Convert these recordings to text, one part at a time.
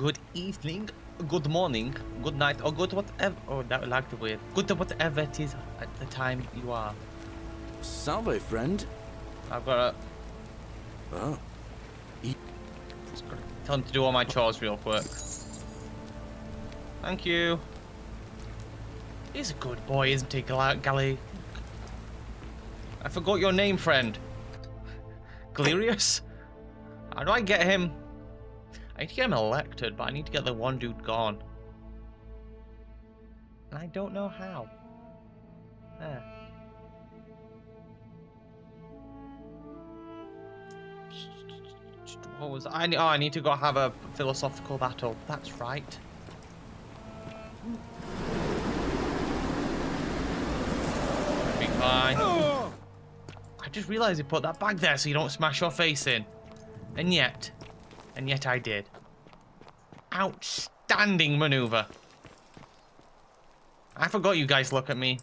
good evening, good morning, good night, or good whatever. Oh, that would like the weird. Good to whatever it is at the time you are. Salve, friend. I've got to Oh. tell him to do all my chores real quick. Thank you. He's a good boy, isn't he, Gally? I forgot your name, friend. Galerius? How do I get him? I need to get him elected, but I need to get the one dude gone. And I don't know how. What was I? Oh, I need to go have a philosophical battle. That's right. Be fine. I just realized he put that back there so you don't smash your face in. And yet I did. Outstanding maneuver. I forgot you guys look at me.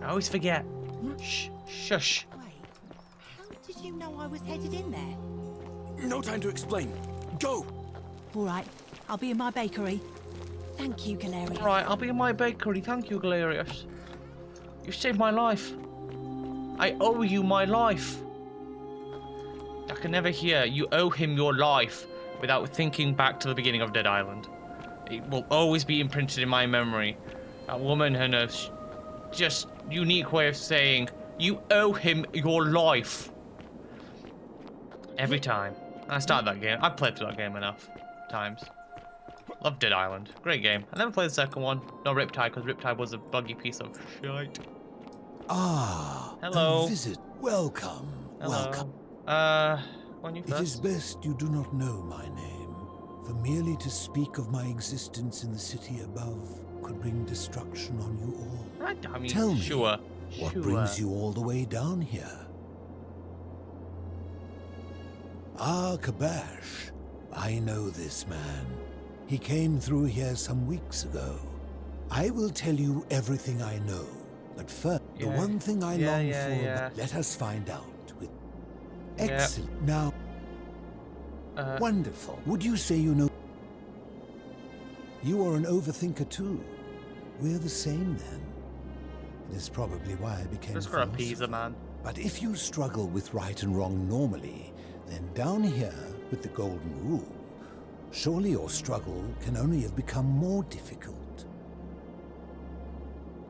I always forget. Shh, shush. Wait, how did you know I was headed in there? No time to explain. Go! All right, I'll be in my bakery. Thank you, Galerius. Right, I'll be in my bakery. Thank you, Galerius. You saved my life. I owe you my life. I can never hear you owe him your life without thinking back to the beginning of Dead Island. It will always be imprinted in my memory. That woman and her just unique way of saying, you owe him your life. Every time. And I started that game. I've played through that game enough times. Love Dead Island. Great game. I never played the second one. No, Riptide, because Riptide was a buggy piece of shite. Ah, Hello. a visit. Welcome. Hello. Welcome. On you It is first. best you do not know my name, for merely to speak of my existence in the city above could bring destruction on you all. Right, I mean, Tell me, sure. what sure. brings you all the way down here? Ah, Kabash. I know this man. He came through here some weeks ago. I will tell you everything I know, but first, the Yeah. one thing I Yeah, long yeah, for, yeah. let us find out. With Yeah. Excellent. Now, Uh, wonderful. Would you say you know? You are an overthinker too. We're the same then. It is probably why I became just for a philosopher. pizza, man. But if you struggle with right and wrong normally, then down here with the golden rule, surely your struggle can only have become more difficult.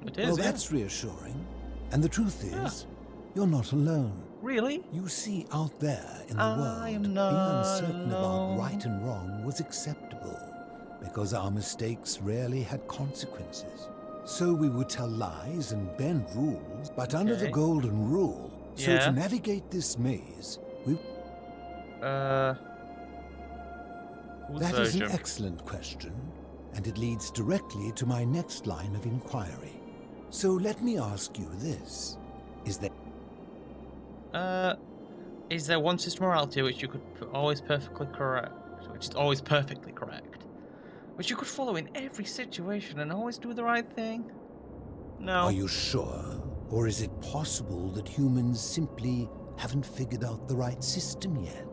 It is, Well, yeah. that's reassuring. And the truth is, you're not alone. Really? You see, out there in the I world, am being not uncertain alone. about right and wrong was acceptable, because our mistakes rarely had consequences. So we would tell lies and bend rules, but under the Okay. golden rule, so Yeah. to navigate this maze, we... Whose That is an version? excellent question, and it leads directly to my next line of inquiry. So let me ask you this. Is there... Is there one system of morality which you could always perfectly correct, which is always perfectly correct, which you could follow in every situation and always do the right thing? No. Are you sure? Or is it possible that humans simply haven't figured out the right system yet?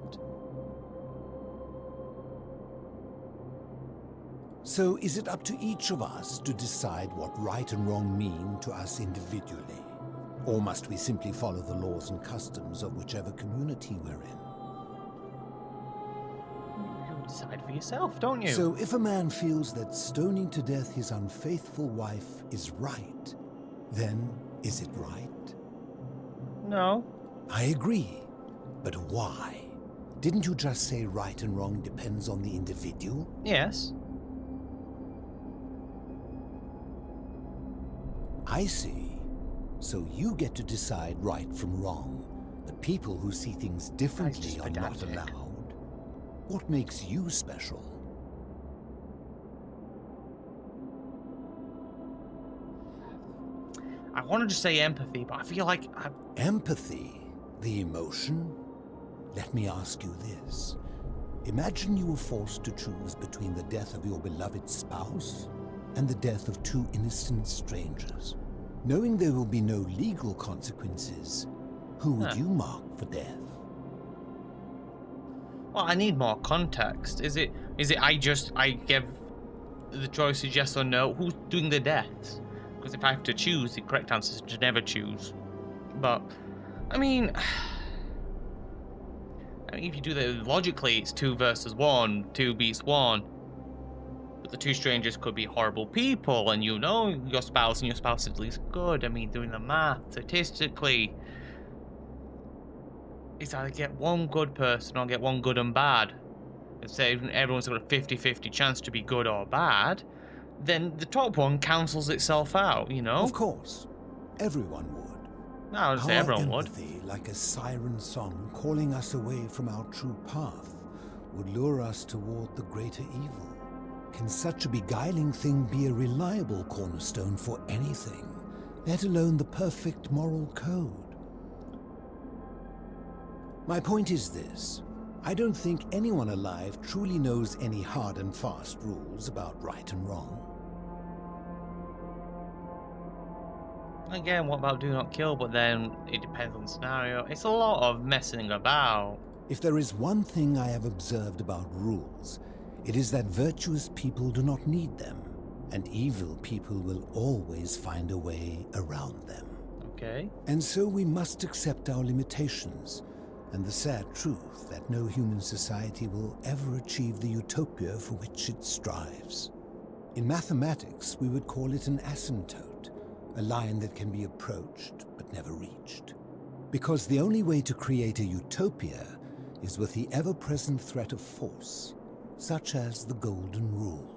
So is it up to each of us to decide what right and wrong mean to us individually? Or must we simply follow the laws and customs of whichever community we're in? You decide for yourself, don't you? So if a man feels that stoning to death his unfaithful wife is right, then is it right? No. I agree. But why? Didn't you just say right and wrong depends on the individual? Yes. I see. So you get to decide right from wrong, but people who see things differently just are not pedantic. allowed. What makes you special? I wanted to say empathy, but I feel like Empathy, the emotion? Let me ask you this. Imagine you were forced to choose between the death of your beloved spouse and the death of two innocent strangers. Knowing there will be no legal consequences, who would Huh. you mark for death? Well, I need more context. Is it I give the choice is yes or no? Who's doing the deaths? Because if I have to choose, the correct answer is to never choose. But I mean, if you do that logically, it's 2 versus 1, 2 beats 1. But the 2 strangers could be horrible people, and you know your spouse, and your spouse is at least good. I mean, doing the math statistically, it's either get 1 good person or get 1 good and bad. Let's say everyone's got a 50-50 chance to be good or bad, then the top one cancels itself out, you know? Of course, everyone would. No, I would say Our everyone would. empathy, like a siren song calling us away from our true path, would lure us toward the greater evil. Can such a beguiling thing be a reliable cornerstone for anything, let alone the perfect moral code? My point is this. I don't think anyone alive truly knows any hard and fast rules about right and wrong. Again, what about do not kill? But then it depends on the scenario. It's a lot of messing about. If there is one thing I have observed about rules, it is that virtuous people do not need them, and evil people will always find a way around them. Okay. And so we must accept our limitations, and the sad truth that no human society will ever achieve the utopia for which it strives. In mathematics, we would call it an asymptote, a line that can be approached but never reached. Because the only way to create a utopia is with the ever-present threat of force, such as the Golden Rule.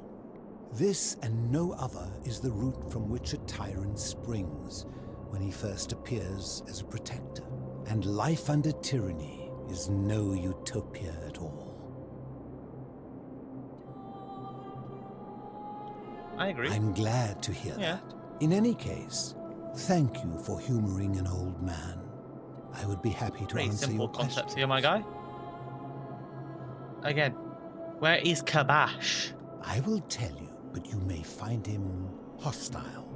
This and no other is the root from which a tyrant springs when he first appears as a protector. And life under tyranny is no utopia at all. I agree. I'm glad to hear Yeah. that. In any case, thank you for humoring an old man. I would be happy to Pretty answer simple your concepts questions. here, my guy. Again, where is Kabash? I will tell you, but you may find him hostile.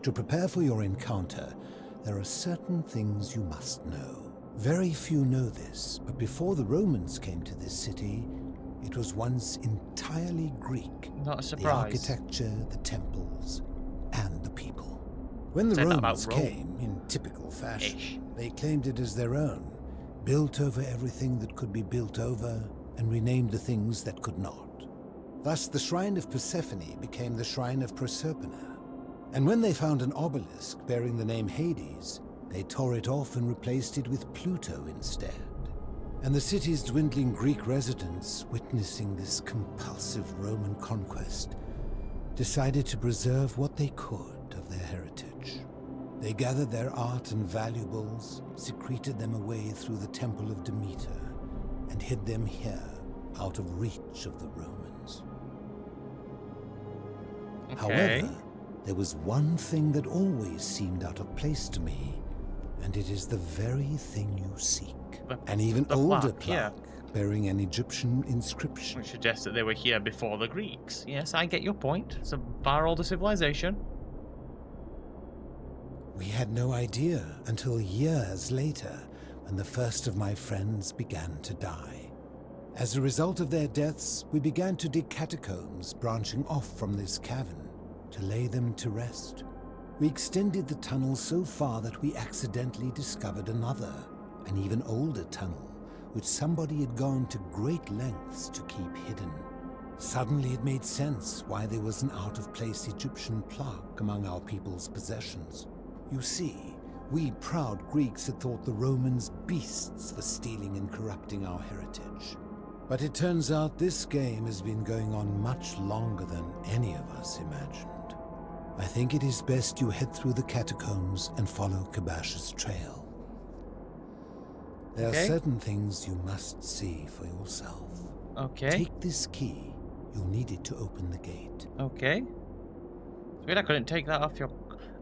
To prepare for your encounter, there are certain things you must know. Very few know this, but before the Romans came to this city, it was once entirely Greek. Not a The surprise. architecture, the temples, and the people. When the Said that about Romans Rome. came, in typical fashion, Ish. they claimed it as their own, built over everything that could be built over, and renamed the things that could not. Thus, the Shrine of Persephone became the Shrine of Proserpina. And when they found an obelisk bearing the name Hades, they tore it off and replaced it with Pluto instead. And the city's dwindling Greek residents, witnessing this compulsive Roman conquest, decided to preserve what they could of their heritage. They gathered their art and valuables, secreted them away through the Temple of Demeter, and hid them here, out of reach of the Romans. Okay. However, there was one thing that always seemed out of place to me, and it is the very thing you seek. An even the older plaque, yeah. plaque bearing an Egyptian inscription. Which suggests that they were here before the Greeks. Yes, I get your point. It's a far older civilization. We had no idea until years later when the first of my friends began to die. As a result of their deaths, we began to dig catacombs branching off from this cavern to lay them to rest. We extended the tunnel so far that we accidentally discovered another, an even older tunnel, which somebody had gone to great lengths to keep hidden. Suddenly it made sense why there was an out-of-place Egyptian plaque among our people's possessions. You see, we proud Greeks had thought the Romans beasts for stealing and corrupting our heritage. But it turns out this game has been going on much longer than any of us imagined. I think it is best you head through the catacombs and follow Kabash's trail. There Okay. are certain things you must see for yourself. Okay. Take this key. You'll need it to open the gate. Okay. It's weird I couldn't take that off your...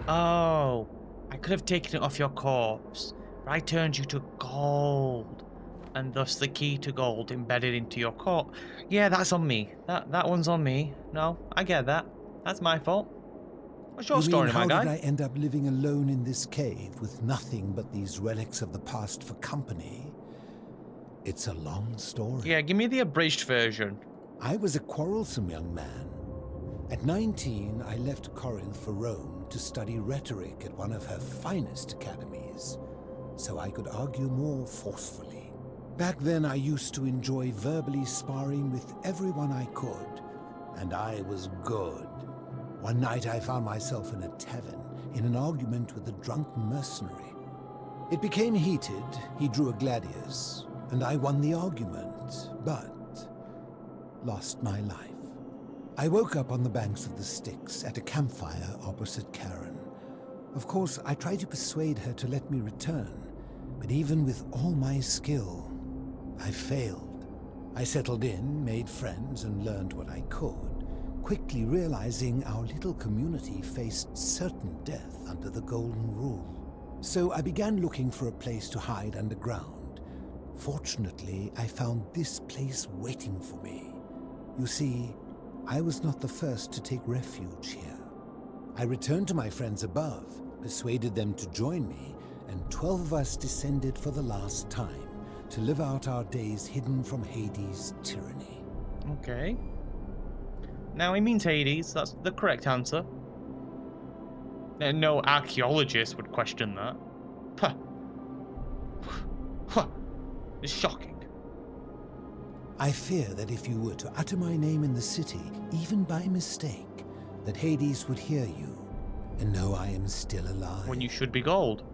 Oh. I could have taken it off your corpse. But I turned you to gold. And thus the key to gold embedded into your corpse. Yeah, that's on me. That one's on me. No, I get that. That's my fault. What's your You story, mean, my how guy? did I end up living alone in this cave with nothing but these relics of the past for company? It's a long story. Yeah, give me the abridged version. I was a quarrelsome young man. At 19, I left Corinth for Rome to study rhetoric at one of her finest academies, so I could argue more forcefully. Back then, I used to enjoy verbally sparring with everyone I could, and I was good. One night, I found myself in a tavern in an argument with a drunk mercenary. It became heated, he drew a gladius, and I won the argument, but lost my life. I woke up on the banks of the Styx at a campfire opposite Karen. Of course, I tried to persuade her to let me return, but even with all my skill, I failed. I settled in, made friends, and learned what I could, quickly realizing our little community faced certain death under the Golden Rule. So I began looking for a place to hide underground. Fortunately, I found this place waiting for me. You see, I was not the first to take refuge here. I returned to my friends above, persuaded them to join me, and 12 of us descended for the last time to live out our days hidden from Hades' tyranny. Okay. Now he means Hades. That's the correct answer. No archaeologist would question that. Huh. Huh. It's shocking. I fear that if you were to utter my name in the city, even by mistake, that Hades would hear you and know I am still alive. When you should be gold.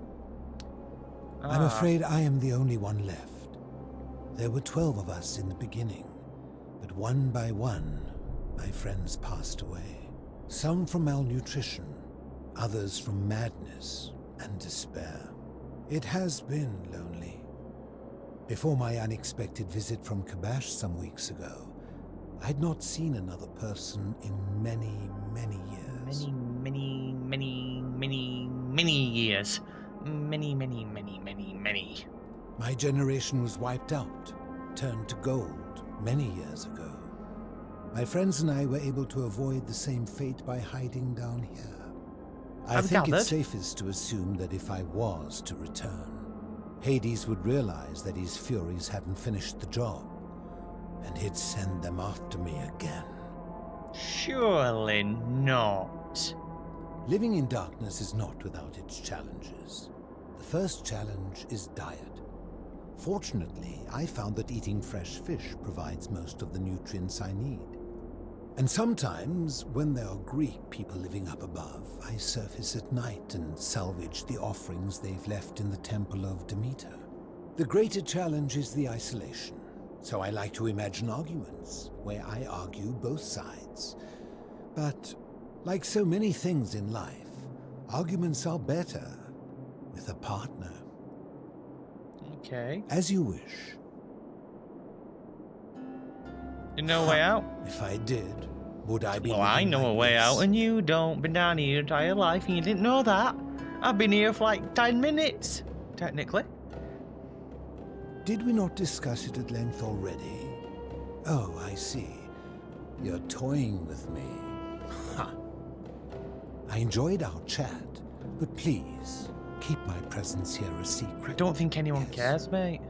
I'm afraid I am the only one left. There were 12 of us in the beginning, but one by one, my friends passed away. Some from malnutrition, others from madness and despair. It has been lonely. Before my unexpected visit from Kabash some weeks ago, I'd not seen another person in many, many years. Many years. Many. My generation was wiped out, turned to gold many years ago. My friends and I were able to avoid the same fate by hiding down here. I think it's safest to assume that if I was to return, Hades would realize that his furies hadn't finished the job, and he'd send them after me again. Surely not. Living in darkness is not without its challenges. The first challenge is diet. Fortunately, I found that eating fresh fish provides most of the nutrients I need. And sometimes, when there are Greek people living up above, I surface at night and salvage the offerings they've left in the temple of Demeter. The greater challenge is the isolation, so I like to imagine arguments, where I argue both sides. But, like so many things in life, arguments are better with a partner. Okay. As you wish. No way out? If I did, would I be Well, I living know like a way this? out, and you don't. Been down here your entire life, and you didn't know that. I've been here for like 10 minutes, technically. Did we not discuss it at length already? Oh, I see. You're toying with me. Ha! I enjoyed our chat, but please, keep my presence here a secret. I don't think anyone Yes. cares, mate.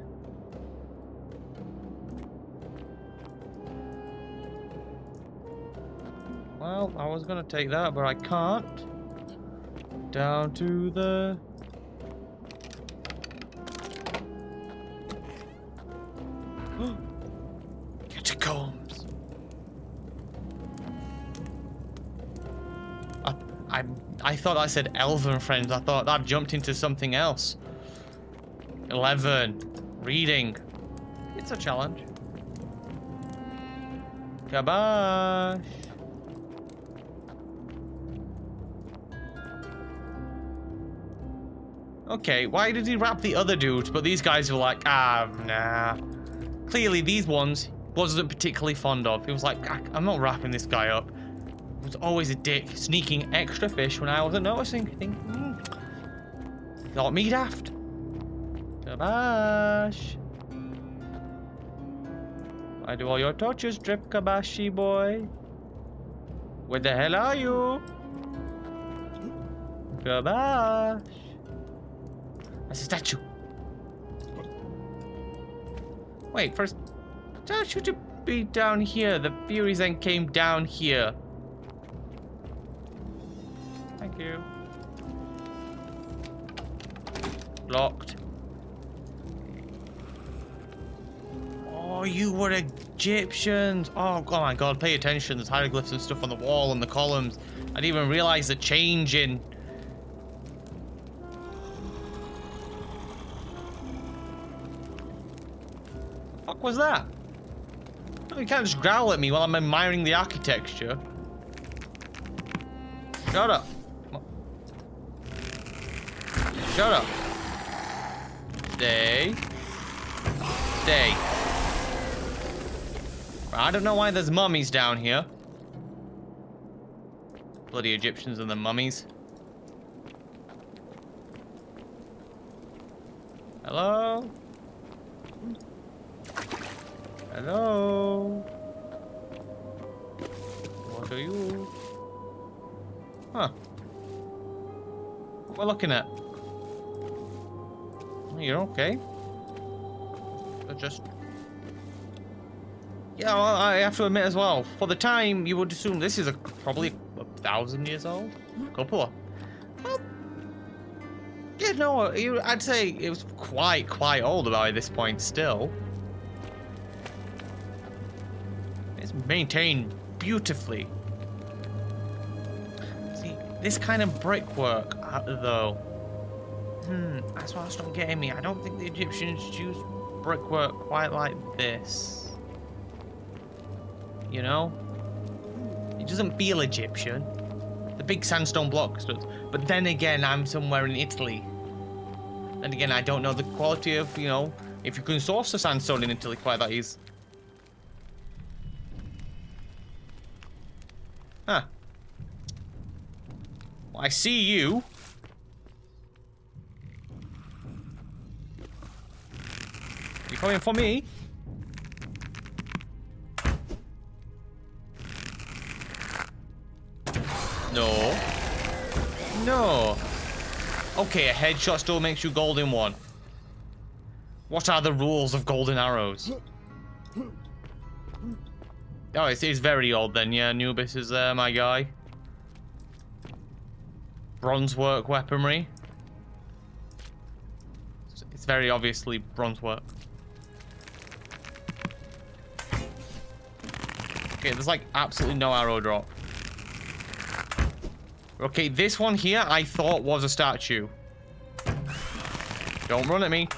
Well, I was gonna take that, but I can't. Down to the... Catacombs. I thought I said elven friends. I thought that jumped into something else. 11. Reading. It's a challenge. Kabash. Okay, why did he rap the other dudes, but these guys were like, nah. Clearly, these ones wasn't particularly fond of. He was like, I'm not wrapping this guy up. He was always a dick, sneaking extra fish when I wasn't noticing. Got me daft. Kabash. Why do all your torches drip, Kabashi boy? Where the hell are you? Kabash. That's a statue. Wait, first statue to be down here. The Furies then came down here. Thank you. Locked. Oh, you were Egyptians. Oh my god, pay attention. There's hieroglyphs and stuff on the wall and the columns. I didn't even realize the change in. What the fuck was that? You can't just growl at me while I'm admiring the architecture. Shut up. Shut up. Stay. Stay. I don't know why there's mummies down here. Bloody Egyptians and the mummies. Hello? Hello? What are you? Huh. What we're looking at? You're okay. But just... Yeah, well, I have to admit as well, for the time, you would assume this is probably 1,000 years old? Couple of... Well... Yeah, no, I'd say it was quite old by this point still. It's maintained beautifully. See, this kind of brickwork, though... that's what's not getting me. I don't think the Egyptians used brickwork quite like this. You know? It doesn't feel Egyptian. The big sandstone blocks does. But then again, I'm somewhere in Italy. Then again, I don't know the quality of, you know, if you can source the sandstone in Italy quite that easy. Huh. Well, I see you. You coming for me? No. No. Okay, a headshot still makes you gold in one. What are the rules of golden arrows? Oh, it's very old then. Yeah, Anubis is my guy. Bronze work weaponry. It's very obviously bronze work. Okay, there's like absolutely no arrow drop. Okay, this one here I thought was a statue. Don't run at me.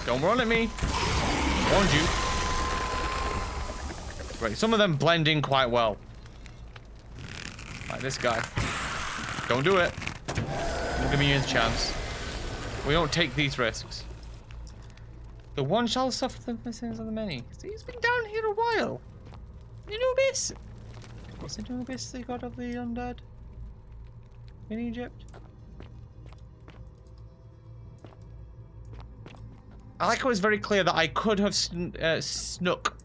Don't run at me. Warned you. Right, some of them blend in quite well. Like this guy. Don't do it. Don't give me a chance. We don't take these risks. The one shall suffer the sins of the many. See, he's been down here a while. Anubis. Is Anubis the god of the undead? In Egypt? I like how it was very clear that I could have snuck.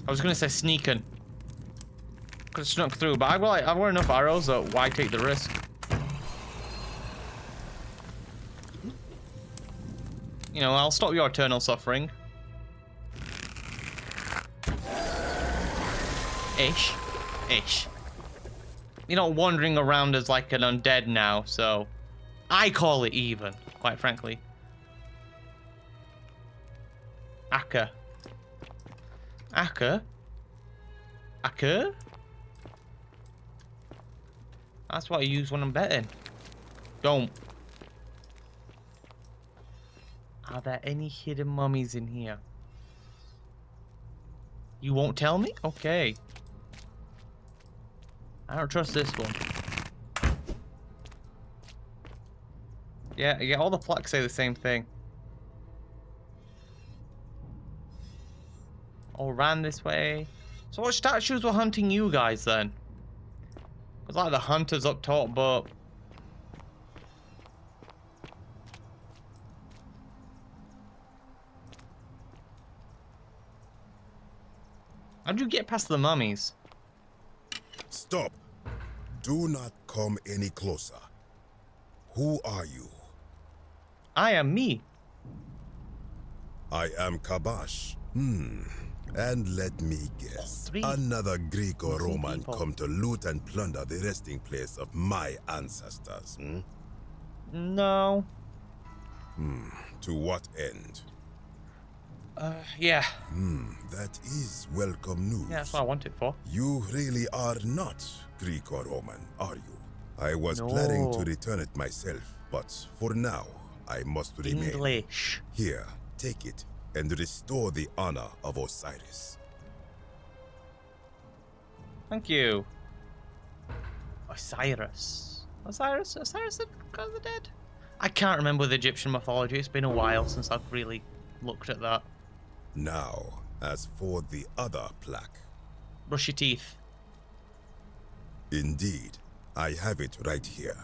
I was going to say sneaking. Could have snuck through, but I've got enough arrows, so why take the risk? You know, I'll stop your eternal suffering. Ish. Ish. You're not wandering around as like an undead now, so I call it even, quite frankly. Akka. Akka? Akka? That's what I use when I'm betting. Don't. Are there any hidden mummies in here? You won't tell me? Okay. I don't trust this one. Yeah, all the plaques say the same thing. All ran this way. So what statues were hunting you guys then? It was like the hunters up top, but... How'd you get past the mummies? Stop. Do not come any closer. Who are you? I am me. I am Kabash. And let me guess. Three. Another Greek or Missing Roman people. come to loot and plunder the resting place of my ancestors. No. To what end? Yeah. That is welcome news. Yeah, that's what I want it for. You really are not Greek or Roman, are you? I was planning to No. return it myself, but for now, I must remain. English. Here, take it and restore the honor of Osiris. Thank you. Osiris. Osiris the god of the dead? I can't remember the Egyptian mythology. It's been a while since I've really looked at that. Now, as for the other plaque, Brush your teeth. indeed, I have it right here.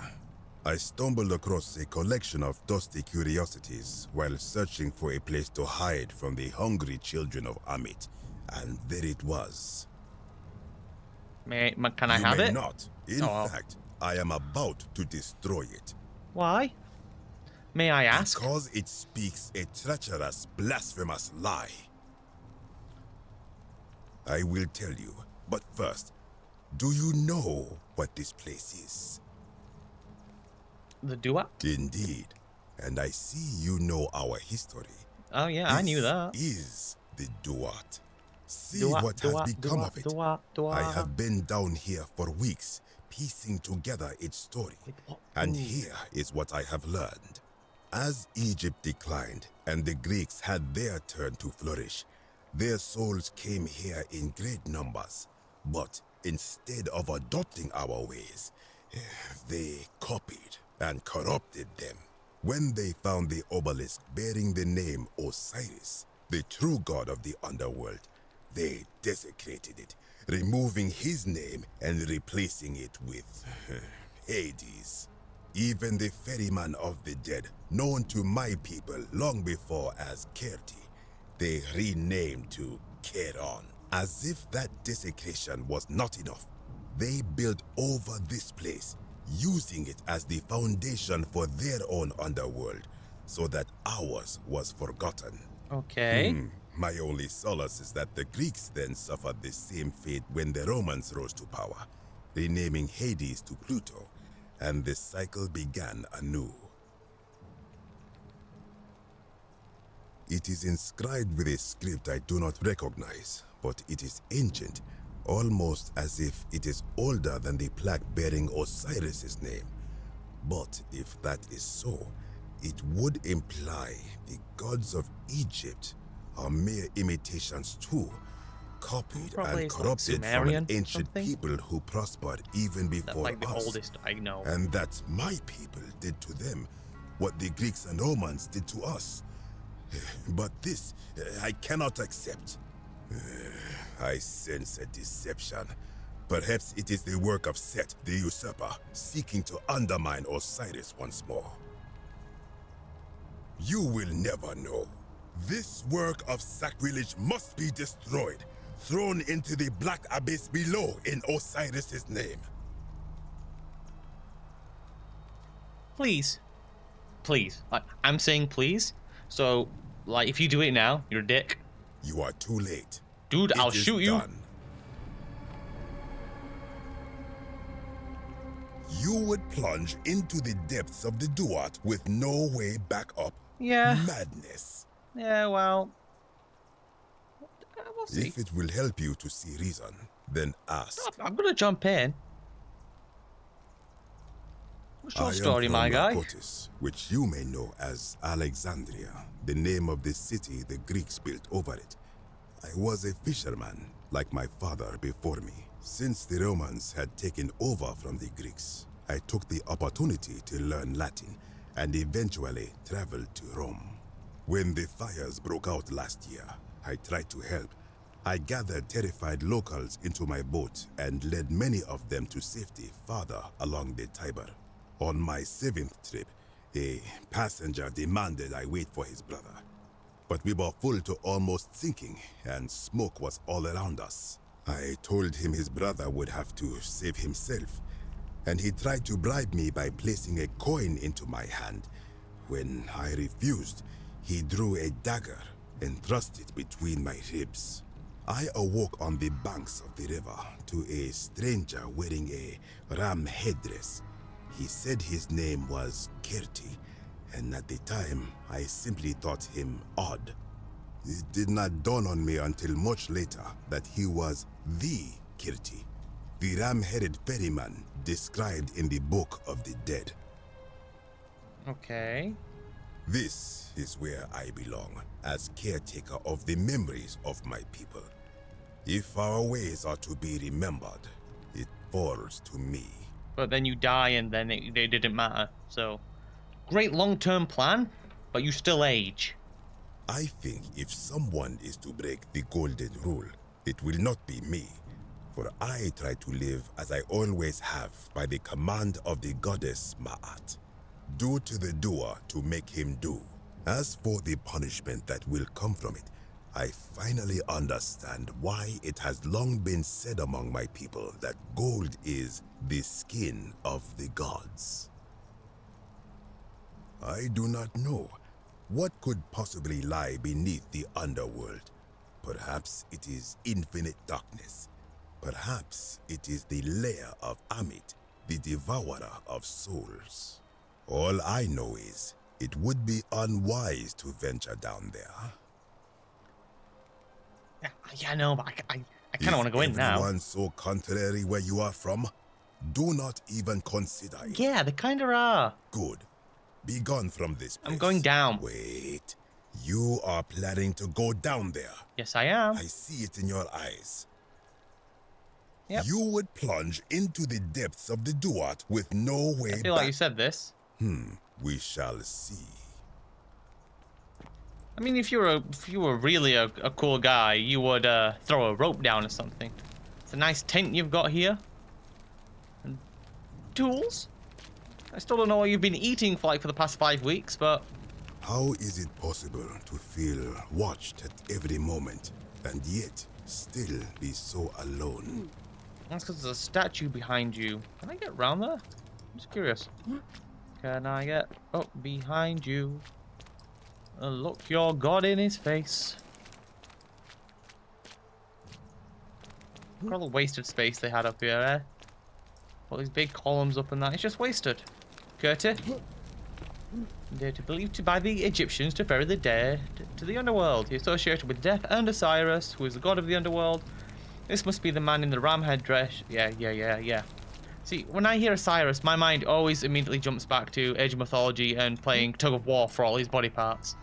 I stumbled across a collection of dusty curiosities while searching for a place to hide from the hungry children of Amit, and there it was. Can I You have may it? not. In Oh. fact, I am about to destroy it. Why? May I ask? Because it speaks a treacherous, blasphemous lie. I will tell you, but first, do you know what this place is? The Duat? Indeed, and I see you know our history. Oh yeah, I knew This that. is the Duat. See Duat, what has Duat, become Duat, of it. Duat, Duat. I have been down here for weeks, piecing together its story. With what And food? here is what I have learned. As Egypt declined and the Greeks had their turn to flourish, their souls came here in great numbers. But instead of adopting our ways, they copied and corrupted them. When they found the obelisk bearing the name Osiris, the true god of the underworld, they desecrated it, removing his name and replacing it with Hades. Even the ferryman of the dead, known to my people long before as Kerti, they renamed to Keron. As if that desecration was not enough, they built over this place, using it as the foundation for their own underworld, so that ours was forgotten. Okay. My only solace is that the Greeks then suffered the same fate when the Romans rose to power, renaming Hades to Pluto, and the cycle began anew. It is inscribed with a script I do not recognize, but it is ancient, almost as if it is older than the plaque bearing Osiris's name. But if that is so, it would imply the gods of Egypt are mere imitations too, copied Probably and it's like corrupted from Sumerian an ancient something. people who prospered even That's before like the us. oldest I know. And that my people did to them what the Greeks and Romans did to us. But this, I cannot accept. I sense a deception. Perhaps it is the work of Set, the usurper, seeking to undermine Osiris once more. You will never know. This work of sacrilege must be destroyed, thrown into the black abyss below in Osiris's name. Please. Please. I'm saying please. So, like, if you do it now, you're a dick. You are too late. Dude, I'll It is shoot you. done. You would plunge into the depths of the Duat with no way back up. Yeah. Madness. Yeah, well. We'll see. If it will help you to see reason, then ask. I'm gonna jump in. What's your story, I am my from guy? Lakotis, which you may know as Alexandria, the name of the city the Greeks built over it. I was a fisherman, like my father before me. Since the Romans had taken over from the Greeks, I took the opportunity to learn Latin and eventually traveled to Rome. When the fires broke out last year, I tried to help. I gathered terrified locals into my boat and led many of them to safety farther along the Tiber. On my 7th trip, a passenger demanded I wait for his brother. But we were full to almost sinking, and smoke was all around us. I told him his brother would have to save himself, and he tried to bribe me by placing a coin into my hand. When I refused, he drew a dagger and thrust it between my ribs. I awoke on the banks of the river to a stranger wearing a ram headdress. He said his name was Kirti, and at the time, I simply thought him odd. It did not dawn on me until much later that he was the Kirti, the ram-headed ferryman described in the Book of the Dead. Okay. This is where I belong, as caretaker of the memories of my people. If our ways are to be remembered, it falls to me. But then you die and then they didn't matter. So, great long-term plan, but you still age. I think if someone is to break the golden rule, it will not be me. For I try to live as I always have by the command of the goddess Ma'at. Do to the doer to make him do. As for the punishment that will come from it, I finally understand why it has long been said among my people that gold is the skin of the gods. I do not know. What could possibly lie beneath the underworld? Perhaps it is infinite darkness. Perhaps it is the lair of Amit, the devourer of souls. All I know is, it would be unwise to venture down there. Yeah, I know, but I kind of want to go in now. Is everyone so contrary where you are from? Do not even consider it. Yeah, they kind of are. Good. Be gone from this place. I'm going down. Wait. You are planning to go down there. Yes, I am. I see it in your eyes. Yep. You would plunge into the depths of the Duat with no way I feel back. like you said this. We shall see. I mean, if you were really a cool guy, you would throw a rope down or something. It's a nice tent you've got here. And tools. I still don't know what you've been eating for the past 5 weeks, but How is it possible to feel watched at every moment and yet still be so alone? that's because there's a statue behind you. Can I get around there? I'm just curious. Can I get up behind you? Look your god in his face. Look at all the wasted space they had up here, eh? All these big columns up and that. It's just wasted. Curtis? They're believed by the Egyptians to ferry the dead to the underworld. He associated with Death and Osiris, who is the god of the underworld. This must be the man in the ram head dress. Yeah. See, when I hear Osiris, my mind always immediately jumps back to Age of Mythology and playing Tug of War for all his body parts.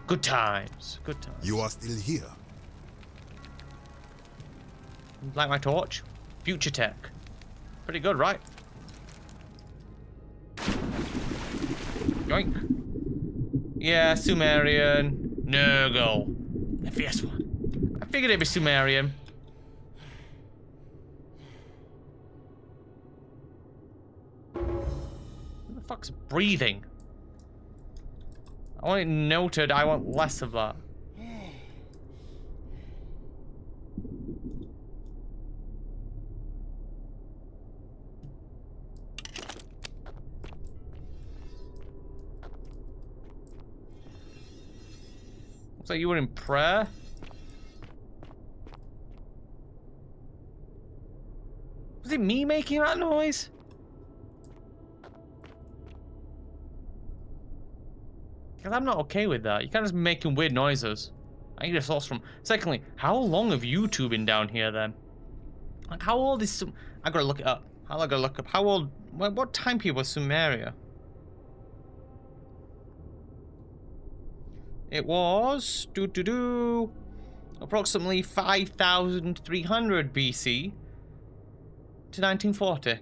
Good times. Good times. You are still here. Like my torch? Future tech. Pretty good, right? Yoink. Yeah, Sumerian. Nurgle. The fierce one. I figured it'd be Sumerian. Who the fuck's breathing? I want it noted, I want less of that. Looks like you were in prayer. Was it me making that noise? Because I'm not okay with that. You can't just be making weird noises. I need a source from... Secondly, how long have you two been down here then? Like, how old is some... I gotta look it up. I gotta look up. How old... What time period was Sumeria? It was... approximately 5,300 BC to 1940.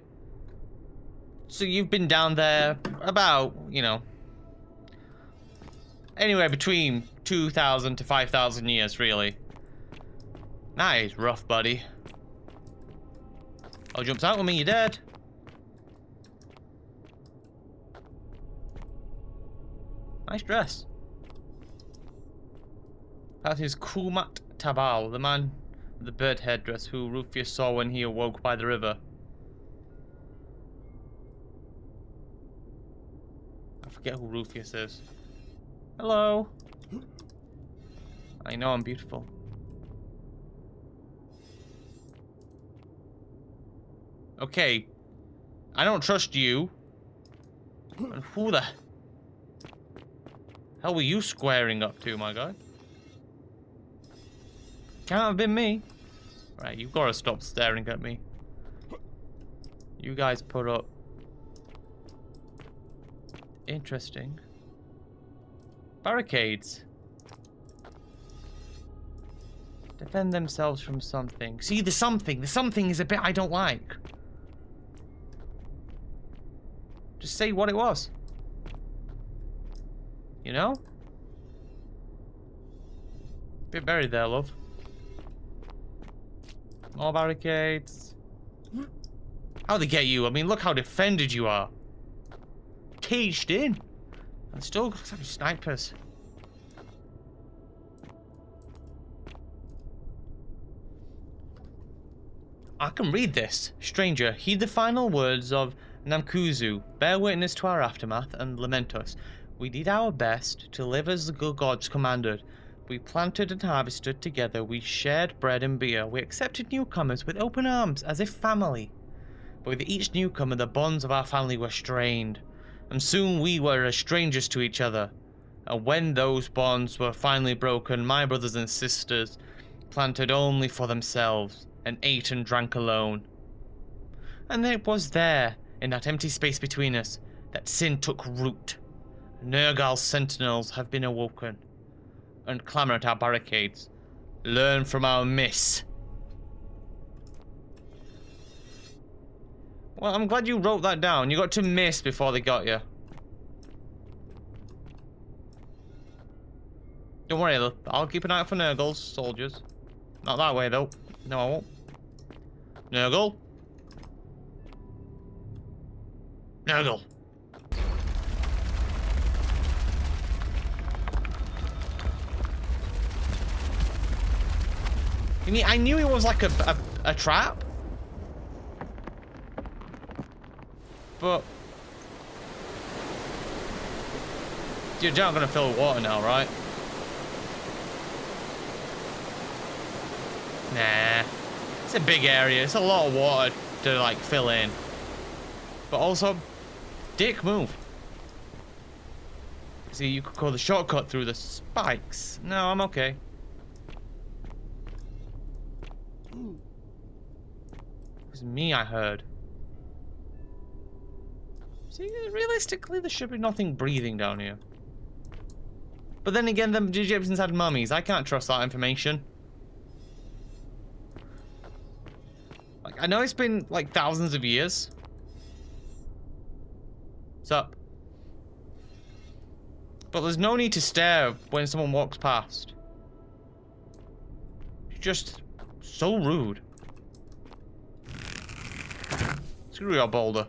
So you've been down there about, anywhere between 2,000 to 5,000 years, really. That is rough, buddy. Oh, jumps out with me, you're dead. Nice dress. That is Kumat Tabal, the man with the bird headdress who Rufius saw when he awoke by the river. I forget who Rufius is. Hello. I know I'm beautiful. Okay. I don't trust you. And who the hell were you squaring up to, my guy? Can't have been me. Right, you've got to stop staring at me. You guys put up... Interesting. Barricades. Defend themselves from something. See, the something. The something is a bit I don't like. Just say what it was. You know? Bit buried there, love. More barricades. How'd they get you? I mean, look how defended you are. Caged in. And still got some snipers. I can read this. Stranger, heed the final words of Namkuzu. Bear witness to our aftermath and lament us. We did our best to live as the good gods commanded. We planted and harvested together. We shared bread and beer. We accepted newcomers with open arms as if family. But with each newcomer, the bonds of our family were strained. And soon we were as strangers to each other. And when those bonds were finally broken, my brothers and sisters planted only for themselves and ate and drank alone. And it was there, in that empty space between us, that sin took root. Nergal's sentinels have been awoken and clamour at our barricades. Learn from our miss. Well, I'm glad you wrote that down. You got to miss before they got you. Don't worry, I'll keep an eye out for Nurgle's soldiers. Not that way, though. No, I won't. Nurgle? Nurgle. I mean, I knew it was like a trap. But... You're not gonna fill with water now, right? Nah. It's a big area. It's a lot of water to, like, fill in. But also, dick move. See, you could call the shortcut through the spikes. No, I'm okay. It was me I heard. See, realistically, there should be nothing breathing down here. But then again, the Egyptians had mummies. I can't trust that information. Like, I know it's been, like, thousands of years. What's up? But there's no need to stare when someone walks past. It's just so rude. Screw your boulder.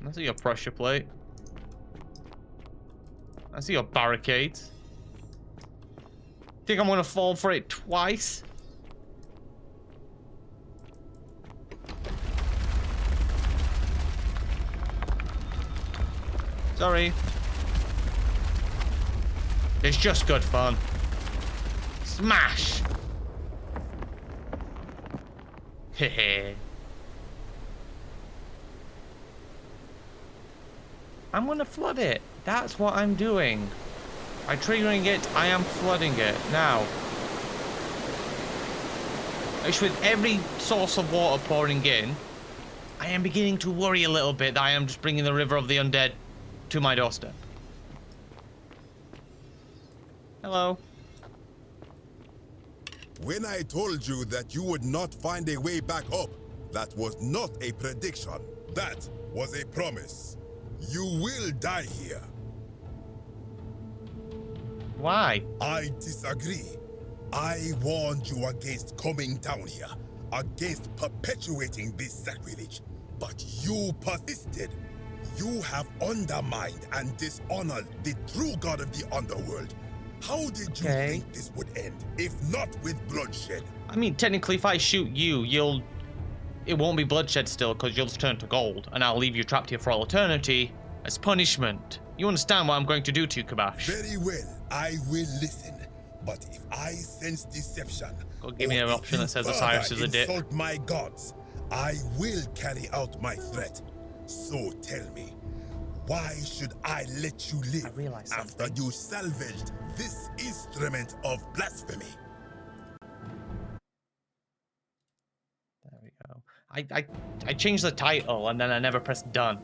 I see your pressure plate. I see your barricades. Think I'm gonna fall for it twice? Sorry. It's just good fun. Smash! Hehe. I'm gonna flood it. That's what I'm doing. By triggering it, I am flooding it. Now. With every source of water pouring in, I am beginning to worry a little bit that I am just bringing the river of the undead to my doorstep. Hello. When I told you that you would not find a way back up, that was not a prediction. That was a promise. You will die here. Why? I disagree. I warned you against coming down here, against perpetuating this sacrilege, but you persisted. You have undermined and dishonored the true god of the underworld. How did you think this would end, if not with bloodshed? I mean, technically, if I shoot you, it won't be bloodshed still, because you'll just turn to gold, and I'll leave you trapped here for all eternity as punishment. You understand what I'm going to do to you, Kabash? Very well, I will listen. But if I sense deception, Go give me or an if option you that says further Osiris is a dick. insult my gods, I will carry out my threat. So tell me, why should I let you I live realized after something. you salvaged this instrument of blasphemy? There we go. I changed the title and then I never pressed done.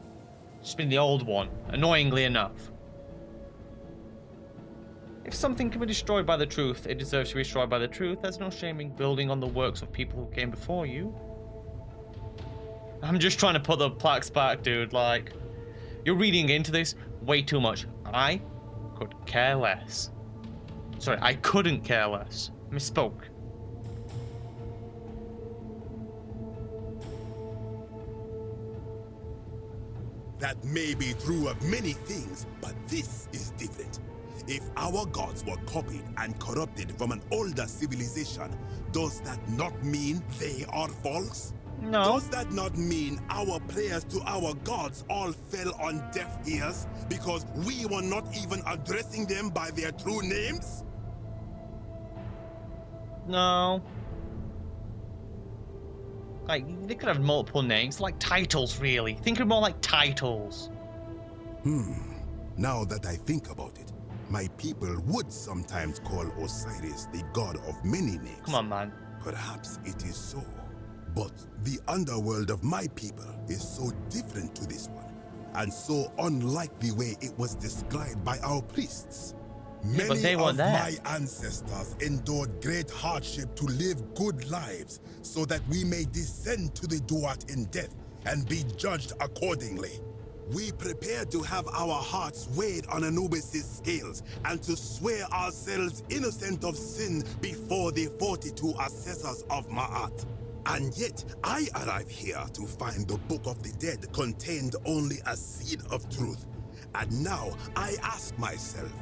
It's been the old one, annoyingly enough. If something can be destroyed by the truth, it deserves to be destroyed by the truth. There's no shame in building on the works of people who came before you. I'm just trying to put the plaques back, dude. Like, you're reading into this way too much. I could care less. Sorry, I couldn't care less. Misspoke. That may be true of many things, but this is different. If our gods were copied and corrupted from an older civilization, does that not mean they are false? No. Does that not mean our prayers to our gods all fell on deaf ears because we were not even addressing them by their true names? No. Like, they could have multiple names, like titles, really. Think of more like titles. Now that I think about it, my people would sometimes call Osiris the god of many names. Come on, man. Perhaps it is so. But the underworld of my people is so different to this one, and so unlike the way it was described by our priests. Yeah, but Many they of weren't there. my ancestors endured great hardship to live good lives so that we may descend to the Duat in death and be judged accordingly. We prepare to have our hearts weighed on Anubis' scales and to swear ourselves innocent of sin before the 42 assessors of Ma'at. And yet, I arrive here to find the Book of the Dead contained only a seed of truth. And now I ask myself,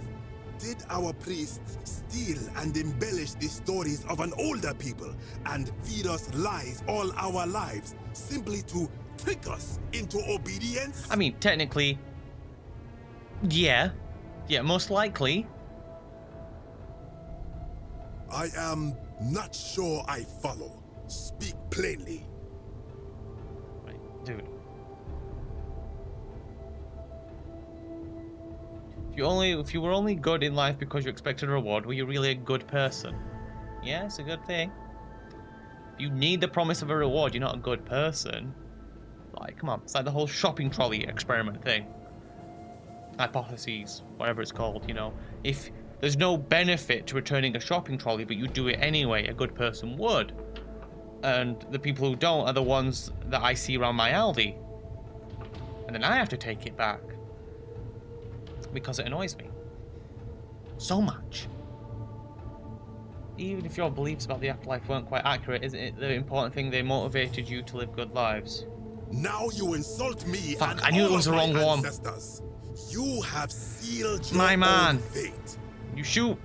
did our priests steal and embellish the stories of an older people and feed us lies all our lives simply to trick us into obedience? I mean, technically, yeah. Yeah, most likely. I am not sure I follow. Speak plainly. Right, dude. If you were only good in life because you expected a reward, were you really a good person? Yeah, it's a good thing. If you need the promise of a reward, you're not a good person. Like, come on, it's like the whole shopping trolley experiment thing. Hypotheses, whatever it's called, you know. If there's no benefit to returning a shopping trolley, but you do it anyway, a good person would. And the people who don't are the ones that I see around my Aldi. And then I have to take it back. Because it annoys me. So much. Even if your beliefs about the afterlife weren't quite accurate, isn't it the important thing they motivated you to live good lives? Now you insult me. Fuck, and I knew it all was of the my wrong one. ancestors. You have sealed your My own man. fate. You shoot.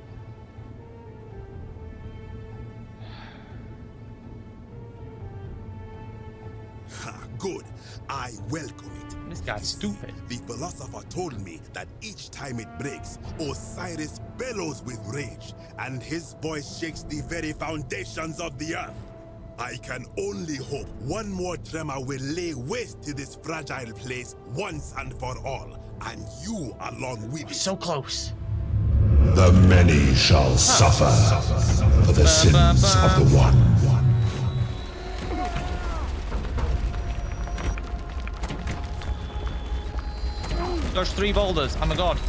Ha, good. I welcome it. This guy's stupid. The philosopher told me that each time it breaks, Osiris bellows with rage, and his voice shakes the very foundations of the earth. I can only hope one more tremor will lay waste to this fragile place once and for all, and you along with it. So close. The many shall suffer for the sins of the one. Dodge 3 boulders. I'm a god.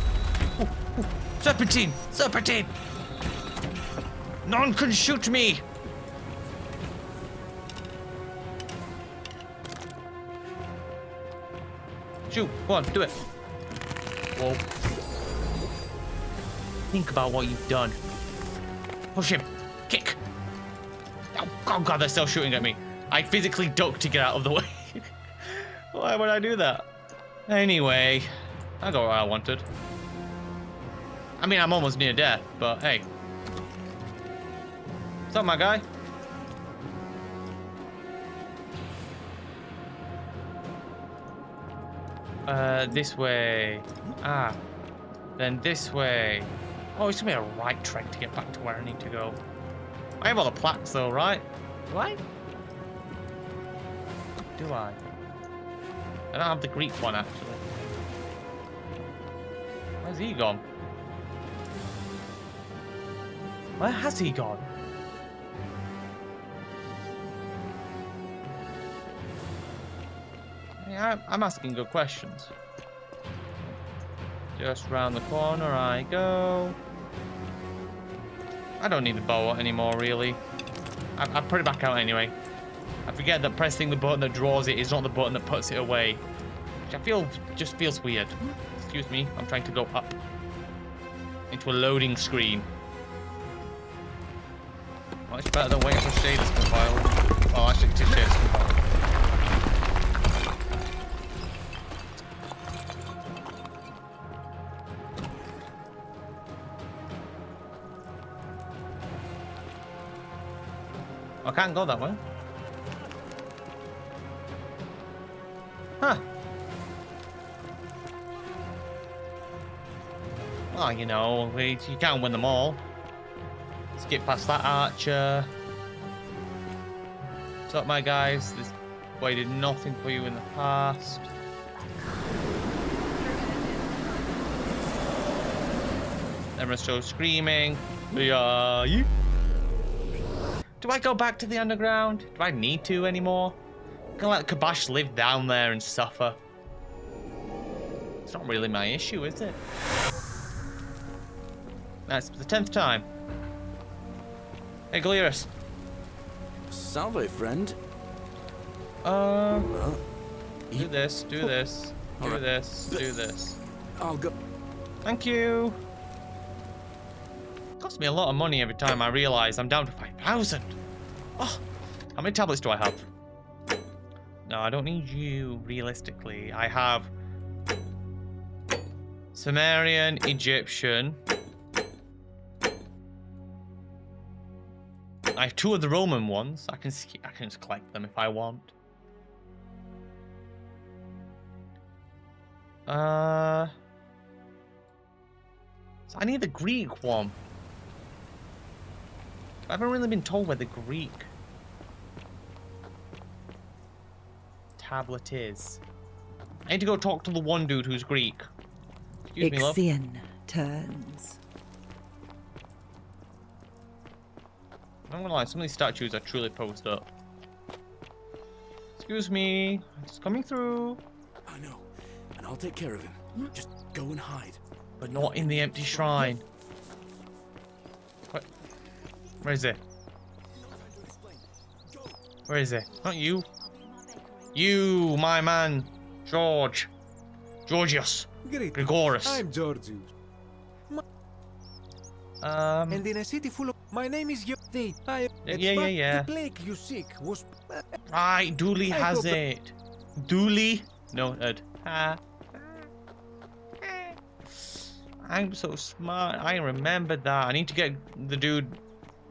Ooh, ooh. Serpentine! Serpentine! None can shoot me! Shoot. Go on, do it. Whoa. Think about what you've done. Push him. Kick. Oh god, they're still shooting at me. I physically ducked to get out of the way. Why would I do that? Anyway, I got what I wanted. I mean, I'm almost near death, but hey. What's up, my guy? This way. Ah, Then this way. Oh, it's gonna be a right trek to get back to where I need to go. I have all the plaques though, right? Do I? Do I? I don't have the Greek one actually. Where's he gone? Where has he gone? Yeah, I'm asking good questions. Just round the corner I go. I don't need the bow anymore, really. I put it back out anyway. I forget that pressing the button that draws it is not the button that puts it away. Which I feel just feels weird. Excuse me, I'm trying to go up. Into a loading screen. Much better than waiting for shaders to compile. Oh, actually, it is shaders to compile. I can't go that way. Huh. Well, you know, you can't win them all. Skip past that archer. What's up, my guys? This boy did nothing for you in the past. Everyone's still screaming. Yeah, you. Do I go back to the underground? Do I need to anymore? I'm gonna let Kabash live down there and suffer. It's not really my issue, is it? That's the 10th time. Hey, Galerius. Salve, friend. Do this, do this, do Alright. this, do this. I'll go. Thank you. Costs me a lot of money every time I realize I'm down to 5,000. Oh, how many tablets do I have? No, I don't need you, realistically. I have Sumerian, Egyptian. I have 2 of the Roman ones. I can just collect them if I want. So I need the Greek one. I haven't really been told where the Greek tablet is. I need to go talk to the one dude who's Greek. Excuse me, love. Ixion turns. I'm not gonna lie, some of these statues are truly posed up. Excuse me, it's coming through. I know, and I'll take care of him. Just go and hide. But not in the empty shrine. What? Where is it? Where is it? Not you. You, my man, George. Georgius. Great. Gregorus. I'm Georgius. And in a city full of... My name is Yodate. Yeah. The plague you seek was... Right, Dooley I has hope that- it. Dooley? No, Ed. I'm so smart. I remembered that. I need to get the dude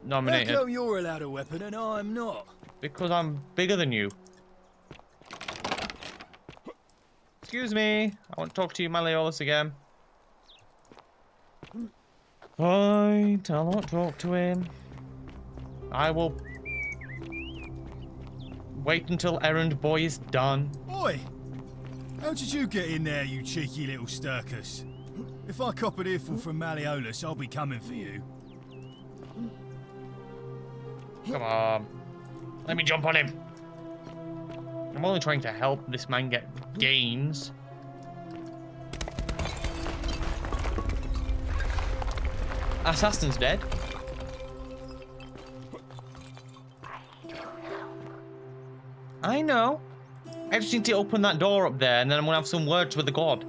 How nominated. come you're allowed a weapon and I'm not? Because I'm bigger than you. Excuse me. I want to talk to you, Malleolus, again. Fine. I won't talk to him. I will wait until Errand Boy is done. Oi! How did you get in there, you cheeky little Sturkus? If I cop an earful from Malleolus, I'll be coming for you. Come on. Let me jump on him. I'm only trying to help this man get gains. Assassin's dead. I know. I just need to open that door up there and then I'm gonna have some words with the god.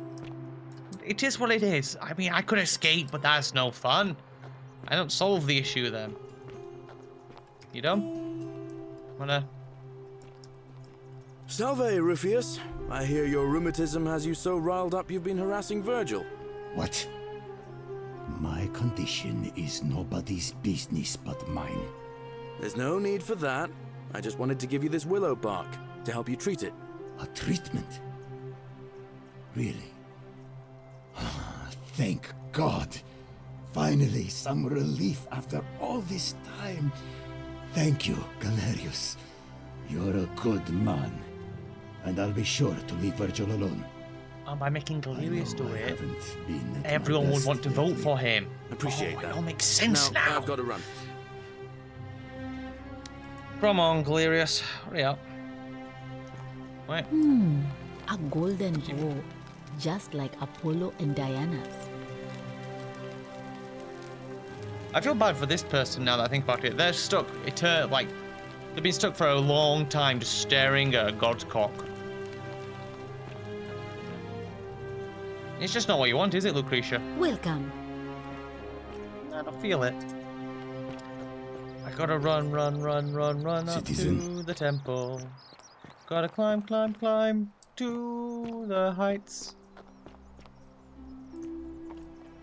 It is what it is. I mean, I could escape, but that's no fun. I don't solve the issue then. You done? Wanna? Salve, Rufus. I hear your rheumatism has you so riled up you've been harassing Virgil. What? My condition is nobody's business but mine. There's no need for that. I just wanted to give you this willow bark to help you treat it. A treatment? Really? Thank God! Finally, some relief after all this time. Thank you, Galerius. You're a good man. And I'll be sure to leave Virgil alone. And by making Galerius do I it, haven't been at my everyone would best want to vote lately. for him. Appreciate Oh, that. It all makes sense now. I've got to run. Come on, Galerius. Hurry up. Wait. A golden bow, just like Apollo and Diana's. I feel bad for this person now that I think about it. They're stuck, like, they've been stuck for a long time just staring at a god's cock. It's just not what you want, is it, Lucretia? Welcome. I don't feel it. I gotta run up Citizen. to the temple. Gotta climb to the heights.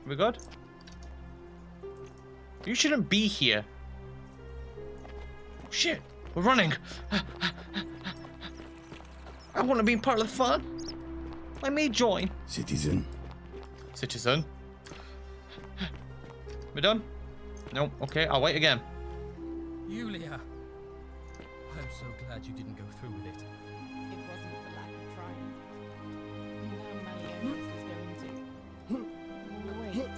We good? You shouldn't be here. Shit, we're running. I want to be part of the fun. I may join. Citizen. Citizen. We done? No, okay, I'll wait again. Yulia! I'm so glad you didn't go through with it. It wasn't for lack of trying. And now Malleolus is going to... Wait.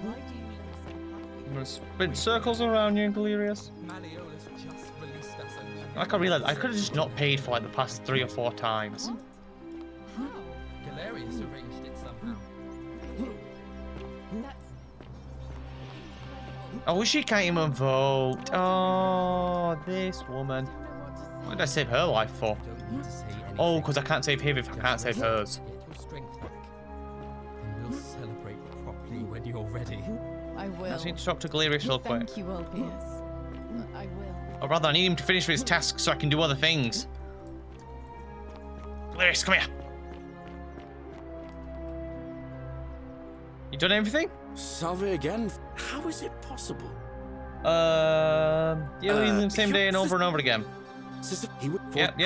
Why do you look so happy? I'm gonna spin circles around you, Galerius. Malleolus just released us a new... Like I realized I could have just not paid for like the past 3 or 4 times. How? Galerius arranged it somehow. That's... I wish she can't even vote. Oh, this woman. What did I save her life for? Don't need to say anything. Oh, because I can't save him if I Just can't save rest hers. to get your strength back. And we'll celebrate properly when you're ready. I will. I just need to talk to Galerius real quick. Thank you, Ulpius. I will. Or rather, I need him to finish his tasks so I can do other things. Galerius, come here. You done everything? Salve again? How is it possible? You're using the same day and over and over again. Sister, he would... Yep.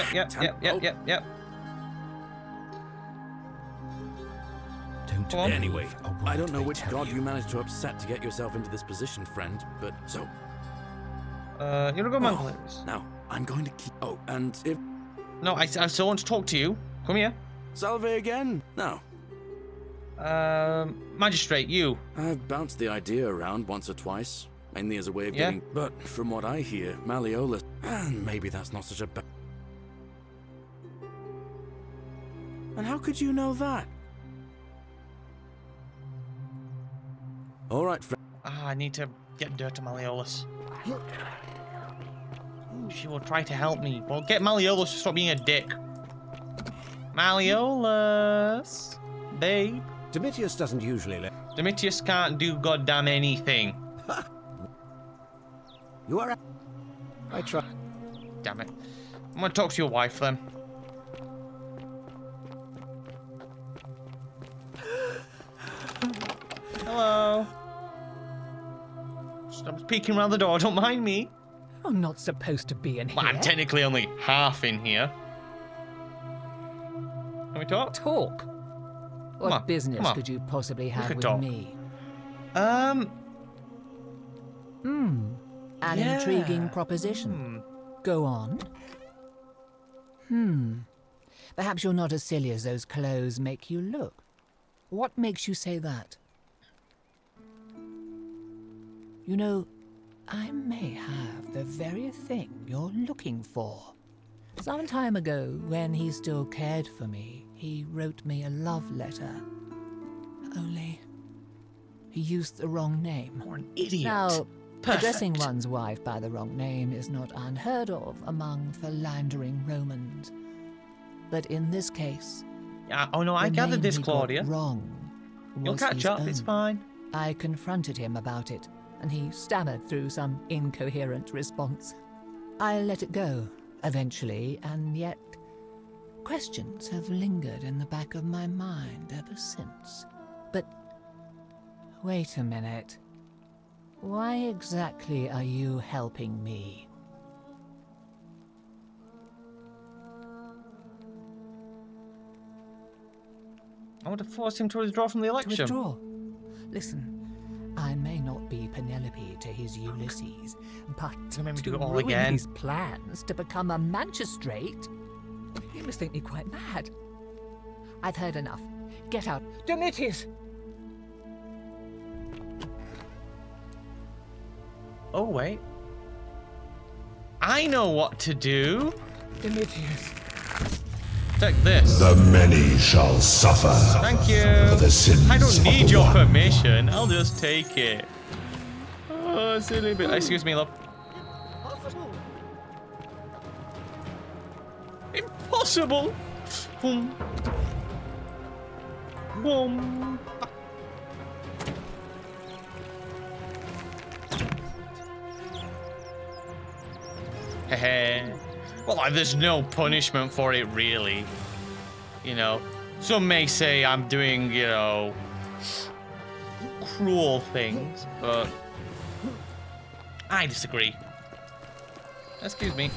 Don't Go on. Anyway, believe a word I don't know they which tell god you. you managed to upset to get yourself into this position, friend, but so... You're a good man, Oh, Galerius. now, I'm going to keep... Oh, and if... No, I still want to talk to you. Come here. Salve again? No. Magistrate, you. I've bounced the idea around once or twice, mainly as a way of Yeah? getting... But from what I hear, Malleolus... And maybe that's not such a bad... And how could you know that? All right, friend. I need to get dirt to Malleolus. She will try to help me. Well, get Malleolus to stop being a dick. Malleolus, babe. Domitius doesn't usually let... Domitius can't do goddamn anything. You are... I try... Damn it. I'm gonna talk to your wife then. Hello. Stop peeking around the door, don't mind me. I'm not supposed to be in here. Well, I'm technically only half in here. Can we talk? Talk? What on, business come on. could you possibly have could with talk. me? Um, An Yeah. intriguing proposition. Go on. Perhaps you're not as silly as those clothes make you look. What makes you say that? You know, I may have the very thing you're looking for. Some time ago, when he still cared for me, he wrote me a love letter. Only, he used the wrong name. You're an idiot. Now, Perfect. addressing one's wife by the wrong name is not unheard of among philandering Romans. But in this case, Oh no, I the gathered name this, he got Claudia. wrong. You'll was catch his up, it's own. fine. I confronted him about it, and he stammered through some incoherent response. I let it go, eventually, and yet questions have lingered in the back of my mind ever since. But wait a minute. Why exactly are you helping me? I want to force him to withdraw from the To election. withdraw? Listen, I may not be Penelope to his Ulysses, but Don't make me to do it all ruin again. his plans to become a magistrate, you must think me quite mad. I've heard enough. Get out. Domitius! Oh, wait. I know what to do. Domitius. Take this. The many shall suffer. Thank you. For the sins I don't of need the your one. permission. I'll just take it. Oh, silly bit. Excuse me, love. Impossible. Boom. Boom. Heh. Well, there's no punishment for it, really. You know, some may say I'm doing, you know, cruel things, but I disagree. Excuse me.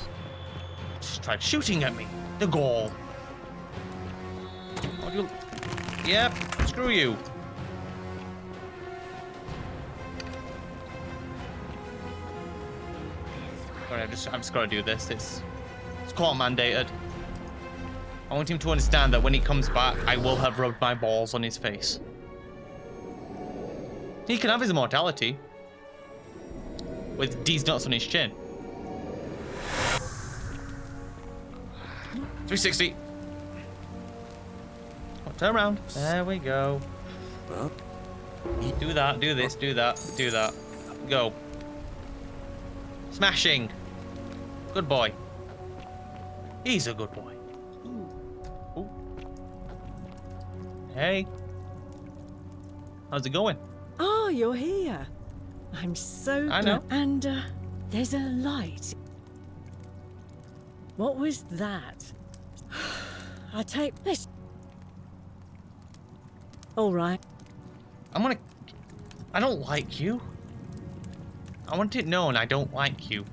Just tried shooting at me. The goal. What do you... Yep, screw you. Sorry, I'm just gotta do this. It's court mandated. I want him to understand that when he comes back, I will have rubbed my balls on his face. He can have his immortality. With D's nuts on his chin. 360. Oh, turn around. There we go. Do that, do this, do that, do that. Go. Smashing. Good boy. He's a good boy. Ooh. Hey. How's it going? Oh, you're here. I'm so I know. And there's a light. What was that? I take this. All right. I don't like you. I want it known I don't like you.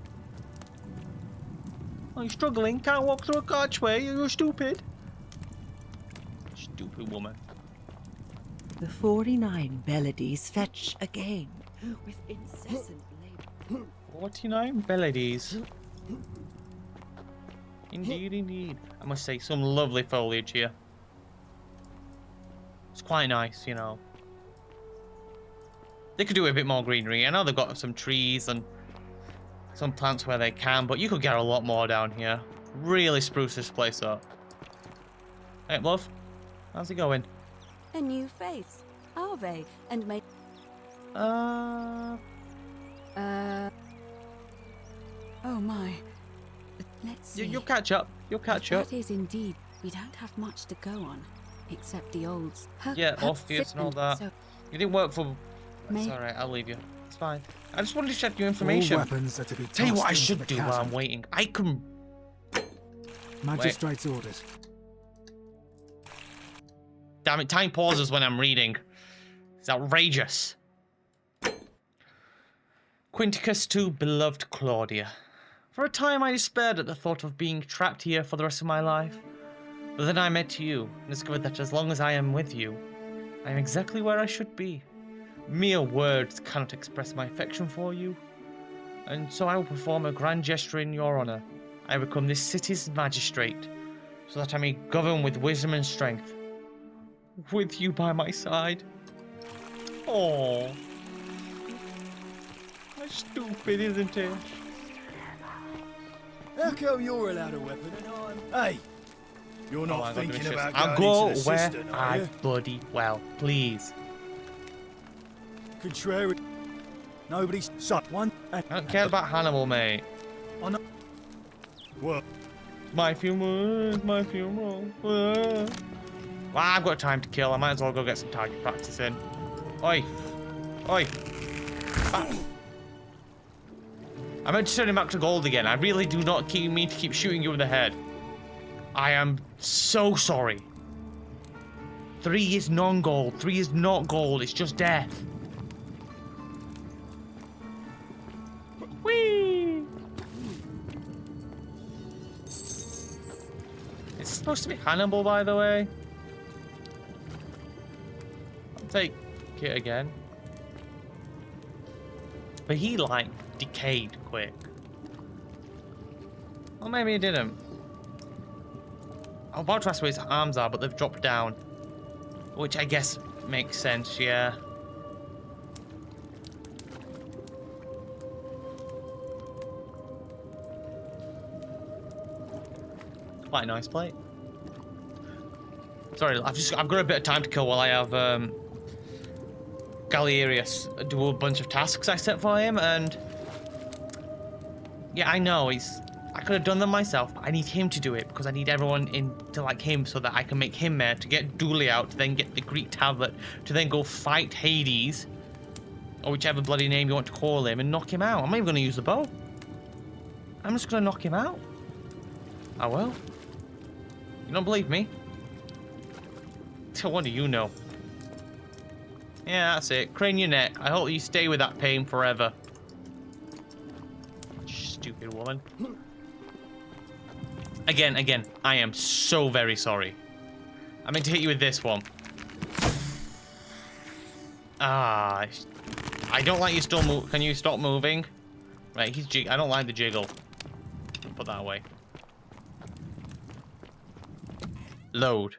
Oh, you're struggling? Can't walk through a archway? You're stupid. Stupid woman. The 49 melodies fetch again with incessant labor. 49 melodies. Indeed, indeed. I must say, some lovely foliage here. It's quite nice, you know. They could do a bit more greenery. I know they've got some trees and some plants where they can, but you could get a lot more down here. Really spruce this place up. Hey, love. How's it going? A new face, are they? And may. Oh my. Let's see. You'll catch up. You'll catch up. That is indeed. We don't have much to go on, except the olds. Yeah, Orpheus and all that. So You didn't work for... May- It's alright, I'll leave you. It's fine. I just wanted to check your information. All weapons are to be Tell you what I tossed into should the do while chasm. I'm waiting. I can... Magistrate's orders. Damn it, time pauses when I'm reading. It's outrageous. Quinticus to beloved Claudia. For a time I despaired at the thought of being trapped here for the rest of my life. But then I met you and discovered that as long as I am with you, I am exactly where I should be. Mere words cannot express my affection for you. And so I will perform a grand gesture in your honor. I become this city's magistrate, so that I may govern with wisdom and strength. With you by my side. Oh, that's stupid, isn't it? How come you're allowed a weapon and I'm... Hey! You're not my God, thinking Domitius. about I'll going go into the where cistern, are I you? bloody well, please. Contrary. Nobody's... Shut one... I don't care about Hannibal, mate. I know... What? My funeral, my funeral. Well, I've got time to kill. I might as well go get some target practice in. Oi. Oi. Ah. I meant to turn him back to gold again. I really do not mean to keep shooting you in the head. I am so sorry. 3 is non-gold. 3 is not gold. It's just death. Whee! Is it supposed to be Hannibal, by the way? I'll take it again. But he, like, decayed quick. Or maybe he didn't. I'm about to ask where his arms are, but they've dropped down. Which I guess makes sense, yeah. Quite a nice plate. Sorry, I've got a bit of time to kill while I have Galerius do a bunch of tasks I set for him, and yeah, I know I could have done them myself, but I need him to do it because I need everyone in to like him so that I can make him mayor, to get Dooley out, to then get the Greek tablet, to then go fight Hades, or whichever bloody name you want to call him, and knock him out. I'm not even going to use the bow. I'm just going to knock him out. I will. You don't believe me? So what do you know? Yeah, that's it. Crane your neck. I hope you stay with that pain forever. Stupid woman. Again, I am so very sorry. I meant to hit you with this one. Ah, I don't like you still move. Can you stop moving? Right, I don't like the jiggle. Put that away. Load.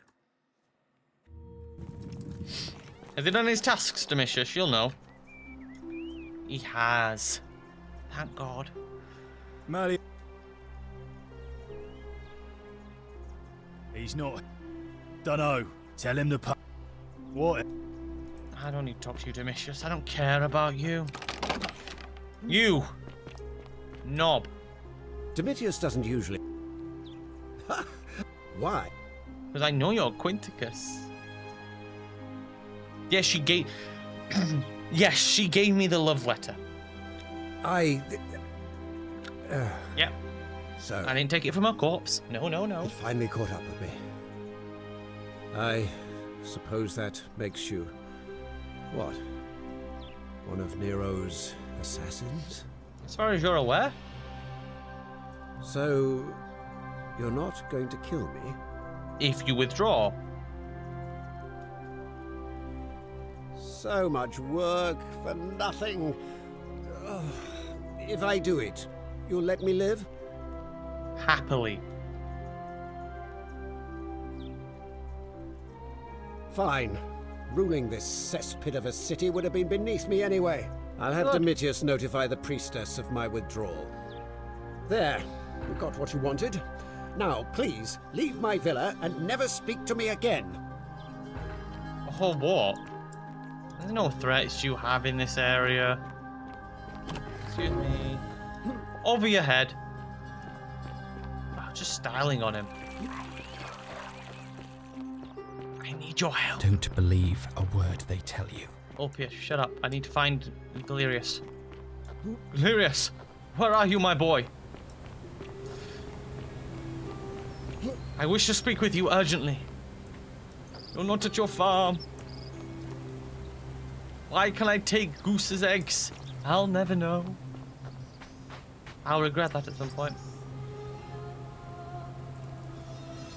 Has he done his tasks, Domitius? You'll know. He has. Thank God. Mali. He's not. Dunno. Tell him to What? I don't need to talk to you, Domitius. I don't care about you. You! Knob. Domitius doesn't usually. Why? Because I know you're Quinticus. Yes, she gave... yes, she gave me the love letter. Yep. So... I didn't take it from her corpse. No. It finally caught up with me. I suppose that makes you... what? One of Nero's assassins? As far as you're aware. So... you're not going to kill me? If you withdraw. So much work for nothing. Ugh. If I do it, you'll let me live? Happily. Fine. Ruling this cesspit of a city would have been beneath me anyway. I'll have Domitius notify the priestess of my withdrawal. There. You got what you wanted. Now, please, leave my villa and never speak to me again. Oh, what? There's no threats you have in this area. Excuse me. Over your head. Oh, just styling on him. I need your help. Don't believe a word they tell you. Ulpius, shut up. I need to find Galerius. Galerius, where are you, my boy? I wish to speak with you urgently. You're not at your farm. Why can I take goose's eggs? I'll never know. I'll regret that at some point.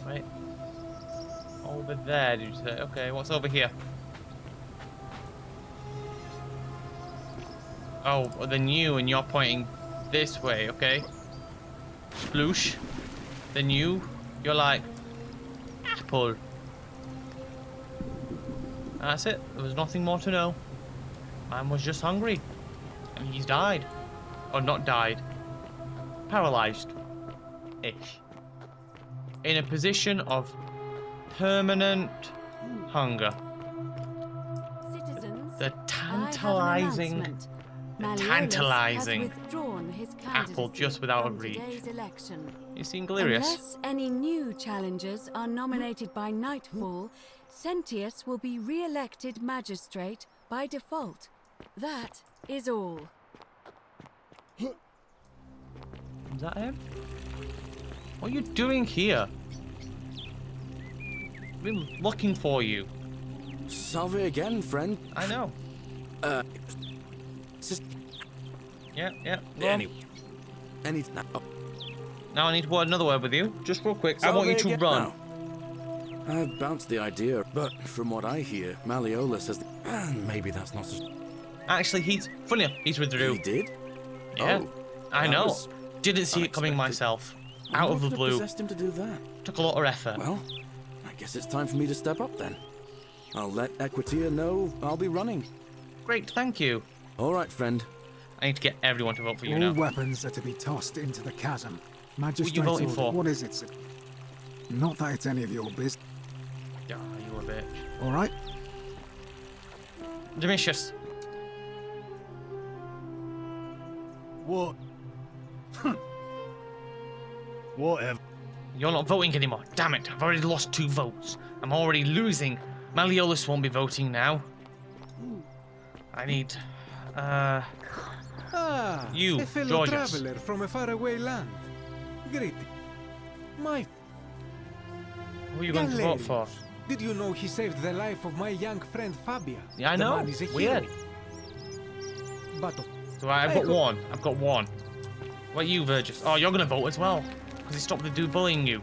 Right. Over there, did you say? Okay, what's over here? Oh, then you, and you're pointing this way, okay? Sploosh. Then you're like, apple. That's it. There was nothing more to know. Man was just hungry. And he's died. Or not died. Paralyzed. Ish. In a position of permanent hunger. Citizens, the tantalizing apple just without a reach. You seen Galerius? Unless any new challengers are nominated by nightfall, Sentius will be re-elected magistrate by default. That is all. Is that him? What are you doing here? I've been looking for you. Salve again, friend. I know. Yeah. Now I need to word another word with you, just real quick. I want you to run. I've bounced the idea, but from what I hear, Malleolus has... maybe that's not... Actually, he's funny enough, he's withdrew. He did? Yeah, Oh, I that know. was Didn't see it coming unexpected. myself. Out of the What blue. possessed him to do that? Took a lot of effort. Well, I guess it's time for me to step up then. I'll let Equitia know I'll be running. Great, thank you. All right, friend. I need to get everyone to vote for you All now. weapons are to be tossed into the chasm. Magistrate's voting order. for? What is it? Not that it's any of your business. Ah, you a bitch. All right. Domitius. What? Whatever. You're not voting anymore. Damn it, I've already lost 2 votes. I'm already losing. Malleolus won't be voting now. I need... you, a fellow Georgius. traveler from a faraway land. Great. My Who are you going to vote for? Galerius. Did you know he saved the life of my young friend Fabia? Yeah, I The know. man is a Weird. hero. But So I've got 1. I've got 1. What are you, Vergis? Oh, you're going to vote as well. Because he stopped the dude bullying you.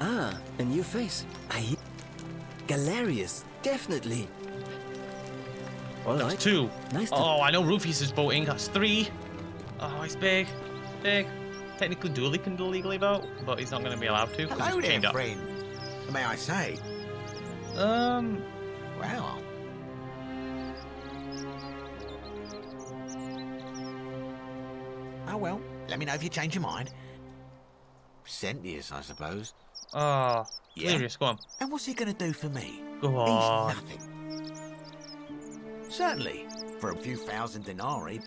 Ah, a new face. Galerius, definitely. All That's right. 2. Nice to... Oh, I know Rufus is voting. That's 3. Oh, he's big. Big. Technically, Dooley can legally vote, but he's not going to be allowed to. 'cause Hello he's there, chained up. friend. May I say? Well. Oh well, let me know if you change your mind. Sentius, I suppose. Oh, Yeah? Galerius, go on. And what's he gonna do for me? Go on. He's nothing. Certainly, for a few thousand denarii.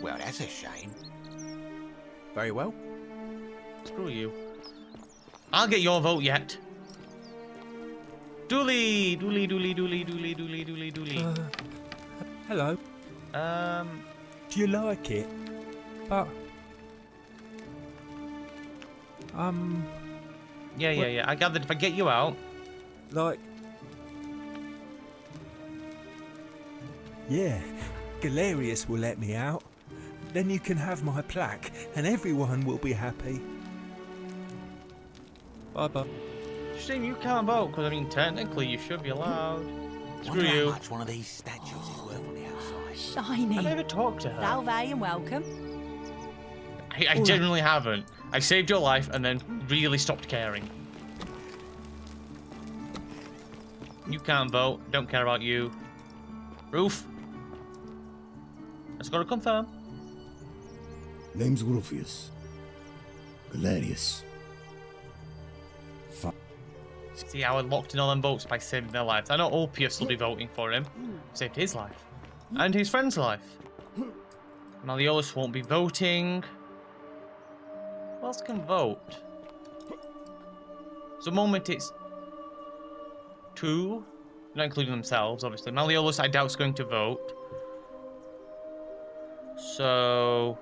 Well, that's a shame. Very well. Screw you. I'll get your vote yet. Dooley, Dooley, Dooley, Dooley, Dooley, Dooley, Dooley, Dooley. Hello. Do you like it? But Yeah. I gathered if I get you out. like, yeah, Galerius will let me out. Then you can have my plaque, and everyone will be happy. Bye bye. Shame you can't vote, because I mean, technically you should be allowed. Screw Wonder you. how much one of these statues is worth on the outside. Shiny. I never talked to her. Salve and welcome. I genuinely haven't. I saved your life and then really stopped caring. You can't vote. Don't care about you. Roof. Let's go to confirm. Name's Rufius. Galerius. See how I locked in all them votes by saving their lives. I know Ulpius will be voting for him. Saved his life. And his friend's life. Malleolus won't be voting. Who else can vote? So, the moment it's 2, not including themselves, obviously. Malleolus, I doubt, is going to vote. So,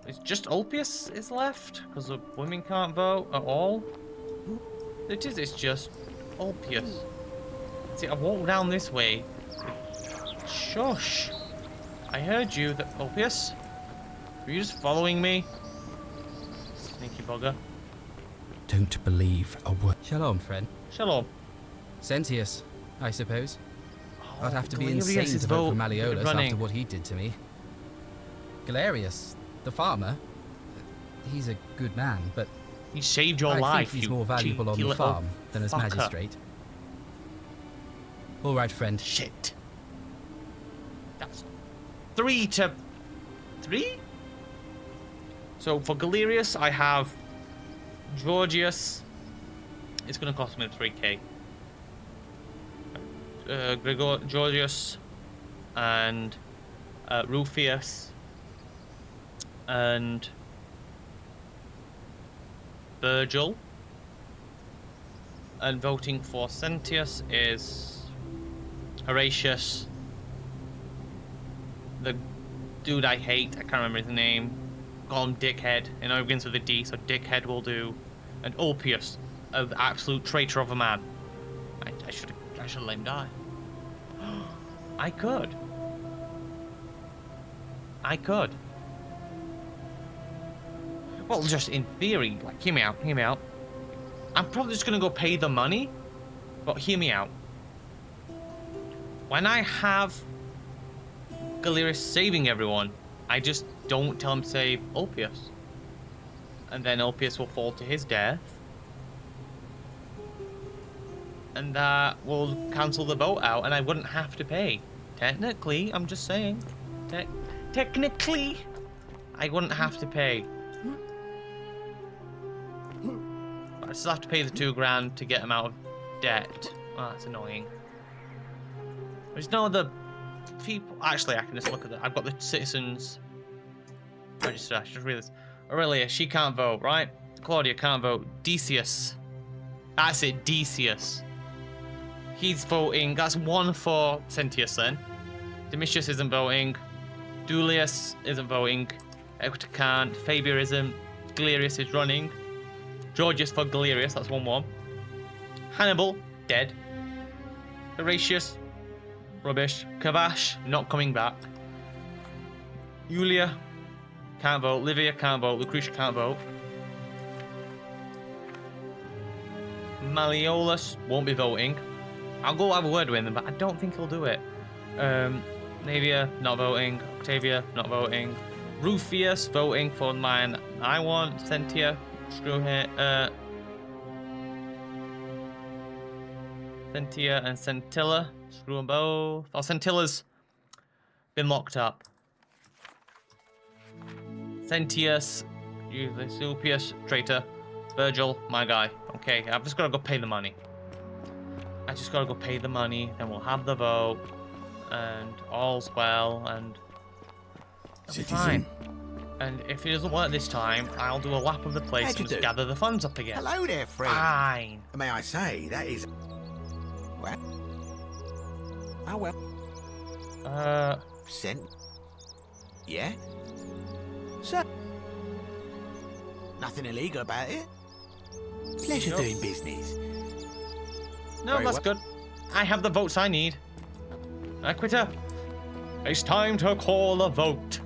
it's just Ulpius is left because the women can't vote at all. It is. It's just Ulpius. See, I walked down this way. Shush! I heard you, Ulpius. Were you just following me? Sneaky bugger. Don't believe a word. Shalom, friend. Shalom. Sentius, I suppose. Oh, I'd have to be Galerius insane is to vote for vote Malleolus running. after what he did to me. Galerius, the farmer, he's a good man, but he saved your I life. think he's you more valuable on cheeky the little farm than as fucker. magistrate. All right, friend. Shit. That's 3 to 3. So for Galerius, I have Georgius. It's going to cost me 3k. Georgius and Rufius and Virgil. And voting for Sentius is Horatius, the dude I hate, I can't remember his name. Call him Dickhead. I know it begins with a D, so Dickhead will do. And Ulpius, an absolute traitor of a man. I should have let him die. I could. Well, just in theory, like, hear me out. I'm probably just gonna go pay the money, but hear me out. When I have Galerius saving everyone, I just don't tell him to save Ulpius. And then Ulpius will fall to his death. And that will cancel the boat out, and I wouldn't have to pay. Technically, I'm just saying. Technically, I wouldn't have to pay. But I still have to pay the $2,000 to get him out of debt. Oh, that's annoying. There's no other people. Actually, I can just look at that. I've got the citizens register. I should read this. Aurelia, she can't vote, right? Claudia can't vote. Decius. That's it, Decius. He's voting. That's 1 for Sentius then. Domitius isn't voting. Dulius isn't voting. Equita can't. Fabia isn't. Galerius is running. Georgius for Galerius. That's 1-1. Hannibal, dead. Horatius, rubbish. Kavash, not coming back. Julia, can't vote. Livia can't vote. Lucretia can't vote. Malleolus won't be voting. I'll go have a word with him, but I don't think he'll do it. Navia, not voting. Octavia, not voting. Rufius, voting for mine. I want Sentia. Screw here. Sentia and Centilla. Screw them both. Oh, Centilla's been locked up. Sentius, Ulpius, traitor. Virgil, my guy. Okay, I've just got to go pay the money. I just got to go pay the money, then we'll have the vote, and all's well, and it'll be fine. And if it doesn't work this time, I'll do a lap of the place and just gather the funds up again. Hello there, friend. Fine. May I say, that is... Well... Oh, well. Sent... Yeah? So... Nothing illegal about it? Pleasure Nope. doing business. No, Very that's good. I have the votes I need. Equita, it's time to call a vote.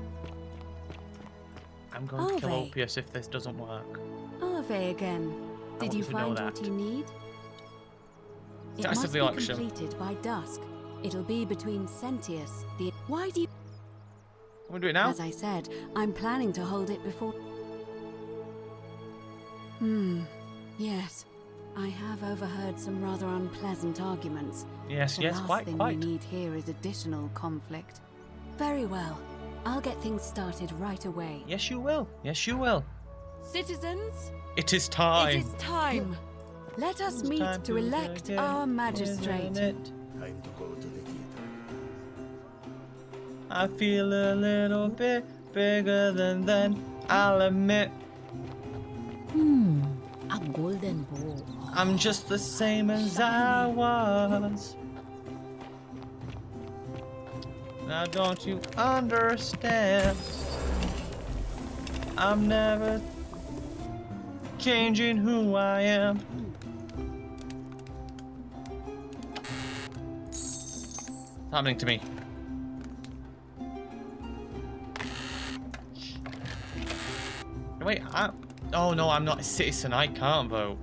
I'm going to kill Ove. Ulpius if this doesn't work. Ave again. I Did want you to know find that. what you need? It That's must the be election. completed by dusk. It'll be between Sentius, the... Why do you... Want to do it now? As I said, I'm planning to hold it before... Yes. I have overheard some rather unpleasant arguments. Yes, the yes, last quite, thing quite. we need here is additional conflict. Very well. I'll get things started right away. Yes, you will. Yes, you will. Citizens, It is time. it is time. Let us meet time to elect begin, our magistrate. isn't it? Time to go to the theater. I feel a little bit bigger than then, I'll admit. A golden bow. I'm just the same as I was. Now don't you understand? I'm never changing who I am. It's happening to me. Wait, oh no, I'm not a citizen. I can't vote.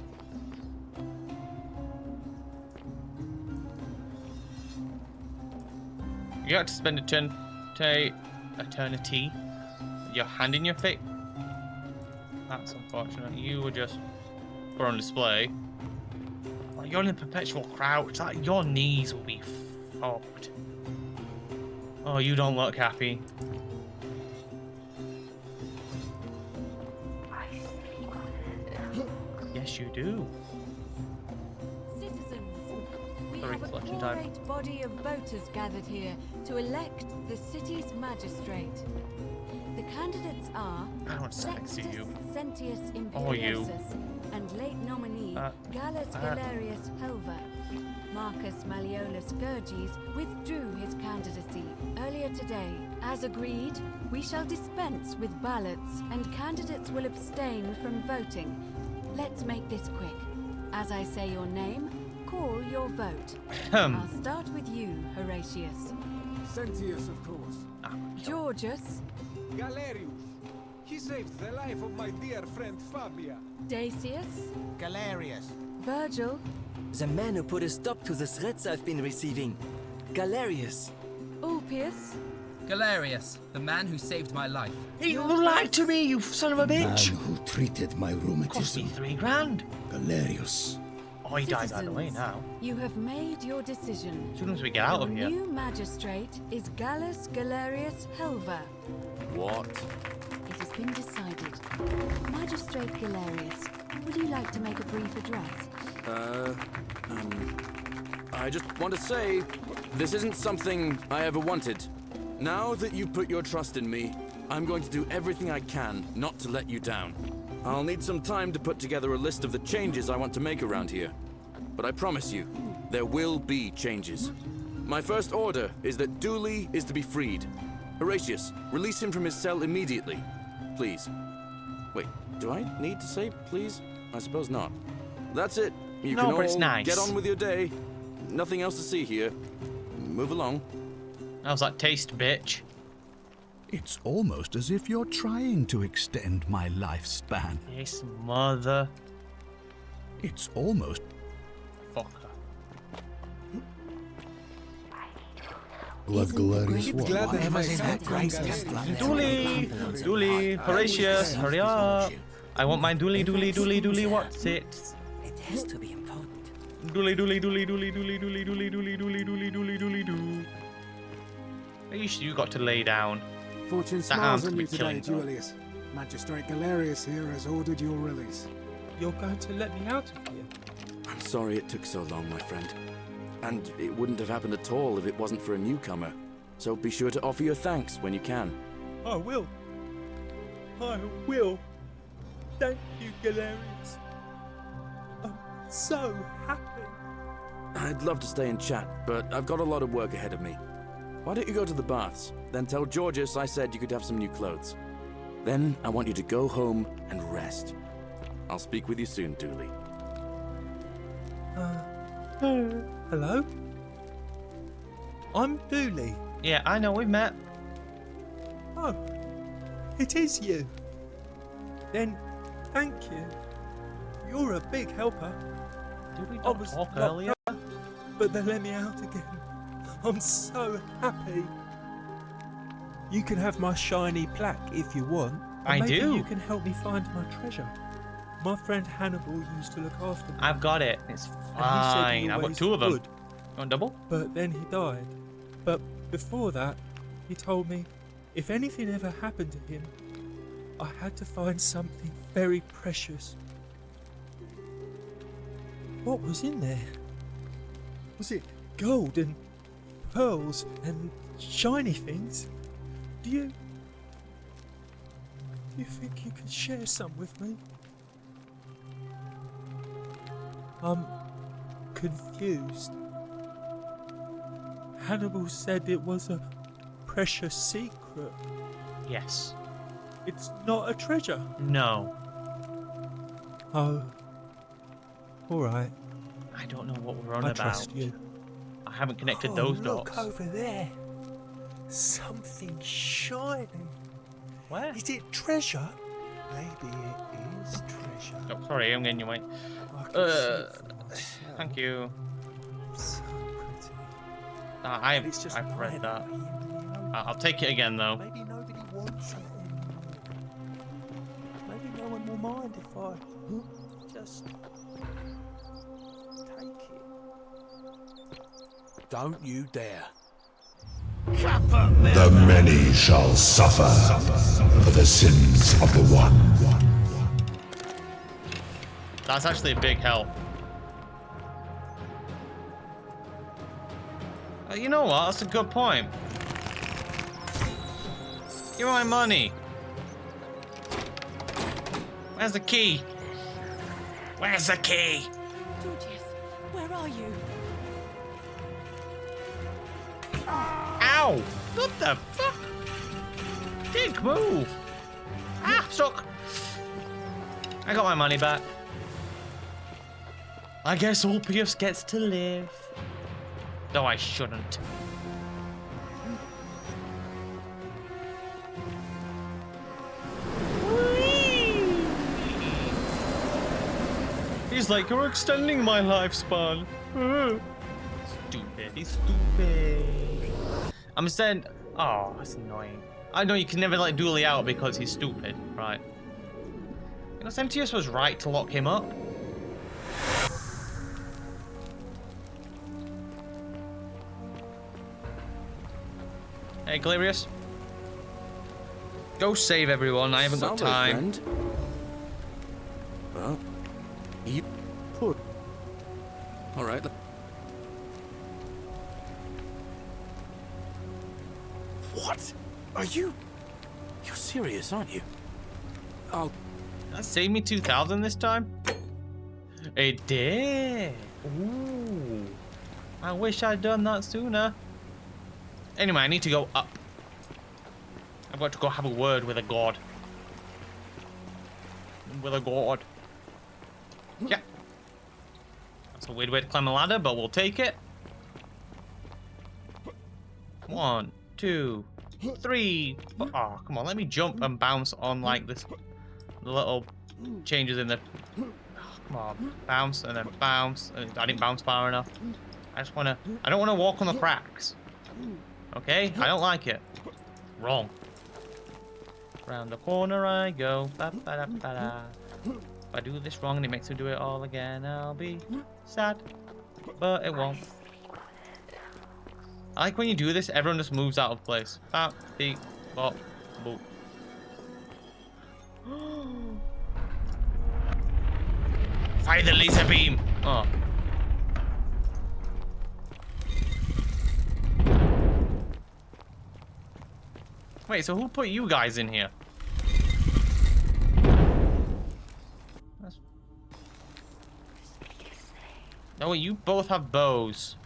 You have to spend eternity with your hand in your face. That's unfortunate. You were just put on display. Like, you're in a perpetual crouch. Like, your knees will be fucked. Oh, you don't look happy. Yes, you do. Citizens, we Sorry, have a collection time. quorate body of voters gathered here to elect the city's magistrate. The candidates are I don't stand next to you. Sentius Oh, you. Imperiosus and late nominee Gallus Galerius Helva. Marcus Malleolus Gurges withdrew his candidacy earlier today. As agreed, we shall dispense with ballots and candidates will abstain from voting. Let's make this quick. As I say your name, call your vote. I'll start with you, Horatius. Sentius, of course. Georgius. Galerius. He saved the life of my dear friend Fabia. Dacius? Galerius. Virgil? The man who put a stop to the threats I've been receiving. Galerius. Ulpius? Galerius, the man who saved my life. You lied to me, you son of a bitch! Man who treated my Cost me rheumatism. 3 grand. Galerius. Oh, he died right away now. You have made your decision. As soon as we get out of Your here. new magistrate is Gallus Galerius Helver. What? It has been decided. Magistrate Galerius, would you like to make a brief address? I just want to say, this isn't something I ever wanted. Now that you put your trust in me, I'm going to do everything I can not to let you down. I'll need some time to put together a list of the changes I want to make around here. But I promise you, there will be changes. My first order is that Dooley is to be freed. Horatius, release him from his cell immediately. Please. Wait, do I need to say please? I suppose not. That's it. You No, can but it's all nice. get on with your day. Nothing else to see here. Move along. How's that taste, bitch? It's almost as if you're trying to extend my lifespan. Yes, mother. It's almost... Fucker. Blood Galerius what? Glad to have my Dooley, Horatius, hurry up. I want my Dooley, what's it? It has to be important. Dooley. You got to lay down. Fortune That smiles arm's on you gonna be today, killing. Julius. Magistrate Galerius here has ordered your release. You're going to let me out of here? I'm sorry it took so long, my friend. And it wouldn't have happened at all if it wasn't for a newcomer. So be sure to offer your thanks when you can. I will. I will. Thank you, Galerius. I'm so happy. I'd love to stay and chat, but I've got a lot of work ahead of me. Why don't you go to the baths? Then tell Georgius I said you could have some new clothes. Then I want you to go home and rest. I'll speak with you soon, Dooley. Hello? I'm Dooley. Yeah, I know, we've met. Oh, it is you. Then, thank you. You're a big helper. Did we I not was talk locked earlier? up, but they let me out again. I'm so happy. You can have my shiny plaque if you want. and I maybe do. You can help me find my treasure. My friend Hannibal used to look after me. I've got it. It's And he said fine. he I've got always 2 of them. would. You want double? But then he died. But before that, he told me if anything ever happened to him, I had to find something very precious. What was in there? Was it gold and pearls and shiny things? Do you think you can share some with me? I'm confused. Hannibal said it was a precious secret. Yes. It's not a treasure. No. Oh. Alright. I don't know what we're on I about. trust you. I haven't connected Oh, those look dots. over there. Something shiny. Where? Is it treasure? Maybe it is treasure. Oh, sorry, I'm getting you, mate. I can see it for Thank you. So pretty. I've It's just read right that. up here, you know? I'll take it again, though. Maybe nobody wants it anymore. Maybe no one will mind if I just take it. Don't you dare. The many shall suffer for the sins of the one. That's actually a big help. You know what? That's a good point. Give me my money. Where's the key? Where's the key? Georgius, where are you? Ow! What the fuck? Dick, move! Ah, stuck! I got my money back. I guess Ulpius gets to live. Though I shouldn't. He's like, you're extending my lifespan. Stupid. He's stupid. I'm saying, oh, that's annoying. I know you can never let Dooley out because he's stupid, right? You know, Sentius was right to lock him up. Hey, Galerius. Go save everyone. I haven't got time. Friend. Well, you poor. All right. What? Are you? You're serious, aren't you? Oh, that saved me 2,000 this time. It did. Ooh. I wish I'd done that sooner. Anyway, I need to go up. I've got to go have a word with a god. With a god. Yeah. That's a weird way to climb a ladder, but we'll take it. 1, 2, 3. Oh, come on, let me jump and bounce on like this. The little changes in the. Oh, come on, bounce and then bounce. I didn't bounce far enough. I don't wanna walk on the cracks. Okay, I don't like it. Wrong. Round the corner I go. Ba -ba -da -ba -da. If I do this wrong and it makes me do it all again, I'll be sad. But it won't. I like when you do this, everyone just moves out of place. Bop, beep, bop, boop. Fire the laser beam! Oh. Wait, so who put you guys in here? Oh, you both have bows.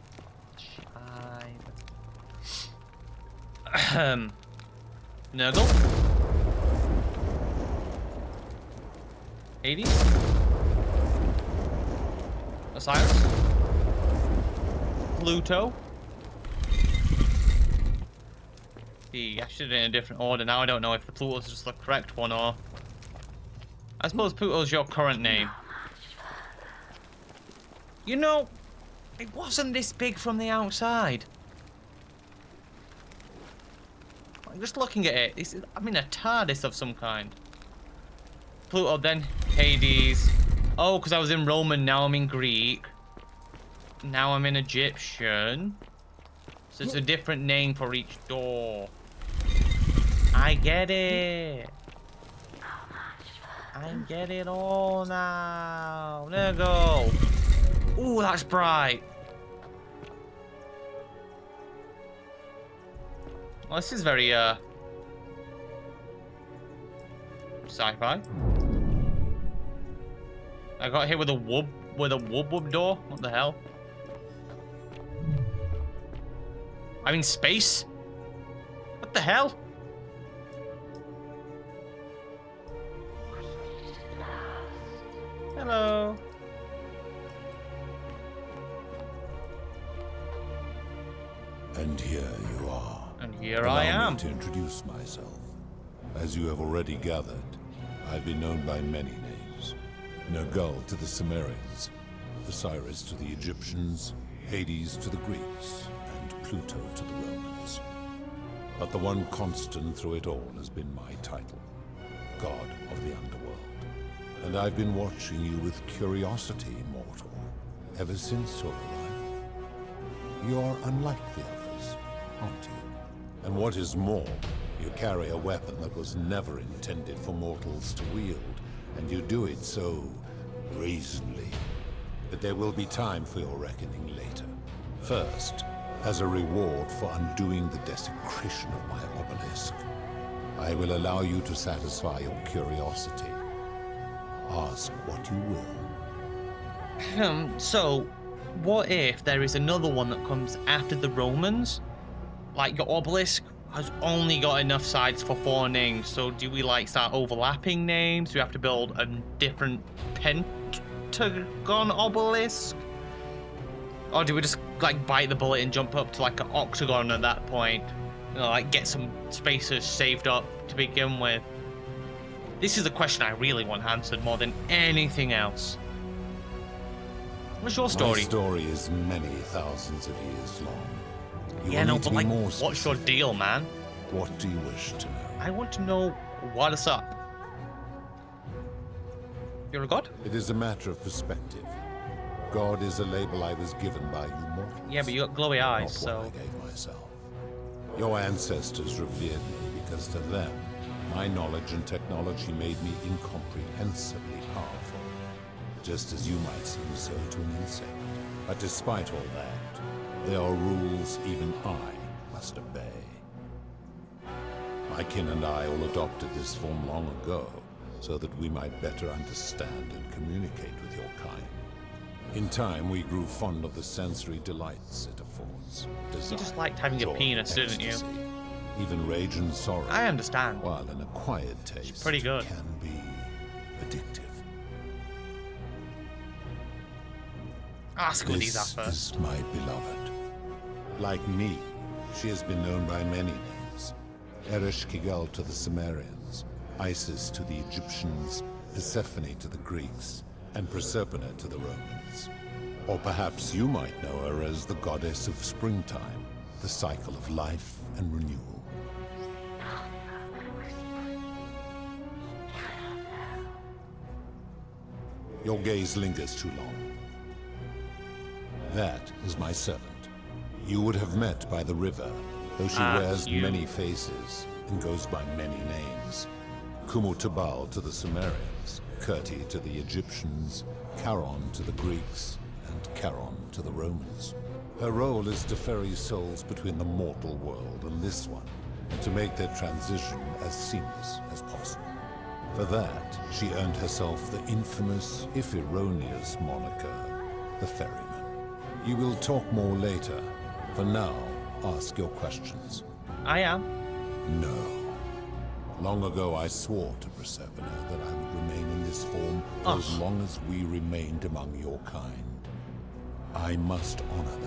Nurgle? Hades? Osiris? Pluto? I should have in a different order. Now I don't know if the Pluto's just the correct one or... I suppose Pluto's your current name. You know, it wasn't this big from the outside. I'm just looking at it. It's, I mean, a TARDIS of some kind. Pluto, then Hades. Oh, because I was in Roman, now I'm in Greek. Now I'm in Egyptian. So it's a different name for each door. I get it. I get it all now. There we go. Ooh, that's bright. Well, this is very, sci-fi. I got hit with a whoop door. What the hell? I'm in space? What the hell? Hello. And here you are. And here I am. Allow me to introduce myself. As you have already gathered, I've been known by many names. Nergal to the Sumerians, Osiris to the Egyptians, Hades to the Greeks, and Pluto to the Romans. But the one constant through it all has been my title, God of the Underworld. And I've been watching you with curiosity, mortal, ever since your arrival. You're unlike the others, aren't you? And what is more, you carry a weapon that was never intended for mortals to wield, and you do it so brazenly that there will be time for your reckoning later. First, as a reward for undoing the desecration of my obelisk, I will allow you to satisfy your curiosity. Ask what you will. So, what if there is another one that comes after the Romans? Like, your obelisk has only got enough sides for 4 names, so do we, like, start overlapping names? Do we have to build a different pentagon obelisk? Or do we just, like, bite the bullet and jump up to, like, an octagon at that point? You know, like, get some spaces saved up to begin with? This is a question I really want answered more than anything else. What's your story? My story is many thousands of years long. You Yeah, will no, need to but be like, more what's your specific. deal, man? What do you wish to know? I want to know what is up. You're a god? It is a matter of perspective. God is a label I was given by you mortals. Yeah, but you got glowy eyes, not so. one I gave myself. Your ancestors revered me because to them, my knowledge and technology made me incomprehensibly powerful, just as you might seem so to an insect. But despite all that, there are rules even I must obey. My kin and I all adopted this form long ago, so that we might better understand and communicate with your kind. In time, we grew fond of the sensory delights it affords. You just liked having a penis, didn't you? Even rage and sorrow. I understand. While an acquired taste It's pretty good. can be addictive. Ask who This these are first. is my beloved. Like me, she has been known by many names. Ereshkigal to the Sumerians, Isis to the Egyptians, Persephone to the Greeks, and Proserpina to the Romans. Or perhaps you might know her as the goddess of springtime, the cycle of life and renewal. Your gaze lingers too long. That is my servant. You would have met by the river, though she wears many faces and goes by many names. Kumutabal to the Sumerians, Kirti to the Egyptians, Charon to the Greeks, and Charon to the Romans. Her role is to ferry souls between the mortal world and this one, and to make their transition as seamless as possible. For that, she earned herself the infamous, if erroneous, moniker, the Ferryman. You will talk more later. For now, ask your questions. I am. No. Long ago, I swore to Proserpina that I would remain in this form for as long as we remained among your kind. I must honor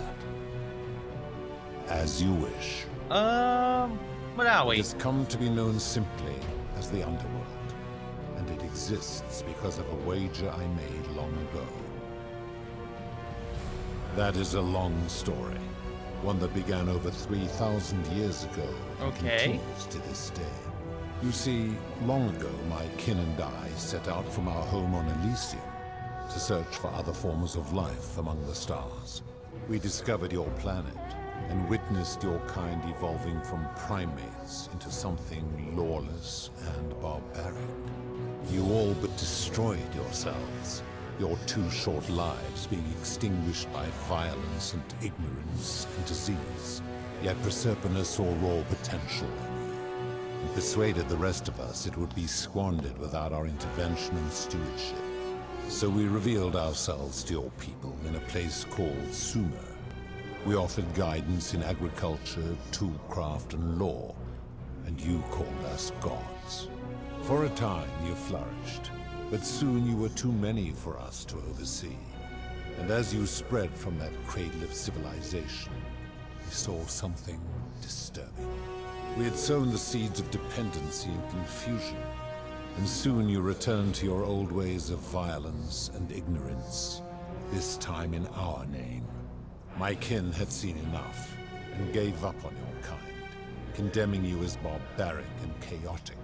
that. As you wish. What are we? It has come to be known simply as the Underworld, and it exists because of a wager I made long ago. That is a long story, one that began over 3,000 years ago and continues to this day. You see, long ago, my kin and I set out from our home on Elysium to search for other forms of life among the stars. We discovered your planet and witnessed your kind evolving from primates into something lawless and barbaric. You all but destroyed yourselves, your 2 short lives being extinguished by violence and ignorance and disease. Yet Proserpina saw raw potential in you, and persuaded the rest of us it would be squandered without our intervention and stewardship. So we revealed ourselves to your people in a place called Sumer. We offered guidance in agriculture, toolcraft, and law, and you called us gods. For a time you flourished, but soon you were too many for us to oversee. And as you spread from that cradle of civilization, we saw something disturbing. We had sown the seeds of dependency and confusion, and soon you returned to your old ways of violence and ignorance, this time in our name. My kin had seen enough, and gave up on your kind, condemning you as barbaric and chaotic,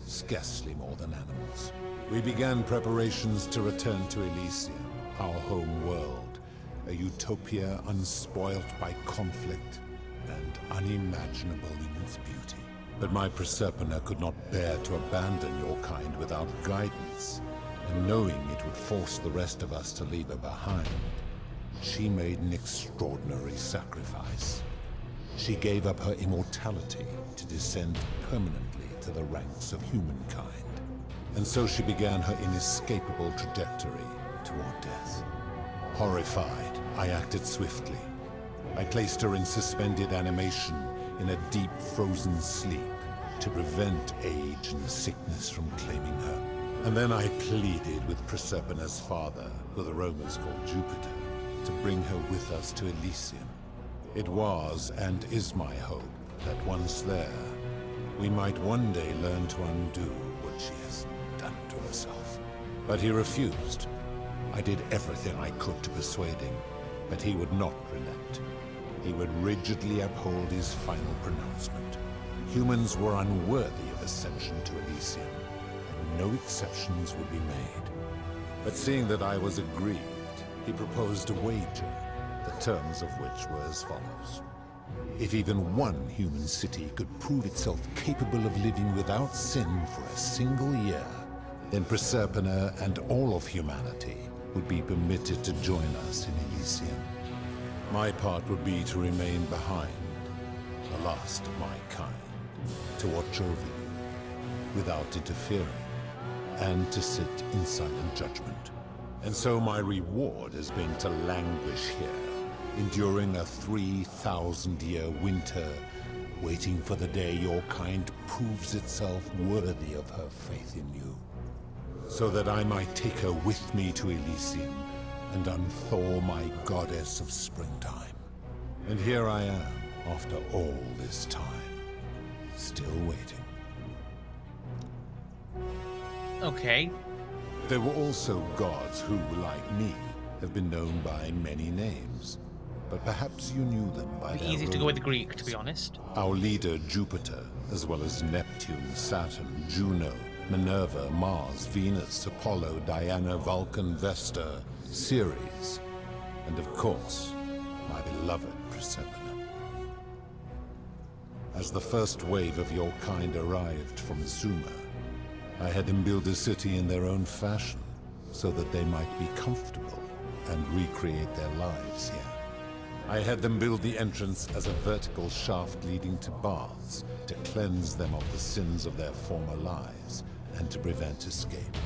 scarcely more than animals. We began preparations to return to Elysium, our home world, a utopia unspoilt by conflict and unimaginable in its beauty. But my Proserpina could not bear to abandon your kind without guidance, and knowing it would force the rest of us to leave her behind, she made an extraordinary sacrifice. She gave up her immortality to descend permanently to the ranks of humankind. And so she began her inescapable trajectory toward death. Horrified, I acted swiftly. I placed her in suspended animation in a deep frozen sleep to prevent age and sickness from claiming her. And then I pleaded with Proserpina's father, who the Romans called Jupiter, to bring her with us to Elysium. It was and is my hope that once there, we might one day learn to undo what she has done to herself. But he refused. I did everything I could to persuade him, but he would not relent. He would rigidly uphold his final pronouncement. Humans were unworthy of ascension to Elysium, and no exceptions would be made. But seeing that I was aggrieved, he proposed a wager, the terms of which were as follows. If even one human city could prove itself capable of living without sin for a single year, then Proserpina and all of humanity would be permitted to join us in Elysium. My part would be to remain behind, the last of my kind, to watch over you, without interfering, and to sit in silent judgment. And so my reward has been to languish here, enduring a 3,000-year winter, waiting for the day your kind proves itself worthy of her faith in you, so that I might take her with me to Elysium and unthaw my goddess of springtime. And here I am, after all this time, still waiting. Okay. There were also gods who, like me, have been known by many names. But perhaps you knew them by It'd be their easy to own go with the names. Greek, to be honest. Our leader, Jupiter, as well as Neptune, Saturn, Juno, Minerva, Mars, Venus, Apollo, Diana, Vulcan, Vesta, Ceres, and of course, my beloved Proserpina. As the first wave of your kind arrived from Sumer, I had them build a city in their own fashion, so that they might be comfortable and recreate their lives here. I had them build the entrance as a vertical shaft leading to baths, to cleanse them of the sins of their former lives, and to prevent escape.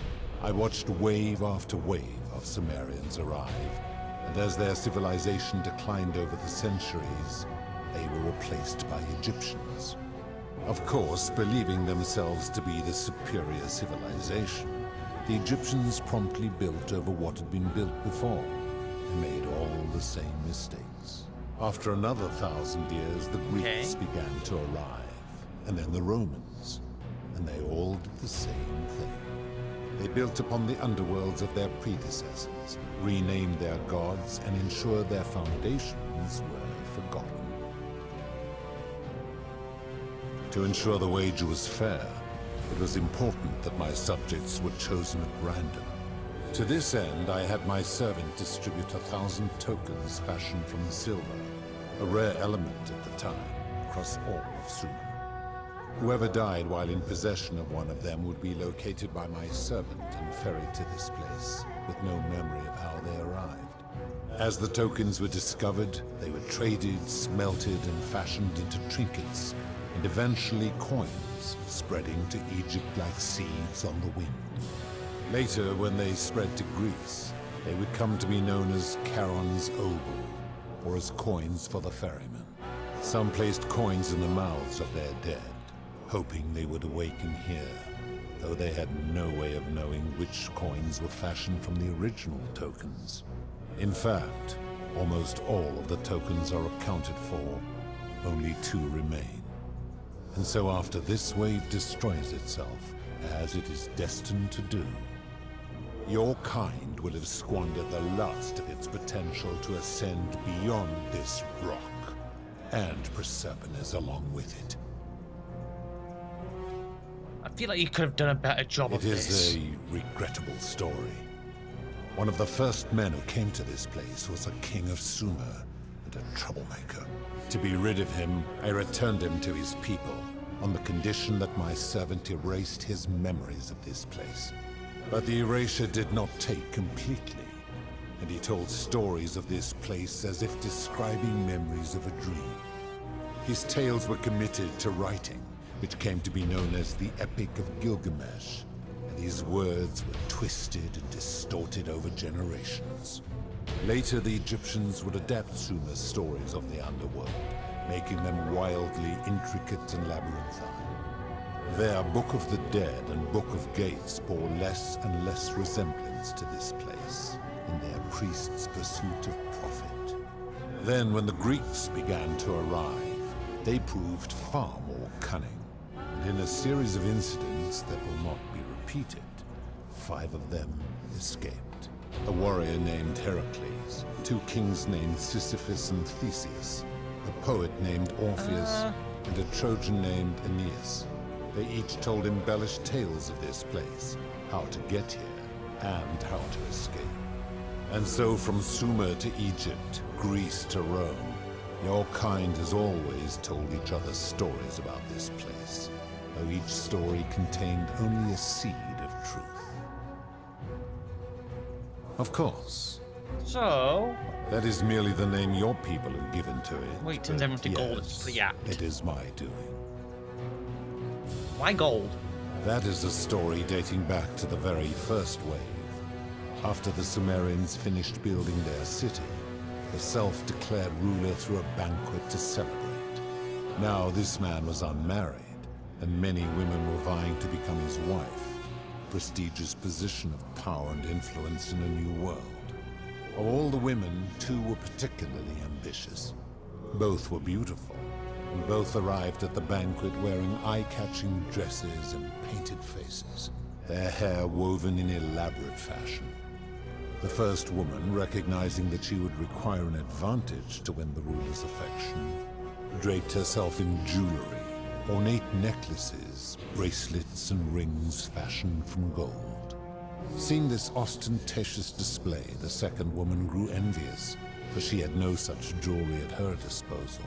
I watched wave after wave of Sumerians arrive, and as their civilization declined over the centuries, they were replaced by Egyptians. Of course, believing themselves to be the superior civilization, the Egyptians promptly built over what had been built before, and made all the same mistakes. After another 1,000 years, the Greeks began to arrive, and then the Romans, and they all did the same thing. They built upon the underworlds of their predecessors, renamed their gods, and ensured their foundations were forgotten. To ensure the wager was fair, it was important that my subjects were chosen at random. To this end, I had my servant distribute 1,000 tokens fashioned from silver, a rare element at the time, across all of Sumer. Whoever died while in possession of one of them would be located by my servant and ferried to this place, with no memory of how they arrived. As the tokens were discovered, they were traded, smelted, and fashioned into trinkets, and eventually coins, spreading to Egypt like seeds on the wind. Later, when they spread to Greece, they would come to be known as Charon's obol, or as coins for the ferryman. Some placed coins in the mouths of their dead, hoping they would awaken here, though they had no way of knowing which coins were fashioned from the original tokens. In fact, almost all of the tokens are accounted for, only 2 remain. And so after this wave destroys itself, as it is destined to do, your kind will have squandered the last of its potential to ascend beyond this rock, and Proserpina's along with it. I feel like you could have done a better job of this. It is a regrettable story. One of the first men who came to this place was a king of Sumer, and a troublemaker. To be rid of him, I returned him to his people, on the condition that my servant erased his memories of this place. But the erasure did not take completely, and he told stories of this place as if describing memories of a dream. His tales were committed to writing, which came to be known as the Epic of Gilgamesh, and his words were twisted and distorted over generations. Later, the Egyptians would adapt Sumer's stories of the underworld, making them wildly intricate and labyrinthine. Their Book of the Dead and Book of Gates bore less and less resemblance to this place in their priests' pursuit of profit. Then, when the Greeks began to arrive, they proved far more cunning, and in a series of incidents that will not be repeated, 5 of them escaped. a warrior named Heracles, 2 kings named Sisyphus and Theseus, a poet named Orpheus, and a Trojan named Aeneas. They each told embellished tales of this place, how to get here, and how to escape. And so from Sumer to Egypt, Greece to Rome, your kind has always told each other stories about this place, though each story contained only a seed of truth. Of course. So... that is merely the name your people have given to it. Wait, turns everyone to gold. Yes, Yeah. it is my doing. Why gold? That is a story dating back to the very first wave. After the Sumerians finished building their city, the self-declared ruler threw a banquet to celebrate. Now this man was unmarried, and many women were vying to become his wife, a prestigious position of power and influence in a new world. Of all the women, 2 were particularly ambitious. Both were beautiful, and both arrived at the banquet wearing eye-catching dresses and painted faces, their hair woven in elaborate fashion. The first woman, recognizing that she would require an advantage to win the ruler's affection, draped herself in jewelry, ornate necklaces, bracelets, and rings fashioned from gold. Seeing this ostentatious display, the second woman grew envious, for she had no such jewelry at her disposal.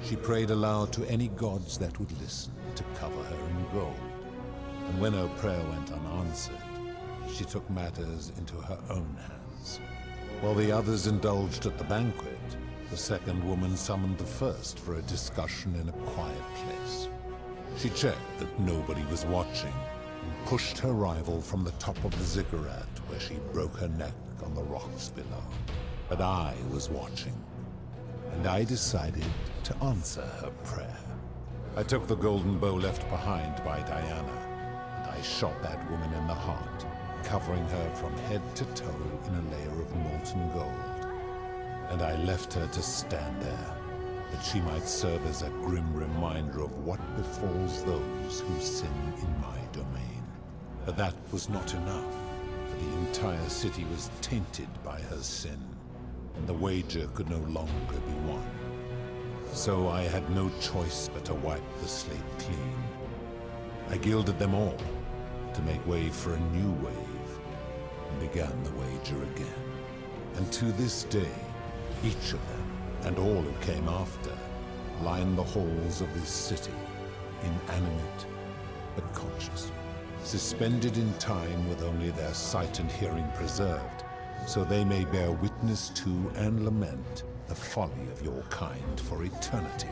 She prayed aloud to any gods that would listen to cover her in gold, and when her prayer went unanswered, she took matters into her own hands. While the others indulged at the banquet, the second woman summoned the first for a discussion in a quiet place. She checked that nobody was watching, and pushed her rival from the top of the ziggurat, where she broke her neck on the rocks below. But I was watching, and I decided to answer her prayer. I took the golden bow left behind by Diana, and I shot that woman in the heart, covering her from head to toe in a layer of molten gold. And I left her to stand there, that she might serve as a grim reminder of what befalls those who sin in my domain. But that was not enough, for the entire city was tainted by her sin, and the wager could no longer be won. So I had no choice but to wipe the slate clean. I gilded them all, to make way for a new wave, and began the wager again. And to this day, each of them, and all who came after, line the halls of this city, inanimate but conscious, suspended in time with only their sight and hearing preserved, so they may bear witness to and lament the folly of your kind for eternity,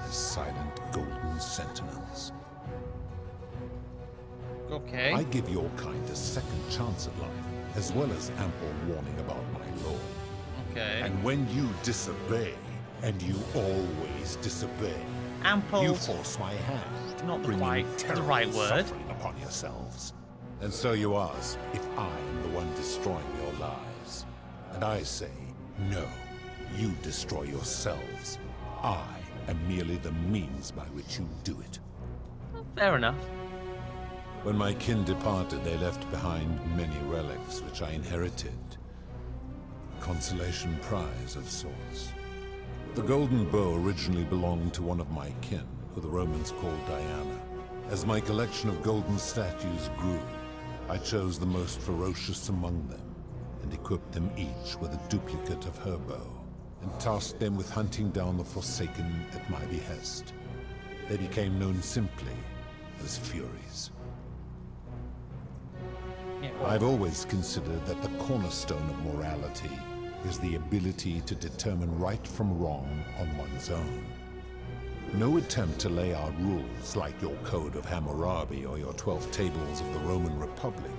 as silent golden sentinels. Okay. I give your kind a second chance at life, as well as ample warning about my law. Okay. And when you disobey, and you always disobey, Ample. you force my hand, Not the bringing right terrible word. suffering upon yourselves. And so you ask if I am the one destroying your lives. And I say, no, you destroy yourselves. I am merely the means by which you do it. Fair enough. When my kin departed, they left behind many relics which I inherited. A consolation prize of sorts. The golden bow originally belonged to one of my kin, who the Romans called Diana. As my collection of golden statues grew, I chose the most ferocious among them, and equipped them each with a duplicate of her bow, and tasked them with hunting down the Forsaken at my behest. They became known simply as Furies. I've always considered that the cornerstone of morality is the ability to determine right from wrong on one's own. No attempt to lay out rules like your Code of Hammurabi or your 12 Tables of the Roman Republic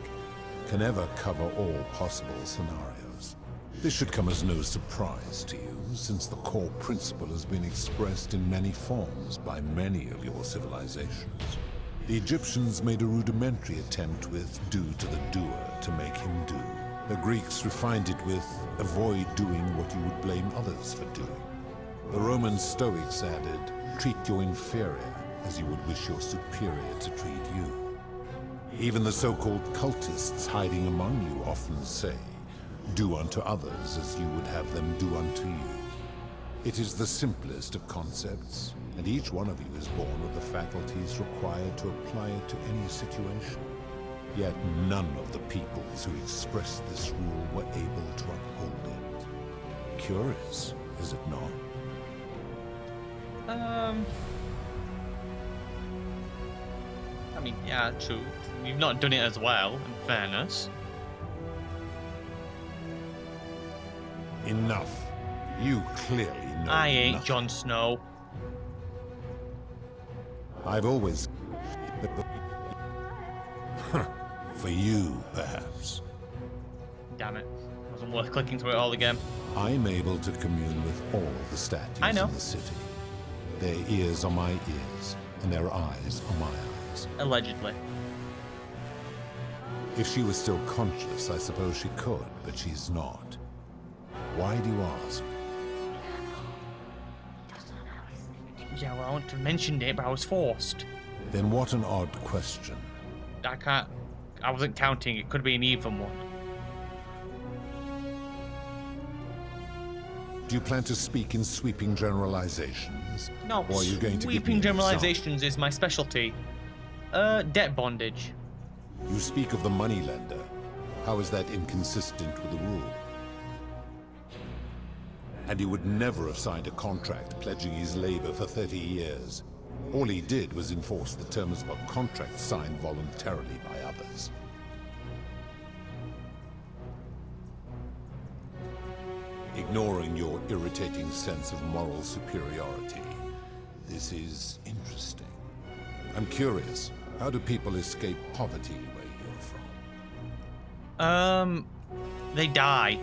can ever cover all possible scenarios. This should come as no surprise to you, since the core principle has been expressed in many forms by many of your civilizations. The Egyptians made a rudimentary attempt with do to the doer to make him do. The Greeks refined it with avoid doing what you would blame others for doing. The Roman Stoics added treat your inferior as you would wish your superior to treat you. Even the so-called cultists hiding among you often say, "Do unto others as you would have them do unto you." It is the simplest of concepts, and each one of you is born with the faculties required to apply it to any situation. Yet none of the peoples who expressed this rule were able to uphold it. Curious, is it not? I mean, yeah, true. You've not done it as well, in fairness. Enough. You clearly know I ain't nothing. Jon Snow. I've always... For you, perhaps. Damn it. Wasn't worth clicking through it all again. I'm able to commune with all the statues I know. in the city. Their ears are my ears, and their eyes are my eyes. Allegedly. If she was still conscious, I suppose she could, but she's not. Why do you ask? Yeah, well, I wouldn't have mentioned it, but I was forced. Then what an odd question. I wasn't counting. It could be an even one. Do you plan to speak in sweeping generalizations? No, Or are you going to give me sweeping an generalizations is my specialty. Debt bondage. example? You speak of the moneylender. How is that inconsistent with the rule? And he would never have signed a contract pledging his labor for 30 years. All he did was enforce the terms of a contract signed voluntarily by others. Ignoring your irritating sense of moral superiority, this is interesting. I'm curious, how do people escape poverty where you're from? They die.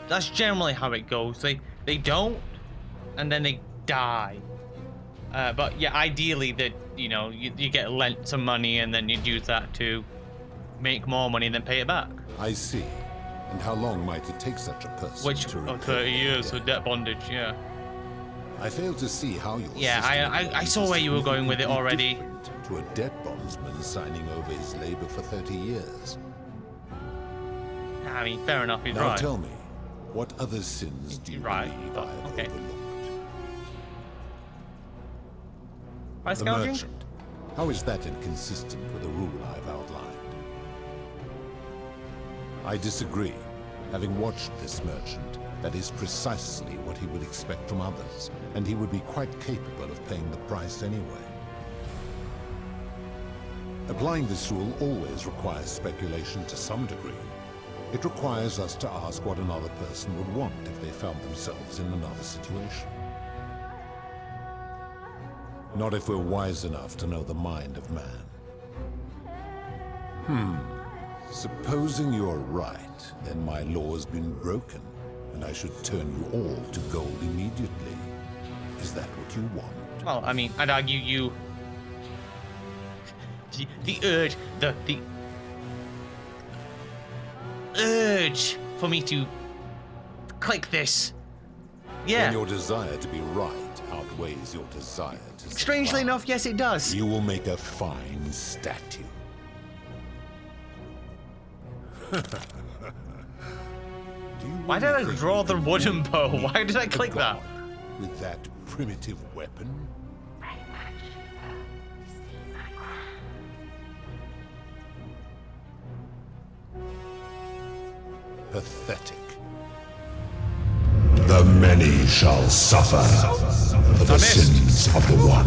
That's generally how it goes. They don't, and then they die. But yeah, ideally you get lent some money and then you'd use that to make more money and then pay it back. I see. And how long might it take such a person Which to repay 30 years their for debt bondage, yeah. I fail to see how your Yeah, system I saw where you were going with it already. different to a debt bondsman signing over his labor for 30 years. I mean, fair enough, he's Now right. tell me, what other sins do you believe I have Okay. overlooked? Price The gouging? merchant. How is that inconsistent with the rule I've outlined? I disagree. Having watched this merchant, that is precisely what he would expect from others, and he would be quite capable of paying the price anyway. Applying this rule always requires speculation to some degree. It requires us to ask what another person would want if they found themselves in another situation. Not if we're wise enough to know the mind of man. Supposing you're right, then my law has been broken, and I should turn you all to gold immediately. Is that what you want? Well, I mean, I'd argue you... The urge for me to click this. Yeah. When your desire to be right outweighs your desire to Strangely survive, enough, yes, it does. you will make a fine statue. Why did I draw the wooden bow? Why did I click that? With that primitive weapon? Pathetic. The many shall suffer for the sins of the one.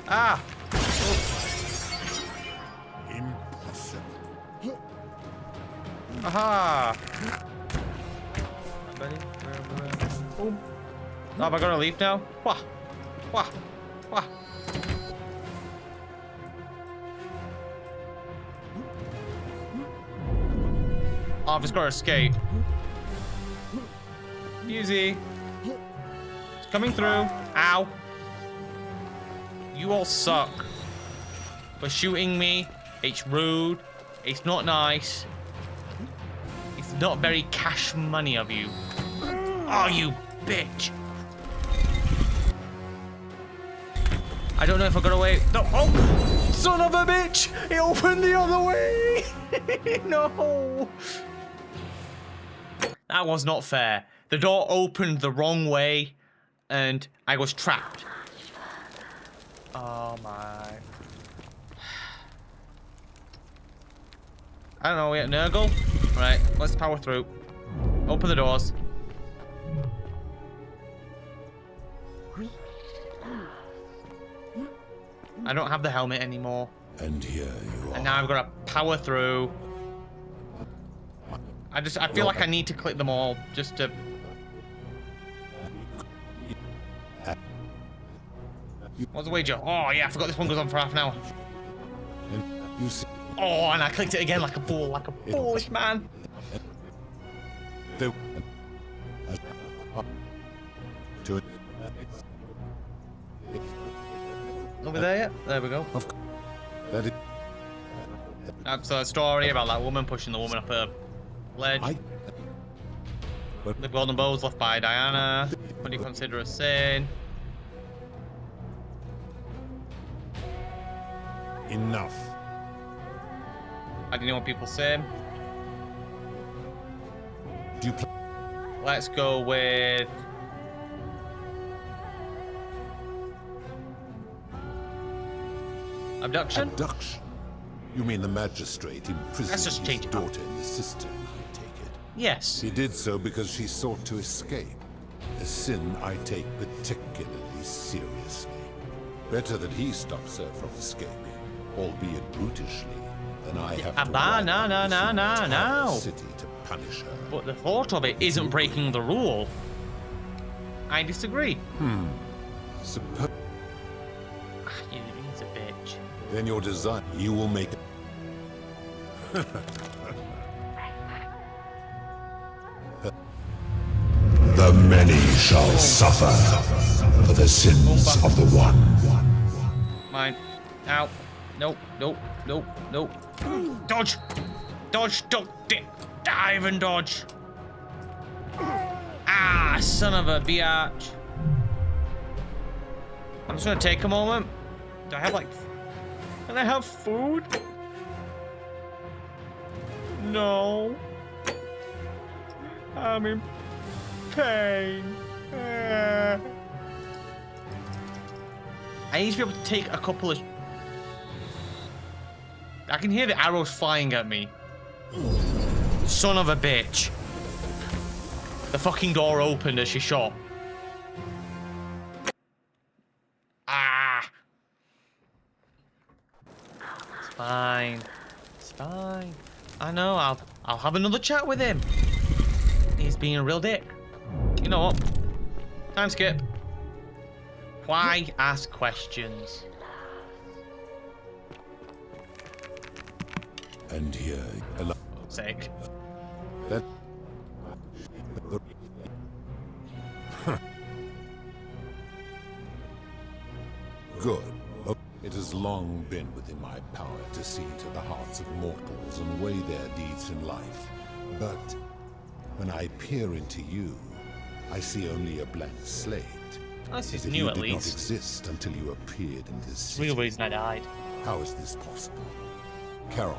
Ah! Impossible. Aha! Ready? Oh, am I gonna leave now? Wah! Wah! Wah! Oh, I've just got to escape. Easy. It's coming through. Ow. You all suck. For shooting me. It's rude. It's not nice. It's not very cash money of you. Oh, you bitch. I don't know if I got away. No. Oh, son of a bitch! It opened the other way. No. That was not fair. The door opened the wrong way, and I was trapped. Oh my. I don't know yet. Nurgle. Right. Let's power through. Open the doors. I don't have the helmet anymore. And here you are. And now I've got to power through. I feel like I need to click them all just to... What's the wager? Oh yeah, I forgot this one goes on for half an hour. Oh, and I clicked it again like a fool, like a foolish man. Are we there yet? There we go. That's a story about that woman pushing the woman off a ledge. The golden bowls left by Diana. What do you consider a sin? Enough. How do you know what people say? Let's go with... Abduction? Abduction? You mean the magistrate imprisoned his daughter in the cistern, I take it? Yes. He did so because she sought to escape. A sin I take particularly seriously. Better that he stops her from escaping, albeit brutishly, than I have to no. city to punish her. But the thought of it isn't breaking the rule. I disagree. Suppose... He's a bitch. Then your design, you will make it. The many shall suffer for the sins of the one. Mine. Ow. Nope. Dodge! Dodge, duck, dive and dodge. Ah, son of a biatch. I'm just gonna take a moment. Do I have like... Can I have food? No. I'm in pain. I need to be able to take a couple of... I can hear the arrows flying at me. Son of a bitch. The fucking door opened as she shot. Ah. It's fine. It's fine. I know, I'll have another chat with him. He's being a real dick. You know what? Time skip. Why ask questions? And here, sake. That. Good. It has long been within my power to see to the hearts of mortals and weigh their deeds in life. But when I peer into you, I see only a blank slate. This is as if new you at did not least. exist until you appeared in this city. Real reason I died. How is this possible? Charon,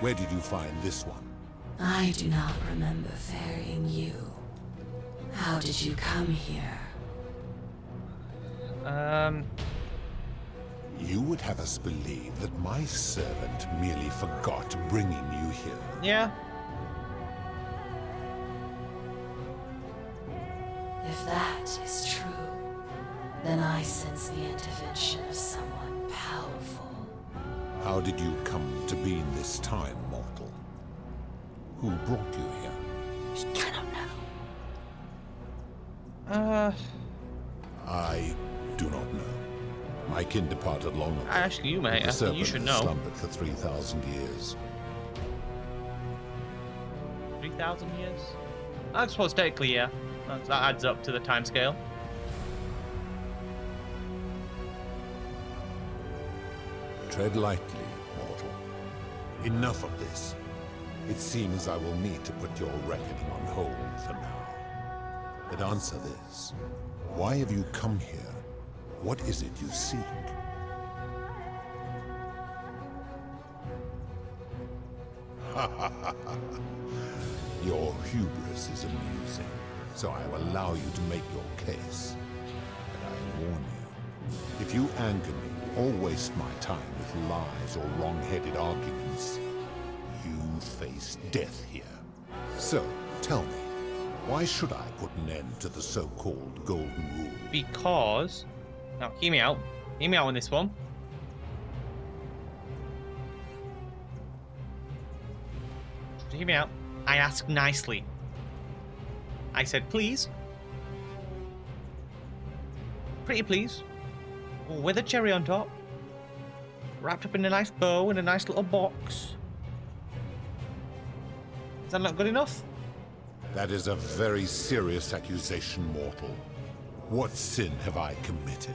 where did you find this one? I do not remember ferrying you. How did you come here? You would have us believe that my servant merely forgot bringing you here. Yeah. If that is true, then I sense the intervention of someone powerful. How did you come to be in this time, mortal? Who brought you here? You cannot know. I do not know. My kin departed long ago. Actually, you may. The I think you serpent should has know. slumbered for 3,000 years. 3,000 years? I suppose technically, yeah. That adds up to the time scale. Tread lightly, mortal. Enough of this. It seems I will need to put your reckoning on hold for now. But answer this. Why have you come here? What is it you seek? Your hubris is amusing, so I will allow you to make your case. But I warn you, if you anger me or waste my time with lies or wrong-headed arguments, you face death here. So, tell me, why should I put an end to the so-called Golden Rule? Because... Now, hear me out. Hear me out on this one. Hear me out. I asked nicely. I said, please. Pretty please. With a cherry on top. Wrapped up in a nice bow in a nice little box. Is that not good enough? That is a very serious accusation, mortal. What sin have I committed?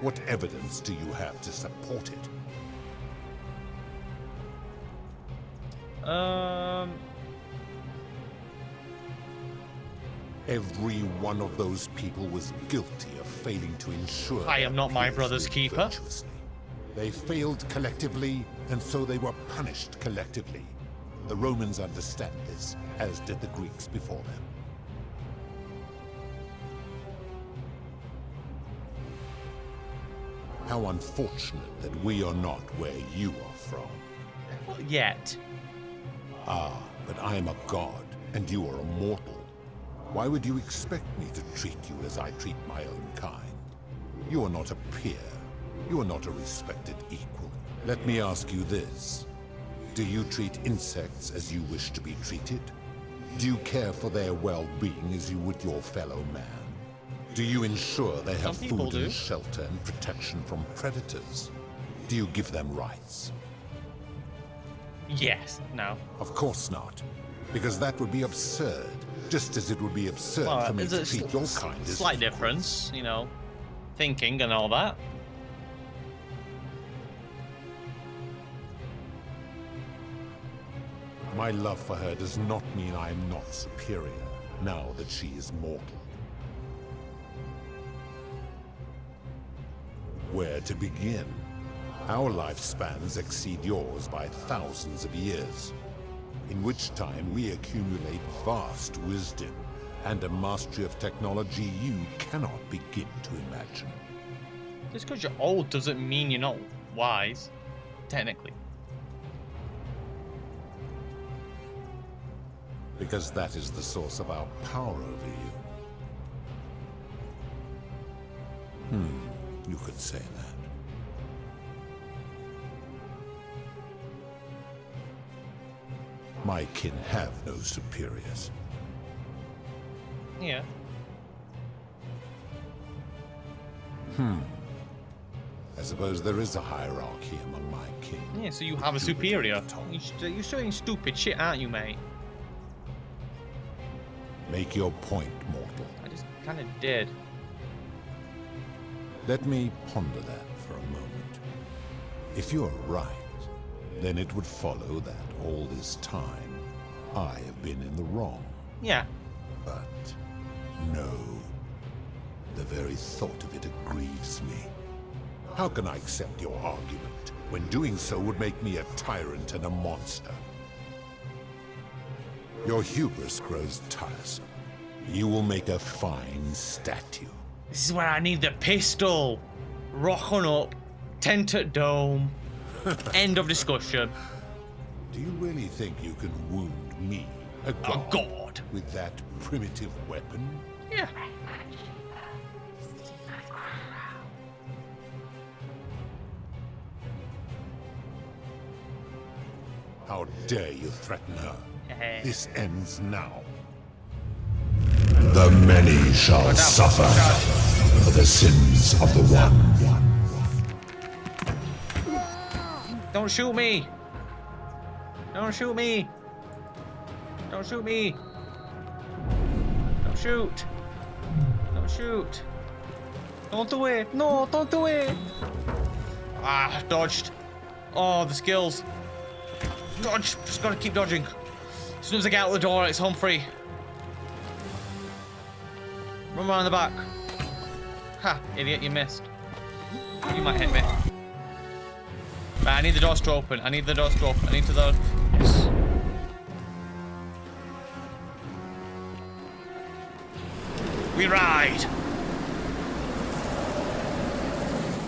What evidence do you have to support it? Every one of those people was guilty of failing to ensure... I am not my brother's keeper. Virtuously. They failed collectively, and so they were punished collectively. The Romans understand this, as did the Greeks before them. How unfortunate that we are not where you are from. Not yet. Ah, but I am a god, and you are a mortal. Why would you expect me to treat you as I treat my own kind? You are not a peer. You are not a respected equal. Let me ask you this. Do you treat insects as you wish to be treated? Do you care for their well-being as you would your fellow man? Do you ensure they have food and shelter and protection from predators? Do you give them rights? Yes. No. Of course not. Because that would be absurd. Just as it would be absurd for me to treat your kind as... Slight difference, you know. Thinking and all that. My love for her does not mean I am not superior, now that she is mortal. Where to begin? Our lifespans exceed yours by thousands of years, in which time we accumulate vast wisdom and a mastery of technology you cannot begin to imagine. Just because you're old doesn't mean you're not wise, technically. Because that is the source of our power over you. You could say that. My kin have no superiors. Yeah. I suppose there is a hierarchy among my kin. Yeah, so you have a superior. You're saying stupid shit, aren't you, mate? Make your point, mortal. I just kind of did. Let me ponder that for a moment. If you're right, then it would follow that all this time I have been in the wrong. Yeah. But no. The very thought of it grieves me. How can I accept your argument when doing so would make me a tyrant and a monster? Your hubris grows tiresome. You will make a fine statue. This is where I need the pistol. Rocking up, tent at dome. End of discussion. Do you really think you can wound me, a god, with that primitive weapon? Yeah. How dare you threaten her? This ends now. The many shall suffer for the sins of the one. Don't shoot me! Don't shoot me! Don't shoot me! Don't shoot! Don't shoot! Don't do it! No, don't do it! Ah, dodged. Oh, the skills. Dodge! Just gotta keep dodging. As soon as I get out the door, it's home free. Run around the back. Ha, idiot, you missed. You might hit me. Right, I need the doors to open. I need the doors to open. I need to those. Yes. We ride.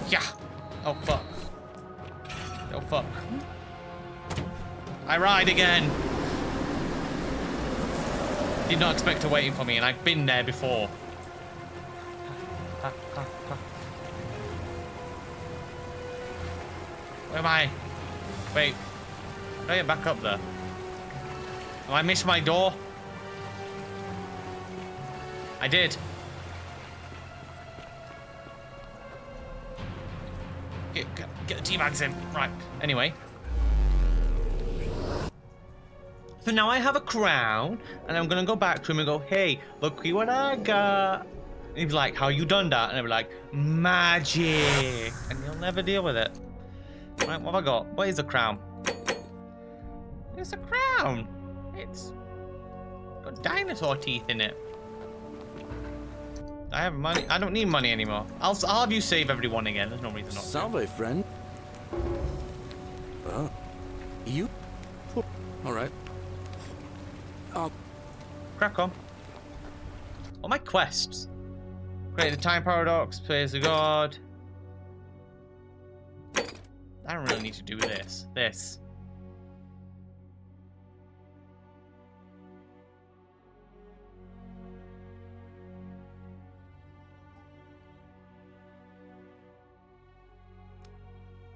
Yeah. Oh fuck. Oh fuck. I ride again. Did not expect her waiting for me, and I've been there before. Where am I? Wait. Can I get back up there? Oh, I missed my door. I did. Get the T-bags in. Right. Anyway. So now I have a crown, and I'm gonna go back to him and go, hey, look what I got. And he'd be like, how you done that? And I'd be like, magic. And he'll never deal with it. Right, what have I got? What is a crown? It's a crown. It's got dinosaur teeth in it. I have money. I don't need money anymore. I'll have you save everyone again. There's no reason not to. Salve, friend. You? All right. Crack on. All my quests. Create the time paradox. Praise the god. I don't really need to do this. This.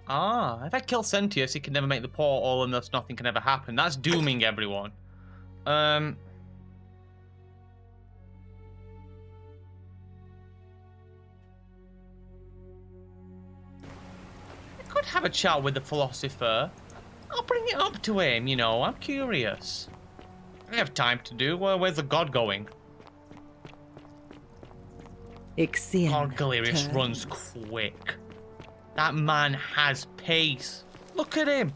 Ah, if I kill Sentius, he can never make the portal and thus nothing can ever happen. That's dooming everyone. I could have a chat with the philosopher. I'll bring it up to him, you know, I'm curious. I have time to do. Well, where's the god going? Ixion. God, Galerius runs quick. That man has pace. Look at him.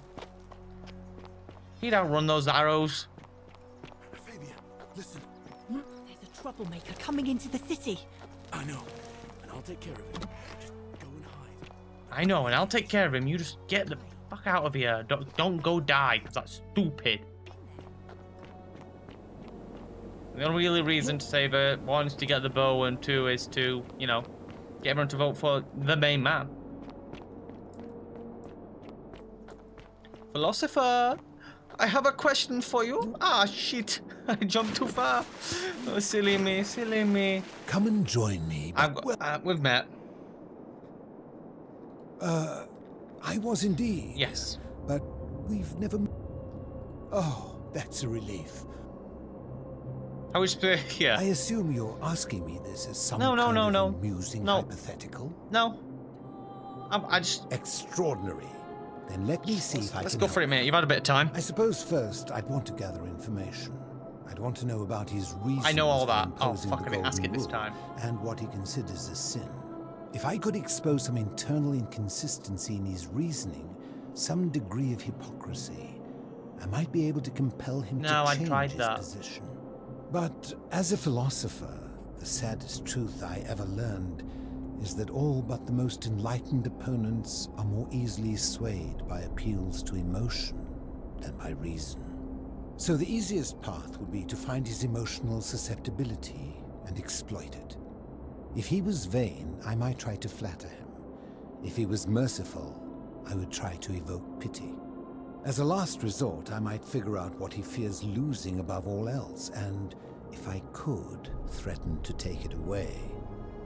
He'd outrun those arrows. Fabian, listen. There's a troublemaker coming into the city. I know, and I'll take care of him. Just go and hide. I know, and I'll take care of him. You just get the fuck out of here. Don't go die, because that's stupid. The only really reason to save it, one is to get the bow, and two is to, you know, get everyone to vote for the main man. Philosopher, I have a question for you. Ah, shit. I jumped too far. Oh, silly me, silly me. Come and join me. We've met. I was indeed. Yes. But we've never... Oh, that's a relief. I was here. I assume you're asking me this as some No. amusing hypothetical? No. I just... Extraordinary. Then let me see if I can Let's go for it, mate. You've had a bit of time. I suppose first I'd want to gather information. I'd want to know about his reasons. I know all that. for Oh, imposing fuck, I the didn't ask it golden this rule, time. And what he considers a sin. If I could expose some internal inconsistency in his reasoning, some degree of hypocrisy, I might be able to compel him to change his position. But as a philosopher, the saddest truth I ever learned is that all but the most enlightened opponents are more easily swayed by appeals to emotion than by reason. So the easiest path would be to find his emotional susceptibility and exploit it. If he was vain, I might try to flatter him. If he was merciful, I would try to evoke pity. As a last resort, I might figure out what he fears losing above all else, and, if I could, threaten to take it away.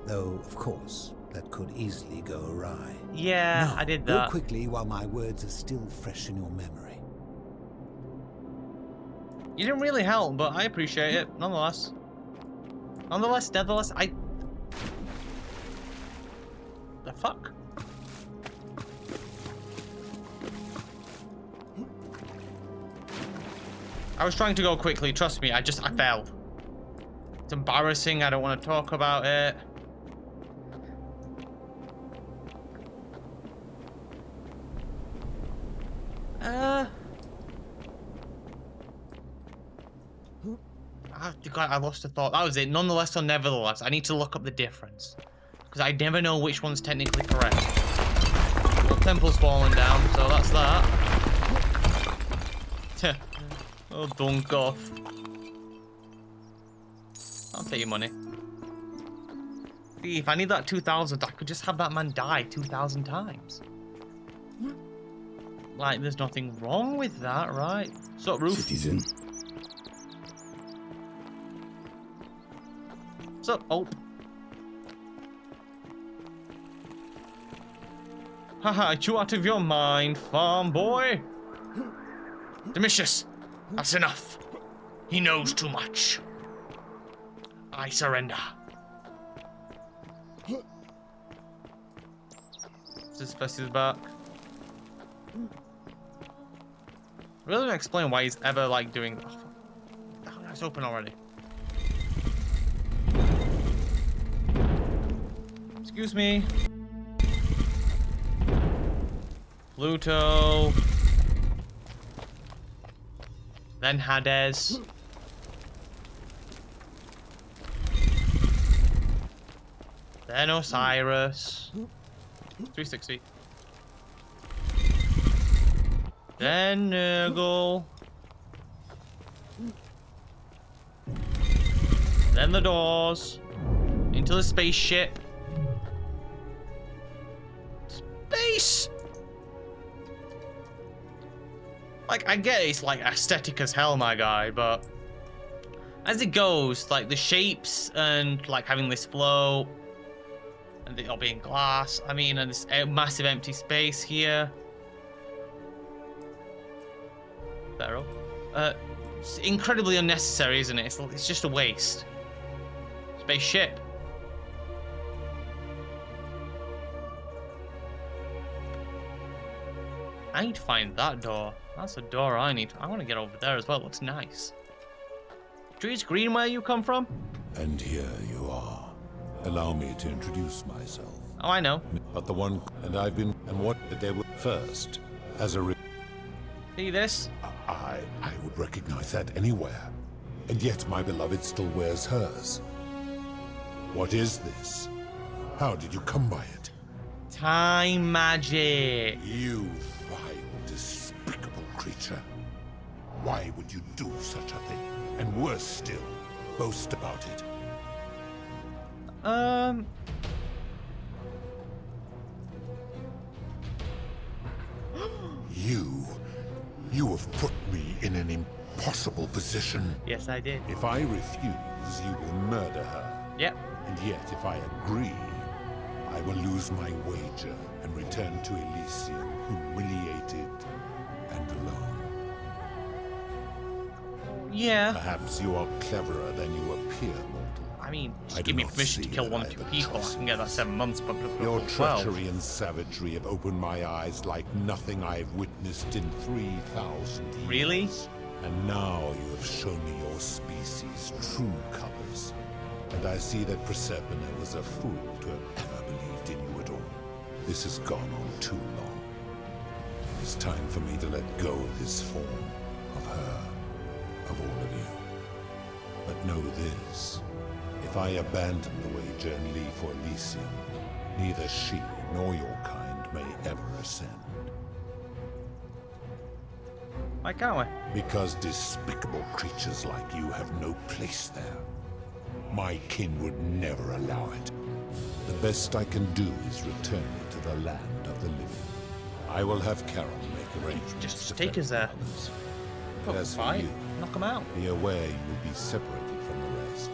Though, of course, that could easily go awry. Yeah, now, I did that. Go quickly while my words are still fresh in your memory. You didn't really help, but I appreciate it, nonetheless. Nevertheless, The fuck? I was trying to go quickly, trust me, I fell. It's embarrassing, I don't want to talk about it. God, I lost a thought. That was it. Nonetheless or nevertheless, I need to look up the difference. Because I never know which one's technically correct. Well, temple's falling down, so that's that. Oh, dunk off. I'll take your money. See, if I need that 2,000, I could just have that man die 2,000 times. Like, there's nothing wrong with that, right? So, Roof. Citizen. So, oh. Haha, you out of your mind, farm boy. Domitius, that's enough. He knows too much. I surrender. This fest is back. Really don't explain why he's ever like doing. Oh, it's open already. Excuse me. Pluto. Then Hades. Then Osiris. 360. Then Nurgle. Then the doors. Into the spaceship. Space! Like, I get it's like aesthetic as hell, my guy, but as it goes, like the shapes and like having this flow and it all being glass, I mean, and this massive empty space here. Barrel. It's incredibly unnecessary, isn't it? It's just a waste. Spaceship. I need to find that door. That's a door I need. I want to get over there as well. It looks nice. Trees green where you come from? And here you are. Allow me to introduce myself. Oh, I know. But the one, and I've been, and what did they were first, as a see this? I would recognize that anywhere. And yet my beloved still wears hers. What is this? How did you come by it? Time magic. You vile, despicable creature. Why would you do such a thing? And worse still, boast about it. You have put me in an impossible position. Yes, I did. If I refuse, you will murder her. Yep. And yet, if I agree, I will lose my wager and return to Elysium humiliated and alone. Yeah. Perhaps you are cleverer than you appear, mortal. I mean, just give me permission to kill 1 or 2 people. I can get that 7 months, but your treachery and savagery have opened my eyes like nothing I've witnessed in 3,000 years. Really? And now you have shown me your species' true colors. And I see that Proserpina was a fool to have ever believed in you at all. This has gone on too long. It's time for me to let go of this form, of her, of all of you. But know this. If I abandon the wager and leave for Elysium, neither she nor your kind may ever ascend. Why can't we? Because despicable creatures like you have no place there. My kin would never allow it. The best I can do is return you to the land of the living. I will have Charon make arrangements. Just take us there. As for you, knock them out. Be aware you will be separated from the rest.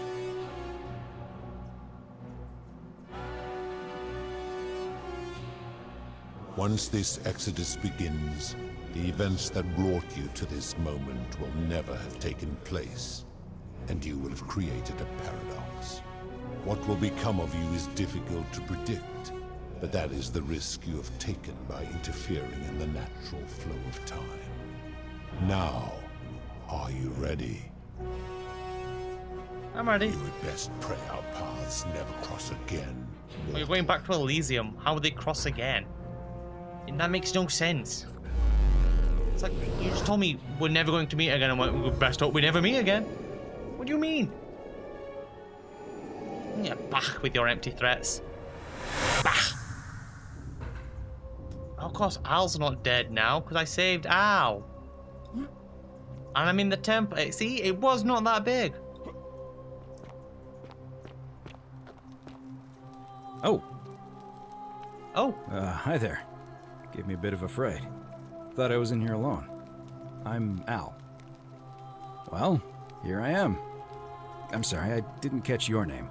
Once this exodus begins, the events that brought you to this moment will never have taken place, and you will have created a paradox. What will become of you is difficult to predict, but that is the risk you have taken by interfering in the natural flow of time. Now, are you ready? I'm ready. You had best pray our paths never cross again. We're going back to Elysium. How would they cross again? And that makes no sense. It's like, you just told me we're never going to meet again, and we best hope we never meet again. What do you mean? Yeah, back with your empty threats. Bah! of course, Al's not dead now because I saved Al. And I'm in the temple. See, it was not that big. Oh. Oh. Hi there. Gave me a bit of a fright. Thought I was in here alone. I'm Al. Well, here I am. I'm sorry, I didn't catch your name.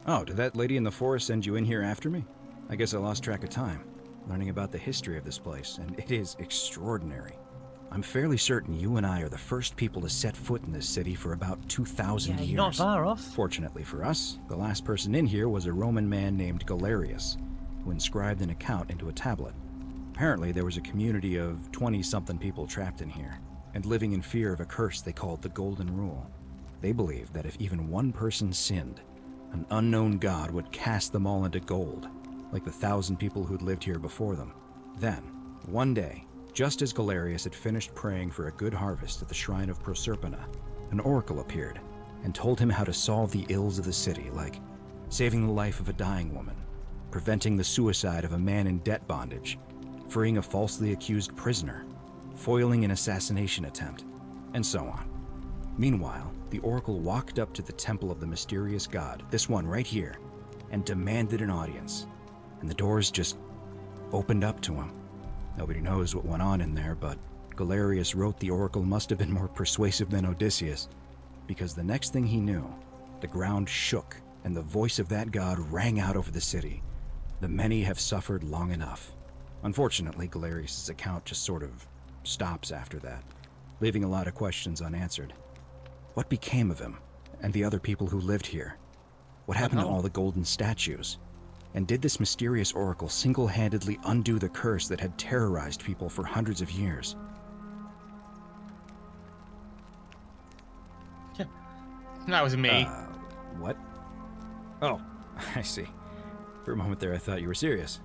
Oh, did that lady in the forest send you in here after me? I guess I lost track of time, learning about the history of this place, and it is extraordinary. I'm fairly certain you and I are the first people to set foot in this city for about 2,000 years. You're not far off. Fortunately for us, the last person in here was a Roman man named Galerius, who inscribed an account into a tablet. Apparently, there was a community of 20-something people trapped in here, and living in fear of a curse they called the Golden Rule. They believed that if even one person sinned, an unknown god would cast them all into gold, like the 1,000 people who'd lived here before them. Then, one day, just as Galerius had finished praying for a good harvest at the shrine of Proserpina, an oracle appeared and told him how to solve the ills of the city, like saving the life of a dying woman, preventing the suicide of a man in debt bondage, freeing a falsely accused prisoner, foiling an assassination attempt, and so on. Meanwhile, the oracle walked up to the temple of the mysterious god, this one right here, and demanded an audience, and the doors just opened up to him. Nobody knows what went on in there, but Galerius wrote the oracle must have been more persuasive than Odysseus, because the next thing he knew, the ground shook and the voice of that god rang out over the city. The many have suffered long enough. Unfortunately, Galerius' account just sort of stops after that, leaving a lot of questions unanswered. What became of him and the other people who lived here? What happened to all the golden statues? And did this mysterious oracle single-handedly undo the curse that had terrorized people for hundreds of years? That was me. What? Oh, I see. For a moment there, I thought you were serious.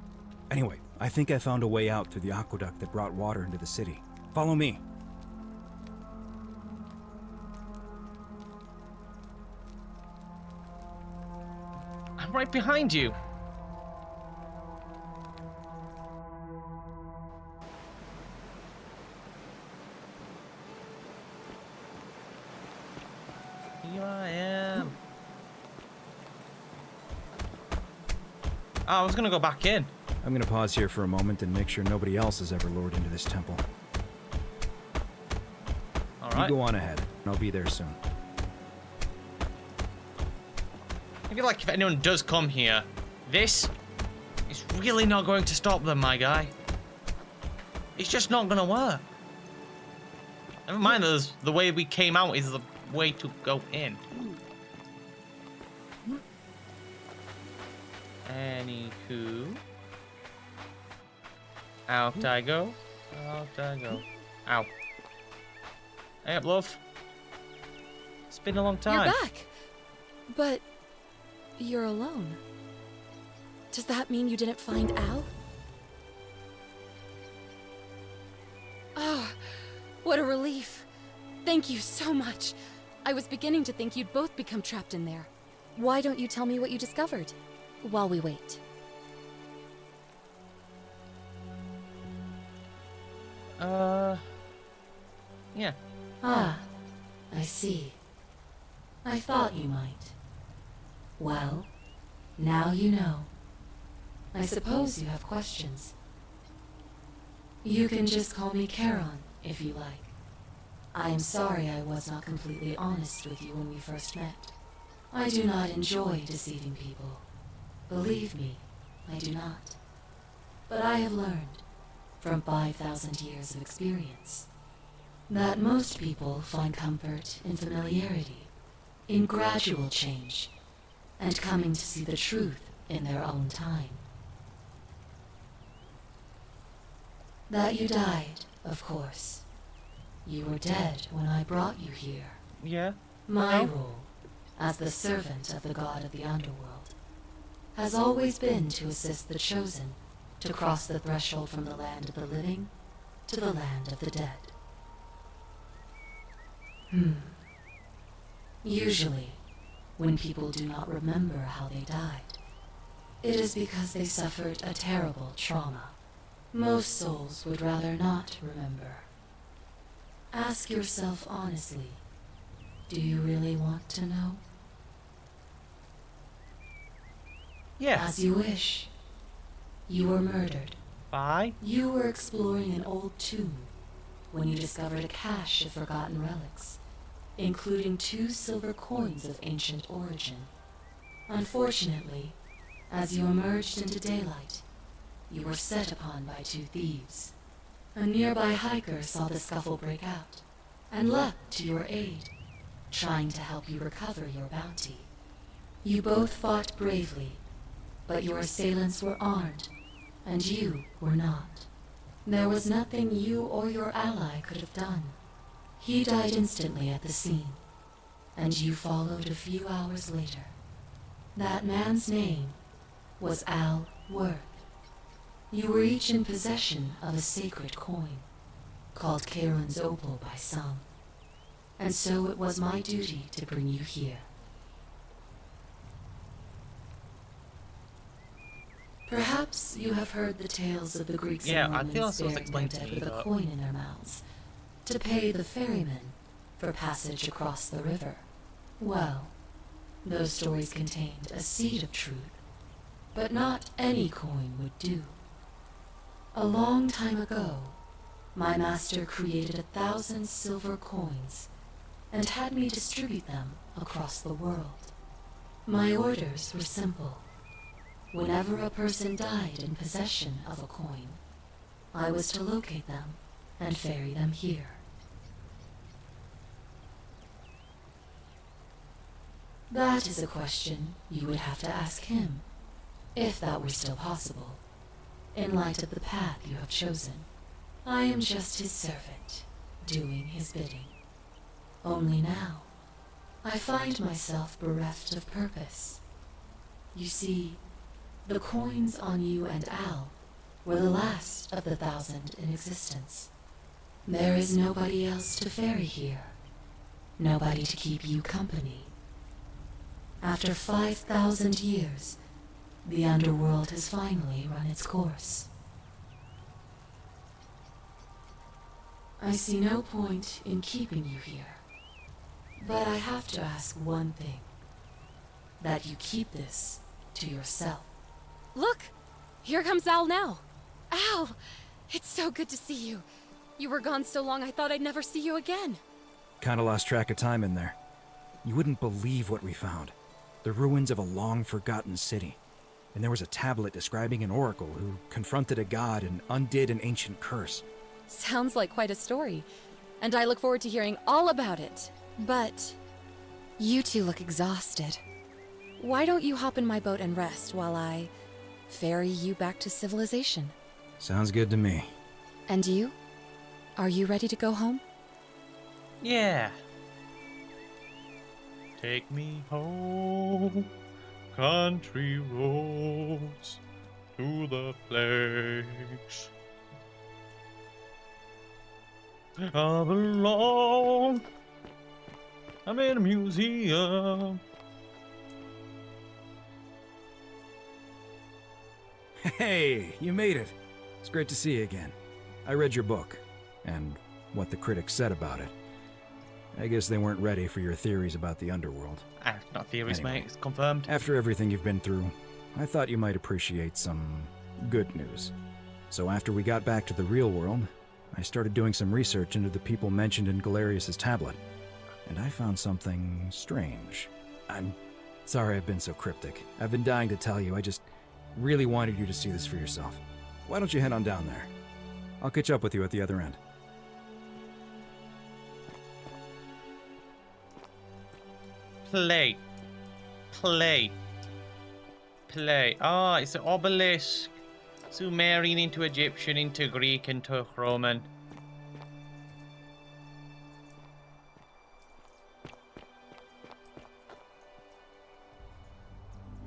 Anyway, I think I found a way out through the aqueduct that brought water into the city. Follow me. I'm right behind you. Here I am. I was gonna go back in. I'm gonna pause here for a moment and make sure nobody else has ever lured into this temple. Alright. You go on ahead, and I'll be there soon. I feel like if anyone does come here, this is really not going to stop them, my guy. It's just not gonna work. Never mind, the way we came out is the way to go in. Anywho. Out I go. Out I go. Ow. Hey up, love. It's been a long time. You're back! But you're alone. Does that mean you didn't find Al? Oh, what a relief. Thank you so much. I was beginning to think you'd both become trapped in there. Why don't you tell me what you discovered while we wait? Yeah. Ah, I see. I thought you might. Well, now you know. I suppose you have questions. You can just call me Charon, if you like. I am sorry I was not completely honest with you when we first met. I do not enjoy deceiving people. Believe me, I do not. But I have learned, from 5,000 years of experience, that most people find comfort in familiarity, in gradual change, and coming to see the truth in their own time. That you died, of course. You were dead when I brought you here. Yeah. My role, as the servant of the god of the underworld, has always been to assist the chosen to cross the threshold from the land of the living to the land of the dead. Usually, when people do not remember how they died, It is because they suffered a terrible trauma. Most souls would rather not remember. Ask yourself honestly, do you really want to know? Yes. As you wish. You were murdered. By? You were exploring an old tomb when you discovered a cache of forgotten relics, including 2 silver coins of ancient origin. Unfortunately, as you emerged into daylight, you were set upon by 2 thieves. A nearby hiker saw the scuffle break out and leapt to your aid, trying to help you recover your bounty. You both fought bravely, but your assailants were armed, and you were not. There was nothing you or your ally could have done. He died instantly at the scene, and you followed a few hours later. That man's name was Al Worth. You were each in possession of a sacred coin, called Charon's Opal by some, and so it was my duty to bring you here. Perhaps you have heard the tales of the Greeks and Romans burying their dead with a coin in their mouths to pay the ferryman for passage across the river. Well, those stories contained a seed of truth, but not any coin would do. A long time ago, my master created 1,000 silver coins and had me distribute them across the world. My orders were simple. Whenever a person died in possession of a coin, I was to locate them and ferry them here. That is a question you would have to ask him, if that were still possible, in light of the path you have chosen. I am just his servant, doing his bidding. Only now, I find myself bereft of purpose. You see, the coins on you and Al were the last of the 1,000 in existence. There is nobody else to ferry here, nobody to keep you company. After 5,000 years, the underworld has finally run its course. I see no point in keeping you here, but I have to ask one thing, that you keep this to yourself. Look! Here comes Al now. Al! It's so good to see you. You were gone so long I thought I'd never see you again. Kinda lost track of time in there. You wouldn't believe what we found. The ruins of a long-forgotten city. And there was a tablet describing an oracle who confronted a god and undid an ancient curse. Sounds like quite a story. And I look forward to hearing all about it. But you two look exhausted. Why don't you hop in my boat and rest while I ferry you back to civilization? Sounds good to me. And you? Are you ready to go home? Yeah. Take me home, country roads, to the place I belong. I'm in a museum. Hey, you made it. It's great to see you again. I read your book, and what the critics said about it. I guess they weren't ready for your theories about the underworld. Not theories, Anyway, mate. It's confirmed. After everything you've been through, I thought you might appreciate some good news. So after we got back to the real world, I started doing some research into the people mentioned in Galerius' tablet. And I found something strange. I'm sorry I've been so cryptic. I've been dying to tell you, I just really wanted you to see this for yourself. Why don't you head on down there? I'll catch up with you at the other end. Play. Play. Play. Ah, it's an obelisk. Sumerian into Egyptian into Greek into Roman.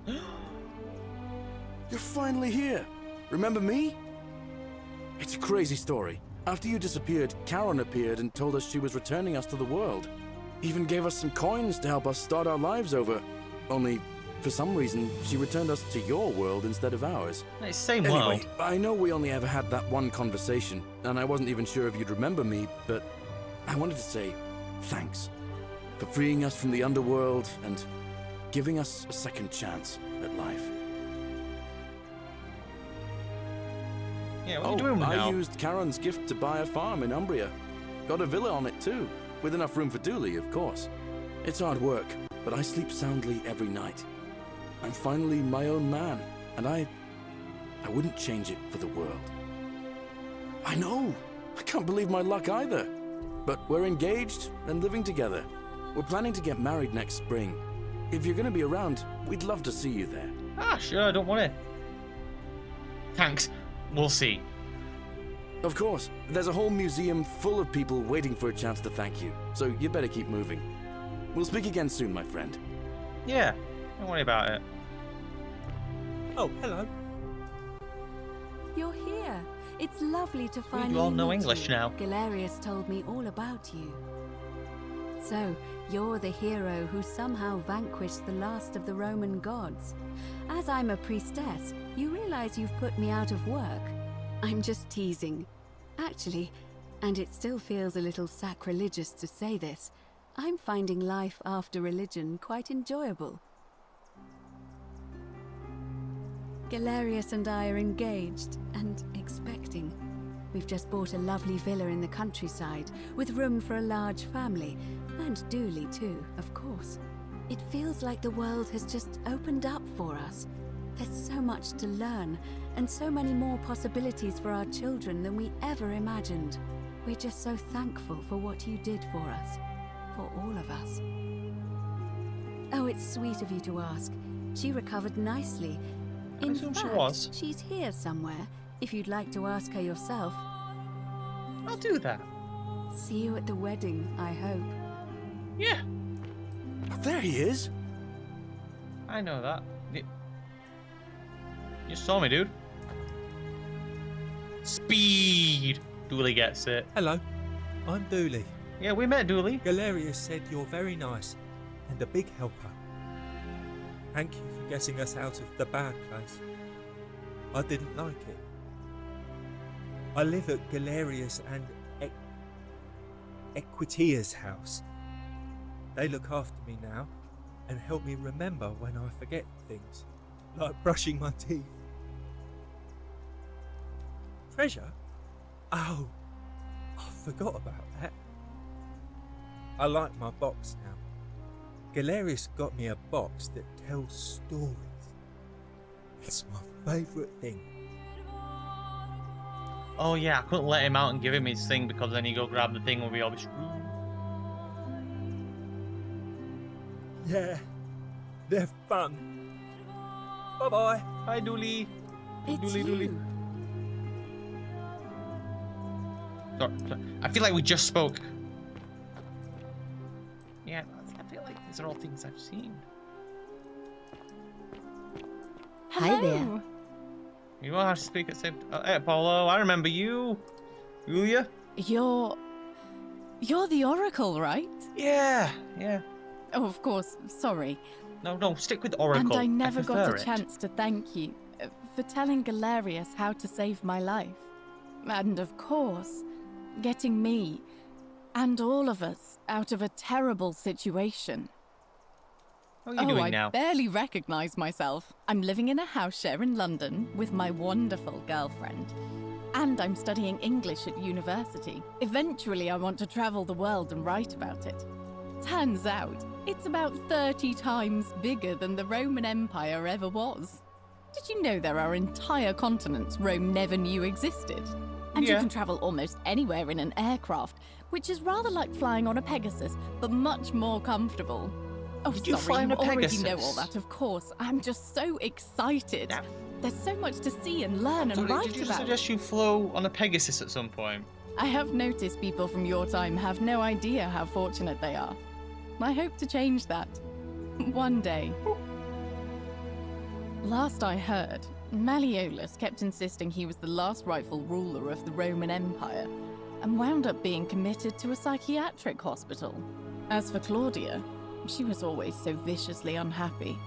You're finally here. Remember me? It's a crazy story. After you disappeared, Charon appeared and told us she was returning us to the world. Even gave us some coins to help us start our lives over. Only for some reason, she returned us to your world instead of ours. It's the same Anyway, world. I know we only ever had that one conversation, and I wasn't even sure if you'd remember me, but I wanted to say thanks for freeing us from the underworld and giving us a second chance at life. Yeah, what are you doing now? I used Charon's gift to buy a farm in Umbria. Got a villa on it too, with enough room for Dooley, of course. It's hard work, but I sleep soundly every night. I'm finally my own man, and I wouldn't change it for the world. I know! I can't believe my luck either. But we're engaged and living together. We're planning to get married next spring. If you're going to be around, we'd love to see you there. Ah, sure, don't want it. Thanks. We'll see. Of course. There's a whole museum full of people waiting for a chance to thank you, so you better keep moving. We'll speak again soon, my friend. Yeah, don't worry about it. Oh, hello. You're here. It's lovely to finally You all know meet English you. now. Galerius told me all about you. So, you're the hero who somehow vanquished the last of the Roman gods. As I'm a priestess, you realize you've put me out of work. I'm just teasing. Actually, and it still feels a little sacrilegious to say this, I'm finding life after religion quite enjoyable. Galerius and I are engaged and expecting. We've just bought a lovely villa in the countryside with room for a large family, and Dooley too, of course. It feels like the world has just opened up for us. There's so much to learn, and so many more possibilities for our children than we ever imagined. We're just so thankful for what you did for us. For all of us. Oh, it's sweet of you to ask. She recovered nicely. In fact, she was. She's here somewhere, if you'd like to ask her yourself. I'll do that. See you at the wedding, I hope. Yeah. Oh, there he is. I know that. You saw me, dude. Speed! Dooley gets it. Hello, I'm Dooley. Yeah, we met Dooley. Galerius said you're very nice and a big helper. Thank you for getting us out of the bad place. I didn't like it. I live at Galerius and Equitia's house. They look after me now and help me remember when I forget things, like brushing my teeth. Treasure? Oh, I forgot about that. I like my box now. Galerius got me a box that tells stories. It's my favourite thing. Oh yeah, I couldn't let him out and give him his thing because then he'd go grab the thing and we'd all be screwed. Yeah, they're fun. Bye-bye. Hi, Dooley. It's Dooley. you. Sorry. I feel like we just spoke. Yeah, I feel like these are all things I've seen. Hi there. You won't have to speak at the same time. Hey, Apollo, I remember you. Yulia? You're the Oracle, right? Yeah. Oh, of course. Sorry. No, stick with Oracle. And I never got prefer a it. chance to thank you for telling Galerius how to save my life. And of course, getting me and all of us out of a terrible situation. What are you doing I now? barely recognize myself. I'm living in a house share in London with my wonderful girlfriend. And I'm studying English at university. Eventually, I want to travel the world and write about it. Turns out, it's about 30 times bigger than the Roman Empire ever was. Did you know there are entire continents Rome never knew existed? And you can travel almost anywhere in an aircraft, which is rather like flying on a Pegasus, but much more comfortable. Oh, Did you sorry, fly on a already Pegasus? know all that, of course. I'm just so excited. Yeah. There's so much to see and learn and Sorry, write did you about. suggest you flew on a Pegasus at some point? I have noticed people from your time have no idea how fortunate they are. I hope to change that. One day. Last I heard, Malleolus kept insisting he was the last rightful ruler of the Roman Empire, and wound up being committed to a psychiatric hospital. As for Claudia, she was always so viciously unhappy.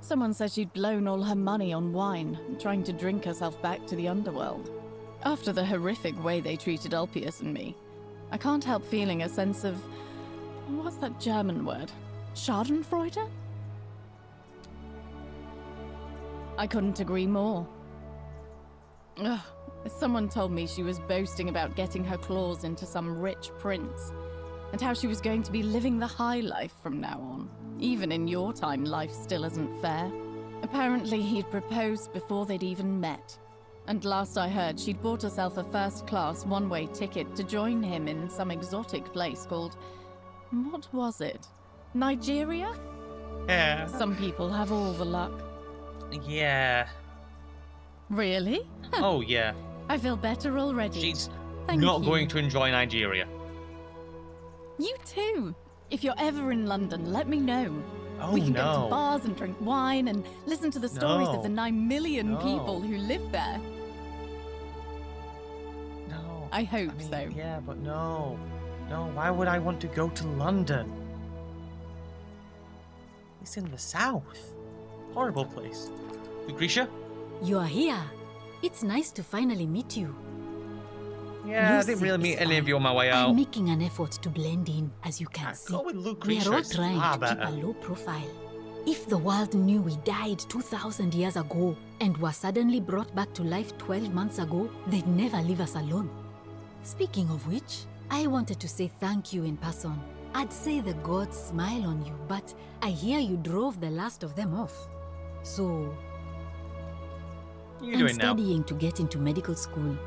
Someone said she'd blown all her money on wine, trying to drink herself back to the underworld. After the horrific way they treated Ulpius and me, I can't help feeling a sense of... what's that German word? Schadenfreude? I couldn't agree more. Ugh, someone told me she was boasting about getting her claws into some rich prince, and how she was going to be living the high life from now on. Even in your time, life still isn't fair. Apparently, he'd proposed before they'd even met. And last I heard, she'd bought herself a first-class one-way ticket to join him in some exotic place called... what was it? Nigeria? Yeah. Some people have all the luck. Yeah. Really? Oh, yeah. I feel better already. She's Thank not you. going to enjoy Nigeria. You too. If you're ever in London, let me know. Oh, we can go no. to bars and drink wine and listen to the stories No. of the 9 million No. people who live there. No. I hope so. Yeah, but no. No, why would I want to go to London? It's in the south. Horrible place. Lucretia? You are here. It's nice to finally meet you. Yeah, I didn't really meet any of you on my way out. I'm making an effort to blend in, as you can see. Go with We Lucretia. are all It's trying far to keep better. a low profile. If the world knew we died 2,000 years ago and were suddenly brought back to life 12 months ago, they'd never leave us alone. Speaking of which, I wanted to say thank you in person. I'd say the gods smile on you, but I hear you drove the last of them off. So... you I'm doing now? studying to get into medical school.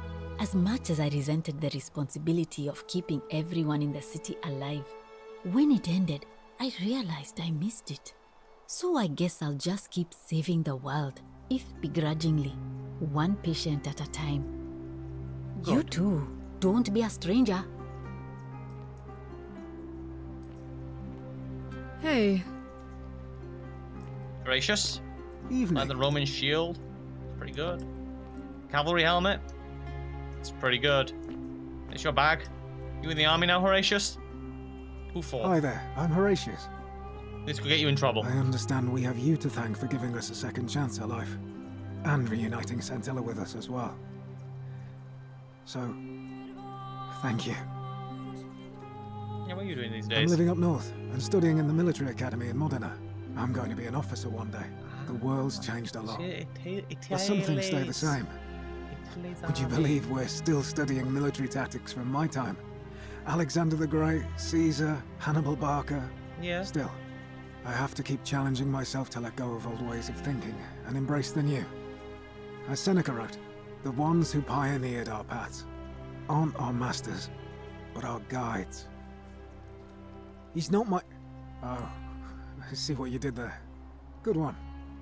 As much as I resented the responsibility of keeping everyone in the city alive, when it ended, I realized I missed it. So I guess I'll just keep saving the world, if begrudgingly, one patient at a time. You Good. too, don't be a stranger. Hey. Gracious. Evening. Like the Roman shield. It's pretty good. Cavalry helmet. It's pretty good. It's your bag. You in the army now, Horatius? Who for? Hi there, I'm Horatius. This could get you in trouble. I understand we have you to thank for giving us a second chance at life. And reuniting Scintilla with us as well. So, thank you. Yeah, what are you doing these I'm days? living up north and studying in the military academy in Modena. I'm going to be an officer one day. The world's changed a lot. But some things stay the same. Would you believe we're still studying military tactics from my time? Alexander the Great, Caesar, Hannibal Barca. Yeah. Still, I have to keep challenging myself to let go of old ways of thinking and embrace the new. As Seneca wrote, the ones who pioneered our paths aren't our masters, but our guides. He's not my... Oh, I see what you did there. Good one.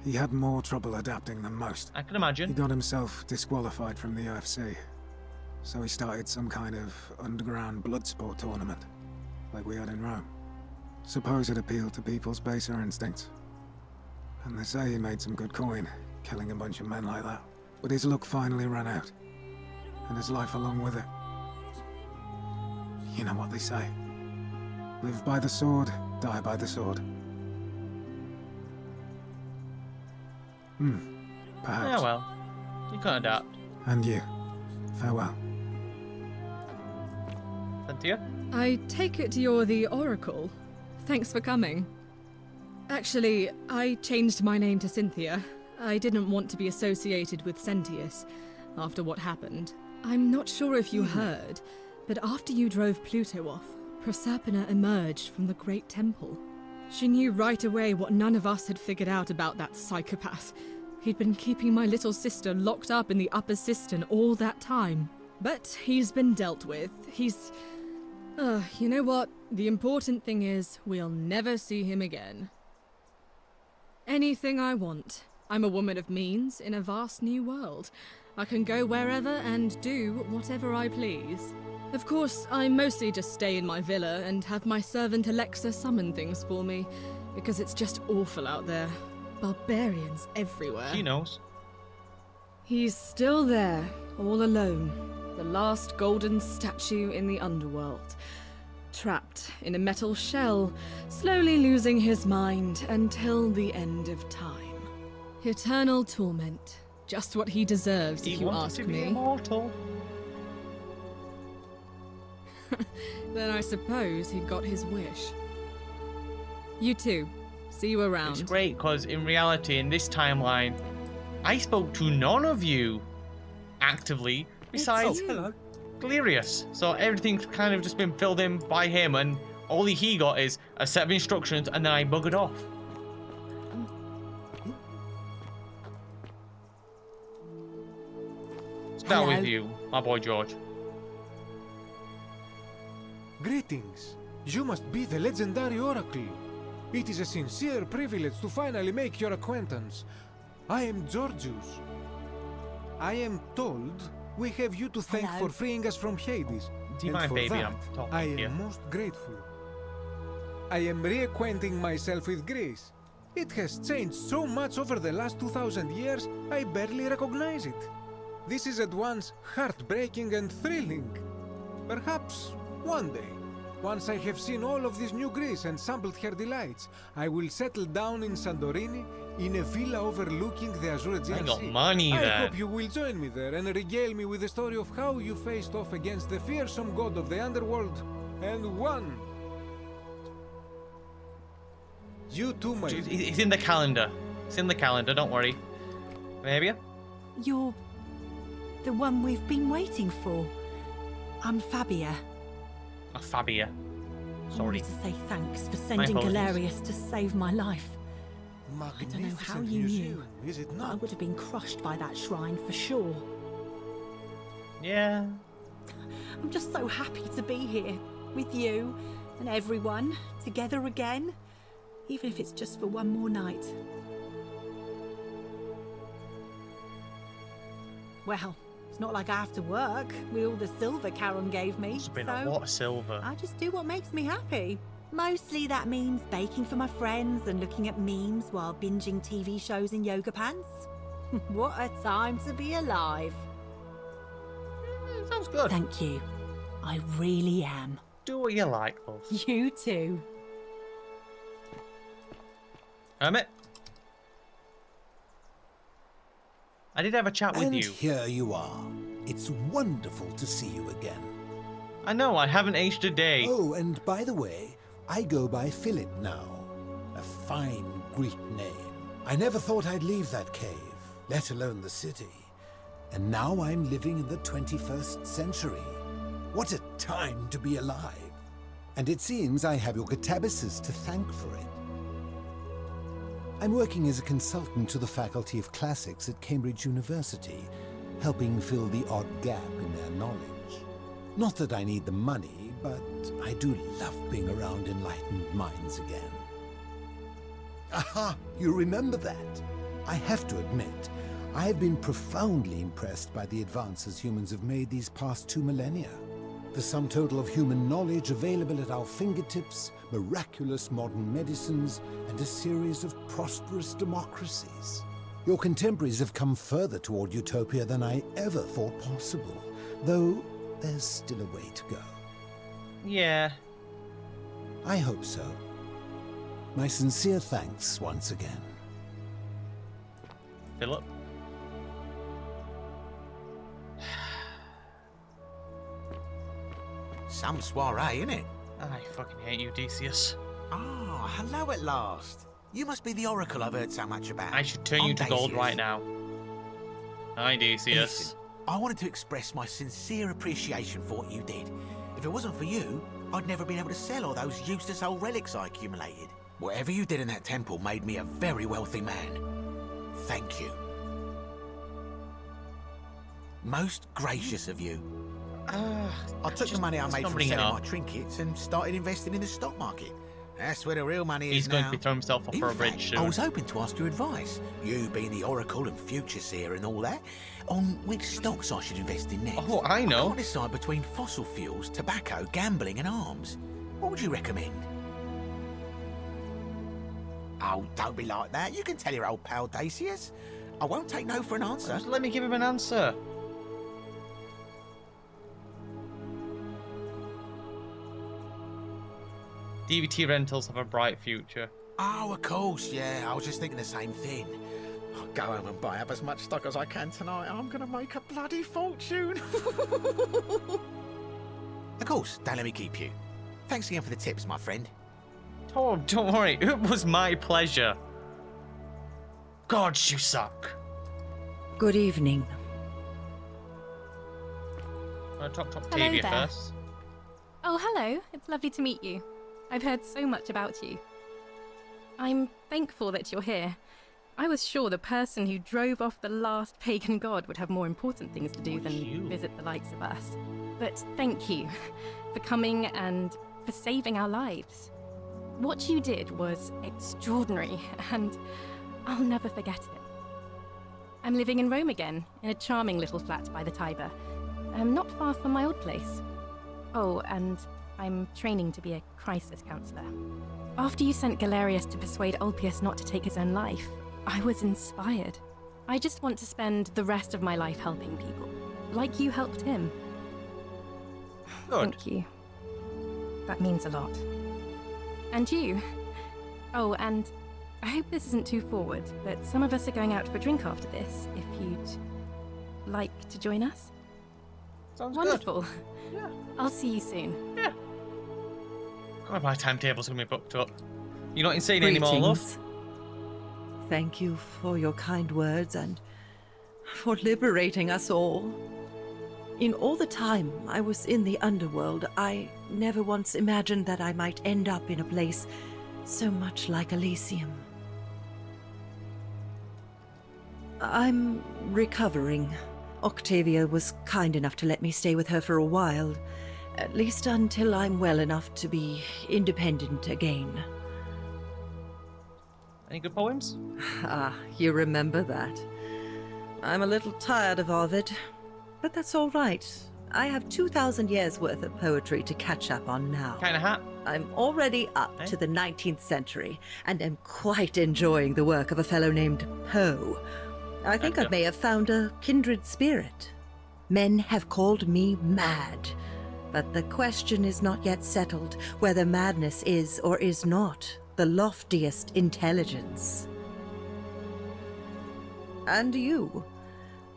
He had more trouble adapting than most. I can imagine. He got himself disqualified from the UFC. So he started some kind of underground blood sport tournament, like we had in Rome. Suppose it appealed to people's baser instincts. And they say he made some good coin, killing a bunch of men like that. But his luck finally ran out, and his life along with it. You know what they say. Live by the sword, die by the sword. Perhaps. Yeah, well. You can adapt. And you. Farewell. Cynthia? I take it you're the Oracle. Thanks for coming. Actually, I changed my name to Cynthia. I didn't want to be associated with Sentius after what happened. I'm not sure if you heard, but after you drove Pluto off, Proserpina emerged from the Great Temple. She knew right away what none of us had figured out about that psychopath. He'd been keeping my little sister locked up in the upper cistern all that time. But he's been dealt with. You know what? The important thing is, we'll never see him again. Anything I want. I'm a woman of means in a vast new world. I can go wherever and do whatever I please. Of course, I mostly just stay in my villa and have my servant Alexa summon things for me, because it's just awful out there. Barbarians everywhere. She knows. He's still there, all alone. The last golden statue in the underworld. Trapped in a metal shell, slowly losing his mind until the end of time. Eternal torment. Just what he deserves, if you ask to be me. immortal. Then I suppose he got his wish. You too. See you around. It's great because in reality, in this timeline, I spoke to none of you actively besides Galerius. So everything's kind of just been filled in by him, and all he got is a set of instructions, and then I buggered off. Start with you, my boy George. Greetings. You must be the legendary Oracle. It is a sincere privilege to finally make your acquaintance. I am Georgius. I am told we have you to thank for freeing us from Hades. Do you and mind, for baby? that, I'm talking I am here. most grateful. I am reacquainting myself with Greece. It has changed so much over the last 2,000 years, I barely recognize it. This is at once heartbreaking and thrilling. Perhaps one day, once I have seen all of this new Greece and sampled her delights, I will settle down in Santorini in a villa overlooking the Azure Aegean I ain't got Sea. money I there. hope you will join me there and regale me with the story of how you faced off against the fearsome god of the underworld and won. You too, my friend. It's in the calendar. It's in the calendar, don't worry. Maybe? You're the one we've been waiting for. I'm Fabia. Fabia. I Sorry. wanted to say thanks for sending apologies. Galerius to save my life. I don't know how Magnificent you knew, museum, is it but not? I would have been crushed by that shrine for sure. Yeah. I'm just so happy to be here with you and everyone together again, even if it's just for one more night. Well, it's not like I have to work with all the silver Charon gave me, It's been so a lot of silver. I just do what makes me happy. Mostly that means baking for my friends and looking at memes while binging TV shows in yoga pants. What a time to be alive. Sounds good. Thank you. I really am. Do what you like, love. You too. Hermit? I did have a chat with And you. here you are. It's wonderful to see you again. I know, I haven't aged a day. Oh, and by the way, I go by Philip now. A fine Greek name. I never thought I'd leave that cave, let alone the city. And now I'm living in the 21st century. What a time to be alive. And it seems I have your Catabasis to thank for it. I'm working as a consultant to the Faculty of Classics at Cambridge University, helping fill the odd gap in their knowledge. Not that I need the money, but I do love being around enlightened minds again. Aha! You remember that? I have to admit, I have been profoundly impressed by the advances humans have made these past 2 millennia. The sum total of human knowledge available at our fingertips, miraculous modern medicines, and a series of prosperous democracies. Your contemporaries have come further toward utopia than I ever thought possible, though there's still a way to go. Yeah. I hope so. My sincere thanks once again. Philip? Some soiree, innit? I fucking hate you, Decius. Ah, hello at last. You must be the Oracle I've heard so much about. I should turn you I'm to gold Decius. right now. Hi, Decius. Listen, I wanted to express my sincere appreciation for what you did. If it wasn't for you, I'd never been able to sell all those useless old relics I accumulated. Whatever you did in that temple made me a very wealthy man. Thank you. Most gracious of you. I took the money I made from bring it selling up. my trinkets and started investing in the stock market. That's where the real money is He's now. going to be throwing himself off In for a fact, bridge I soon. was hoping to ask your advice, you being the Oracle and future seer and all that, on which stocks I should invest in next. Oh, I know. I can't decide between fossil fuels, tobacco, gambling and arms. What would you recommend? Oh, don't be like that. You can tell your old pal Dacius. I won't take no for an answer. Just let me give him an answer. DVT rentals have a bright future. Oh, of course, yeah. I was just thinking the same thing. I'll go home and buy up as much stock as I can tonight. I'm gonna make a bloody fortune. Of course, don't let me keep you. Thanks again for the tips, my friend. Oh, don't worry. It was my pleasure. God, you suck. Good evening. I'm gonna talk to Hello Octavia there. first. Oh, hello. It's lovely to meet you. I've heard so much about you. I'm thankful that you're here. I was sure the person who drove off the last pagan god would have more important things to do than visit the likes of us. But thank you for coming and for saving our lives. What you did was extraordinary, and I'll never forget it. I'm living in Rome again, in a charming little flat by the Tiber. Not far from my old place. Oh, and I'm training to be a crisis counselor. After you sent Galerius to persuade Ulpius not to take his own life, I was inspired. I just want to spend the rest of my life helping people, like you helped him. Good. Thank you. That means a lot. And you. Oh, and I hope this isn't too forward, but some of us are going out for a drink after this, if you'd like to join us. Sounds Wonderful. good. Yeah. I'll see you soon. Yeah. God, my timetable's gonna be booked up. You're not insane anymore, love. Greetings. Thank you for your kind words and for liberating us all. In all the time I was in the underworld, I never once imagined that I might end up in a place so much like Elysium. I'm recovering. Octavia was kind enough to let me stay with her for a while, at least until I'm well enough to be independent again. Any good poems? Ah, you remember that. I'm a little tired of Ovid, but that's all right. I have 2,000 years worth of poetry to catch up on now. Kind of hat. I'm already up to the 19th century, and am quite enjoying the work of a fellow named Poe. I think I may have found a kindred spirit. Men have called me mad, but the question is not yet settled whether madness is or is not the loftiest intelligence. And you,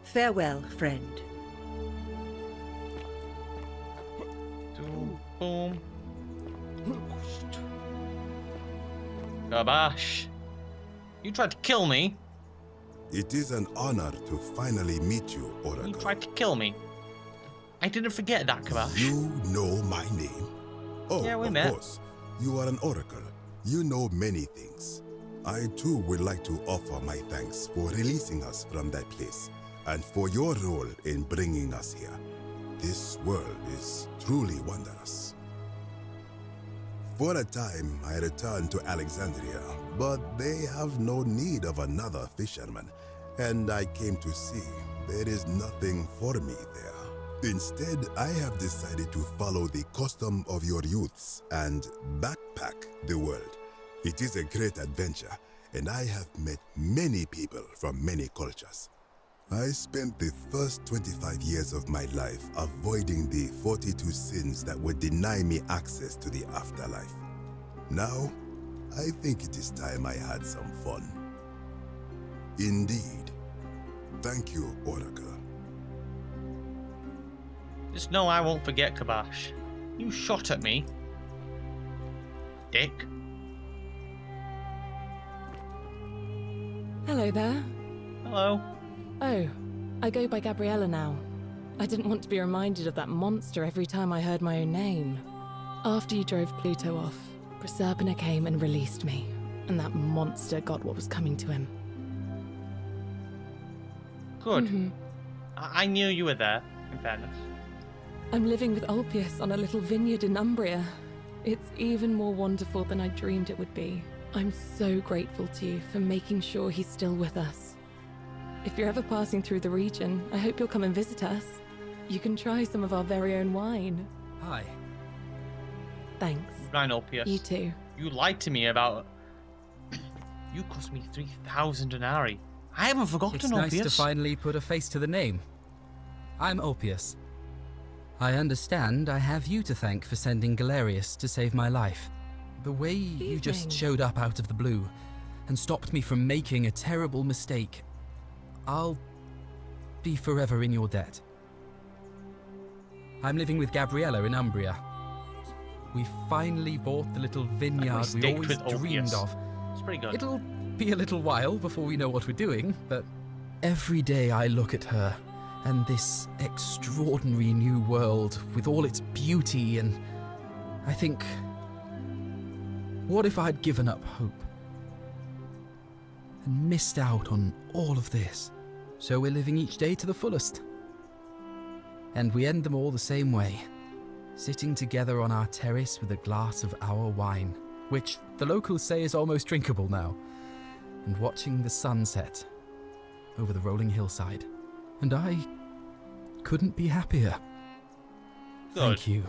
farewell, friend. Boom. Gabash. You tried to kill me. It is an honor to finally meet you, Oracle. You tried to kill me. I didn't forget that, Kabash. You know my name? Oh, yeah, we of met. course. You are an Oracle. You know many things. I too would like to offer my thanks for releasing us from that place, and for your role in bringing us here. This world is truly wondrous. For a time, I returned to Alexandria, but they have no need of another fisherman, and I came to see there is nothing for me there. Instead, I have decided to follow the custom of your youths and backpack the world. It is a great adventure, and I have met many people from many cultures. I spent the first 25 years of my life avoiding the 42 sins that would deny me access to the afterlife. Now, I think it is time I had some fun. Indeed. Thank you, Oracle. Just know I won't forget, Kabash. You shot at me. Dick. Hello there. Hello. Oh, I go by Gabriella now. I didn't want to be reminded of that monster every time I heard my own name. After you drove Pluto off, Proserpina came and released me, and that monster got what was coming to him. Good. I knew you were there, in fairness. I'm living with Ulpius on a little vineyard in Umbria. It's even more wonderful than I dreamed it would be. I'm so grateful to you for making sure he's still with us. If you're ever passing through the region, I hope you'll come and visit us. You can try some of our very own wine. Hi. Thanks. Ryan Ulpius. You too. You lied to me about... You cost me 3,000 denarii. I haven't forgotten, It's nice Ulpius. to finally put a face to the name. I'm Ulpius. I understand I have you to thank for sending Galerius to save my life. The way you just showed up out of the blue, and stopped me from making a terrible mistake. I'll be forever in your debt. I'm living with Gabriella in Umbria. We finally bought the little vineyard we always dreamed of. It's pretty good. It'll be a little while before we know what we're doing, but every day I look at her and this extraordinary new world with all its beauty, and I think, what if I'd given up hope and missed out on all of this? So we're living each day to the fullest. And we end them all the same way, sitting together on our terrace with a glass of our wine, which the locals say is almost drinkable now, and watching the sunset over the rolling hillside. And I couldn't be happier. Good. Thank you.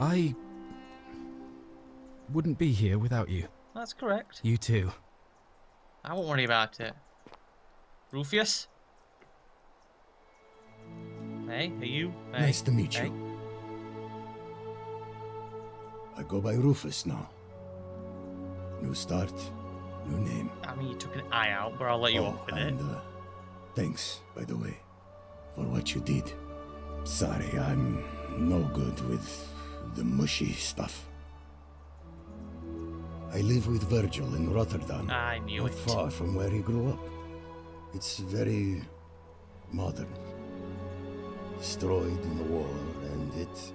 I wouldn't be here without you. That's correct. You too. I won't worry about it. Rufus? Hey, are you? Hey. Nice to meet Hey. you. I go by Rufus now. New start, new name. I mean, you took an eye out, but I'll let you off with it. Thanks, by the way, for what you did. Sorry, I'm no good with the mushy stuff. I live with Virgil in Rotterdam. I knew not it. far from where he grew up. It's very modern. Destroyed in the war, and it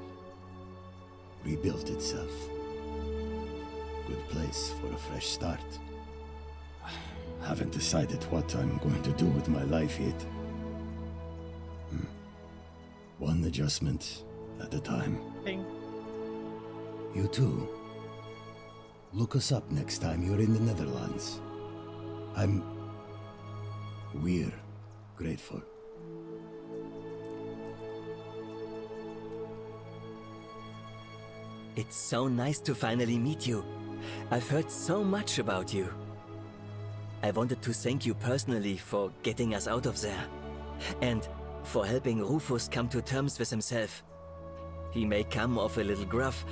rebuilt itself. Good place for a fresh start. Haven't decided what I'm going to do with my life yet. One adjustment at a time. Ping. You too. Look us up next time you're in the Netherlands. We're grateful. It's so nice to finally meet you. I've heard so much about you. I wanted to thank you personally for getting us out of there, and for helping Rufus come to terms with himself. He may come off a little gruff,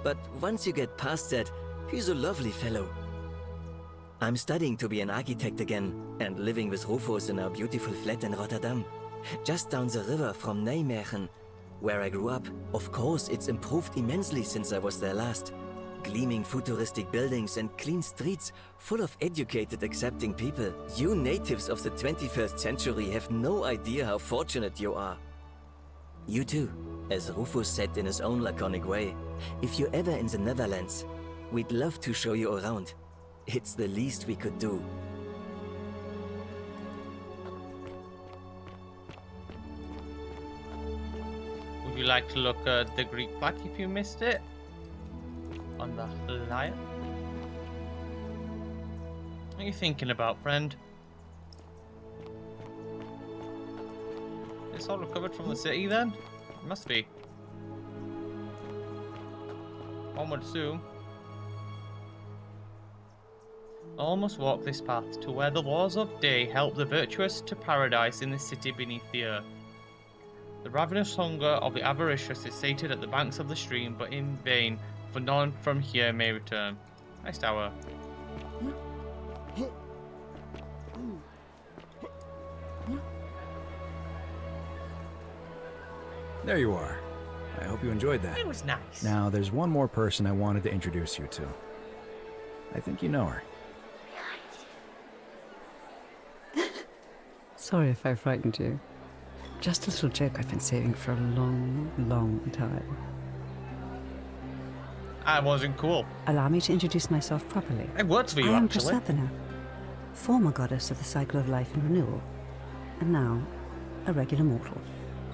but once you get past that, he's a lovely fellow. I'm studying to be an architect again, and living with Rufus in our beautiful flat in Rotterdam, just down the river from Nijmegen, where I grew up. Of course, it's improved immensely since I was there last. Gleaming futuristic buildings and clean streets full of educated, accepting people. You natives of the 21st century have no idea how fortunate you are. You too, as Rufus said in his own laconic way. If you're ever in the Netherlands, we'd love to show you around. It's the least we could do. Would you like to look at the Greek plaque if you missed it? On the lion? What are you thinking about, friend? It's all recovered from the city then? It must be. One would assume. All must walk this path to where the laws of day help the virtuous to paradise in the city beneath the earth. The ravenous hunger of the avaricious is sated at the banks of the stream, but in vain, for none from here may return. Nice tower. There you are. I hope you enjoyed that. It was nice. Now, there's one more person I wanted to introduce you to. I think you know her. Sorry if I frightened you. Just a little joke I've been saving for a long, long time. I wasn't cool. Allow me to introduce myself properly. It works for you, I am actually. Proserpina, former goddess of the cycle of life and renewal, and now a regular mortal.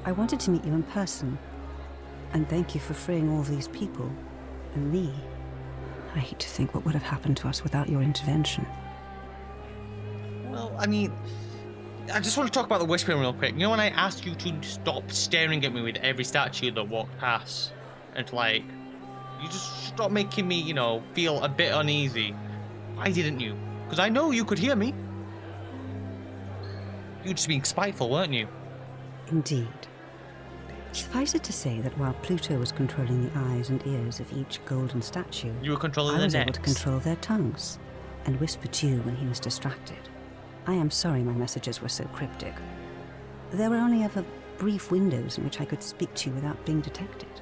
I wanted to meet you in person, and thank you for freeing all these people, and me. I hate to think what would have happened to us without your intervention. Well, I mean, I just want to talk about the whispering real quick. You know when I asked you to stop staring at me with every statue that walked past? And like, you just stop making me, you know, feel a bit uneasy. Why didn't you? Because I know you could hear me. You were just being spiteful, weren't you? Indeed. Suffice it to say that while Pluto was controlling the eyes and ears of each golden statue, You were controlling I the was able necks. to control their tongues. and whispered to you when he was distracted. I am sorry my messages were so cryptic. There were only ever brief windows in which I could speak to you without being detected.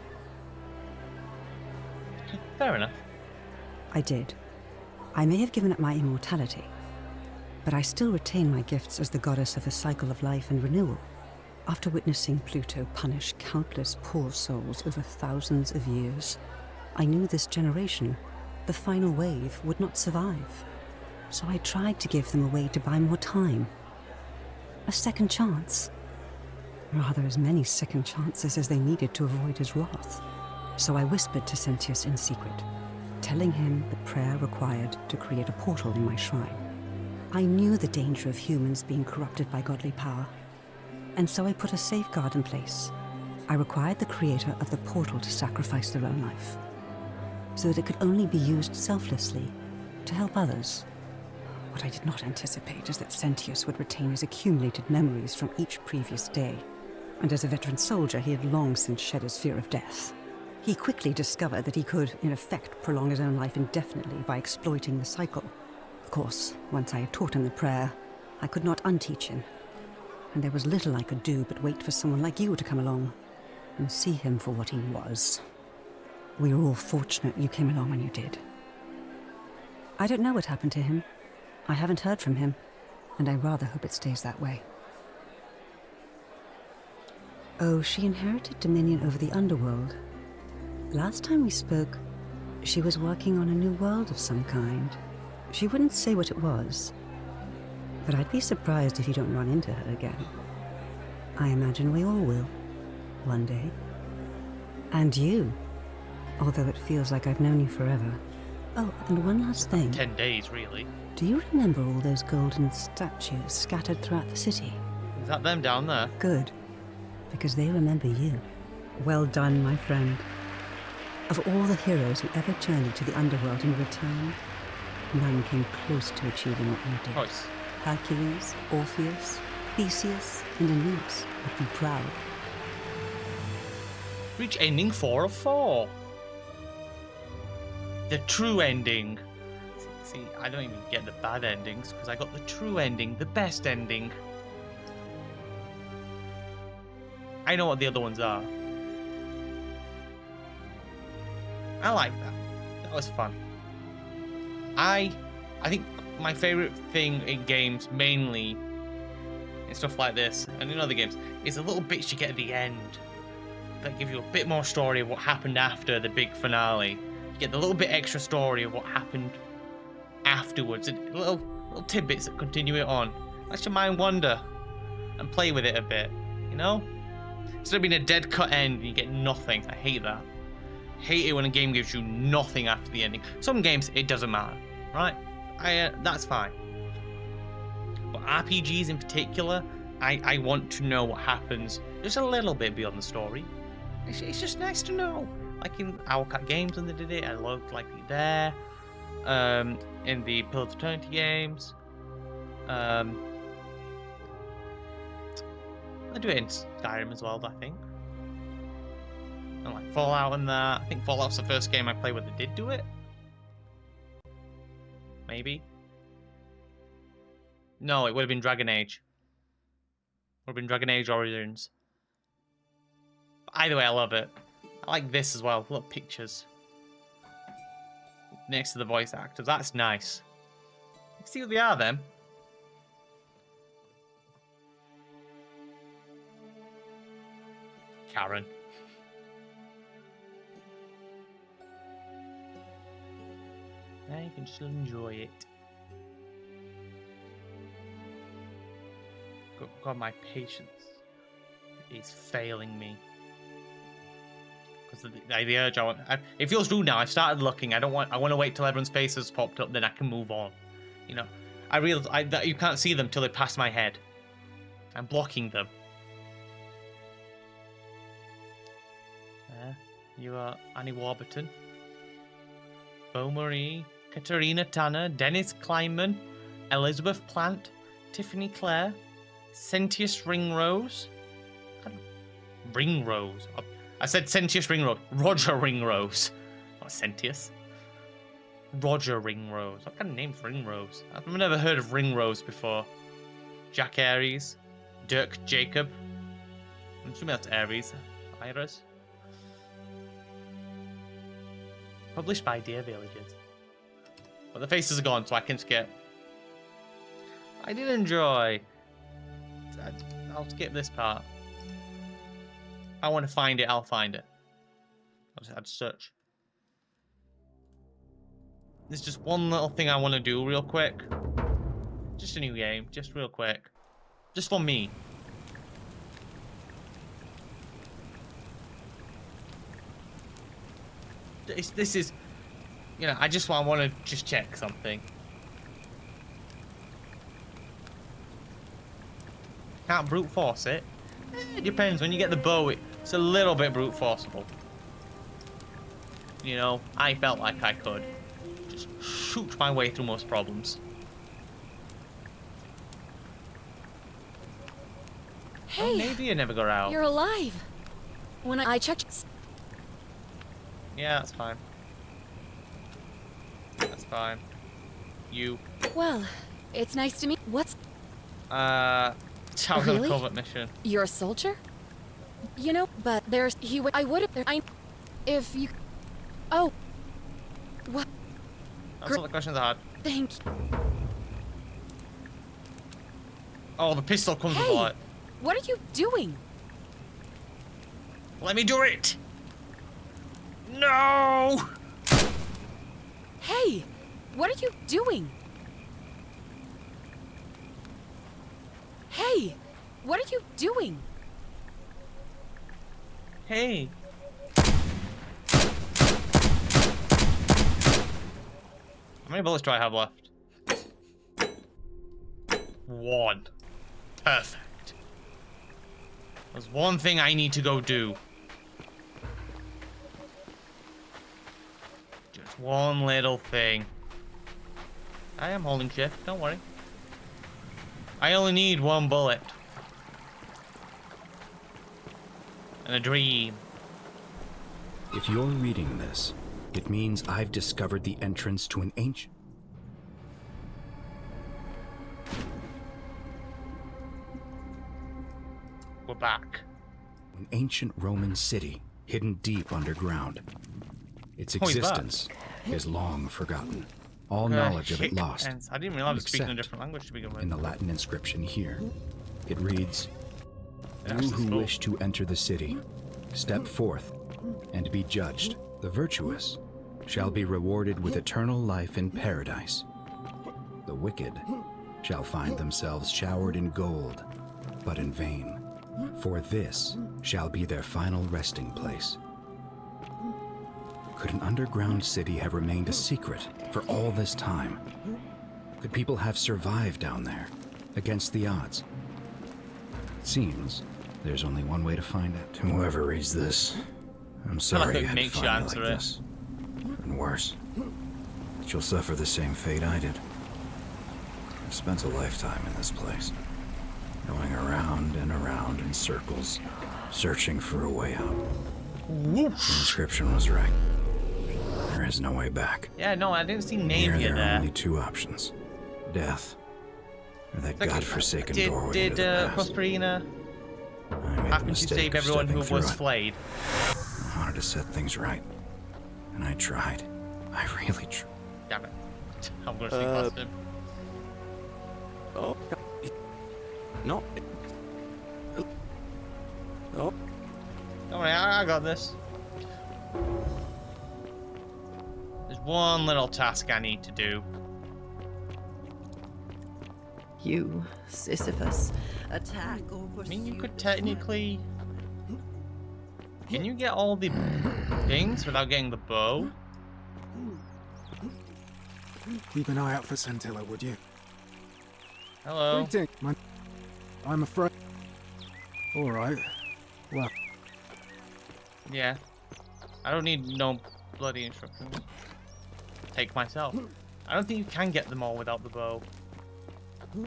Fair enough. I did. I may have given up my immortality, but I still retain my gifts as the goddess of the cycle of life and renewal. After witnessing Pluto punish countless poor souls over thousands of years, I knew this generation, the final wave, would not survive. So I tried to give them a way to buy more time. A second chance. Rather, as many second chances as they needed to avoid his wrath. So I whispered to Sentius in secret, telling him the prayer required to create a portal in my shrine. I knew the danger of humans being corrupted by godly power, and so I put a safeguard in place. I required the creator of the portal to sacrifice their own life, so that it could only be used selflessly to help others. What I did not anticipate is that Sentius would retain his accumulated memories from each previous day, and as a veteran soldier, he had long since shed his fear of death. He quickly discovered that he could, in effect, prolong his own life indefinitely by exploiting the cycle. Of course, once I had taught him the prayer, I could not unteach him, and there was little I could do but wait for someone like you to come along and see him for what he was. We were all fortunate you came along when you did. I don't know what happened to him. I haven't heard from him, and I rather hope it stays that way. Oh, she inherited dominion over the underworld. Last time we spoke, she was working on a new world of some kind. She wouldn't say what it was, but I'd be surprised if you don't run into her again. I imagine we all will, one day. And you, although it feels like I've known you forever. Oh, and one last thing. 10 days, really. Do you remember all those golden statues scattered throughout the city? Is that them down there? Good, because they remember you. Well done, my friend. Of all the heroes who ever journeyed to the underworld and returned, none came close to achieving what you did. Choice. Hercules, Orpheus, Theseus, and Aeneas would be proud. Reach ending 4 of 4. The true ending. See, I don't even get the bad endings because I got the true ending, the best ending. I know what the other ones are. I like that. That was fun. I think my favorite thing in games, mainly in stuff like this and in other games, is the little bits you get at the end that give you a bit more story of what happened after the big finale. You get the little bit extra story of what happened afterwards, and little tidbits that continue it on. Let your mind wander and play with it a bit, you know? Instead of being a dead cut end, you get nothing. I hate that. Hate it when a game gives you nothing after the ending. Some games, it doesn't matter, right? That's fine. But RPGs in particular, I want to know what happens just a little bit beyond the story. It's just nice to know. Like in Owlcat games when they did it, I loved like it there. In the Pillars of Eternity games. They do it in Skyrim as well, I think. And like Fallout and that. I think Fallout's the first game I played where they did do it. Maybe. No, it would have been Dragon Age. Would have been Dragon Age Origins. But either way, I love it. I like this as well. Little pictures next to the voice actors. That's nice. You see who they are then? Karen. Now you can still enjoy it. God, my patience is failing me. Because the urge it feels rude now. I've started looking. I want to wait till everyone's face has popped up, then I can move on. You know, I realize that you can't see them till they pass my head. I'm blocking them. You are Annie Warburton, Beau Marie, Katarina Tanner, Dennis Kleinman, Elizabeth Plant, Tiffany Clare, Sentius Ringrose. Ringrose. I said Sentius Ringrose. Roger Ringrose. Not Sentius. Roger Ringrose. What kind of name's Ringrose? I've never heard of Ringrose before. Jack Aries. Dirk Jacob. I'm assuming that's Aries. Iris. Published by Dear Villagers. But the faces are gone, so I can skip. I did enjoy. I'll skip this part. If I want to find it, I'll find it. I'll just add search. There's just one little thing I want to do real quick. Just a new game, just real quick. Just for me. This is, you know, I just want to just check something. Can't brute force it. It depends. When you get the bow, it's a little bit brute forceable. You know, I felt like I could just shoot my way through most problems. Hey, oh, maybe you never got out. You're alive. When I checked. Yeah, that's fine. That's fine. You. Well, it's nice to meet. What's? Town Really? Covert mission. You're a soldier? You know, but there's I would have. If you. Oh. What? That's all the questions I had. Thank you. Oh, the pistol comes with Hey, light. what are you doing? Let me do it. No. Hey, what are you doing? Hey, what are you doing? Hey. How many bullets do I have left? 1. Perfect. There's one thing I need to go do. Just one little thing. I am holding shift, don't worry. I only need 1 bullet. And a dream. If you're reading this, it means I've discovered the entrance to an ancient... We're back. An ancient Roman city hidden deep underground. Its Oh, he's back. existence is long forgotten. All knowledge of it lost. I didn't realize I was speaking a except different language to begin with. in the Latin inscription here. It reads, That's "You just who cool. wish to enter the city, step forth and be judged. The virtuous shall be rewarded with eternal life in paradise. The wicked shall find themselves showered in gold, but in vain, for this shall be their final resting place." Could an underground city have remained a secret for all this time? Could people have survived down there, against the odds? It seems there's only one way to find out. To whoever reads this, I'm sorry you had to makes you find me answer like it. this. And worse, that you'll suffer the same fate I did. I've spent a lifetime in this place, going around and around in circles, searching for a way out. The inscription was right. There is no way back. Yeah, no, I didn't see Here Navia there are there. only 2 options. Death, or that Like, godforsaken doorway Did into the past. Prosperina I made the happen to mistake save of everyone who stepping was through it. flayed? I wanted to set things right. And I tried. I really tried. Damn it. I'm gonna sneak past him. Oh. No. Oh. Don't worry, I got this. There's one little task I need to do. You, Sisyphus, attack or pursue. I mean, you could technically... Can you get all the things without getting the bow? Keep an eye out for Scintilla, would you? Hello. Greeting, I'm afraid. All right. Well, Yeah. I don't need no bloody instructions. Take myself. I don't think you can get them all without the bow. I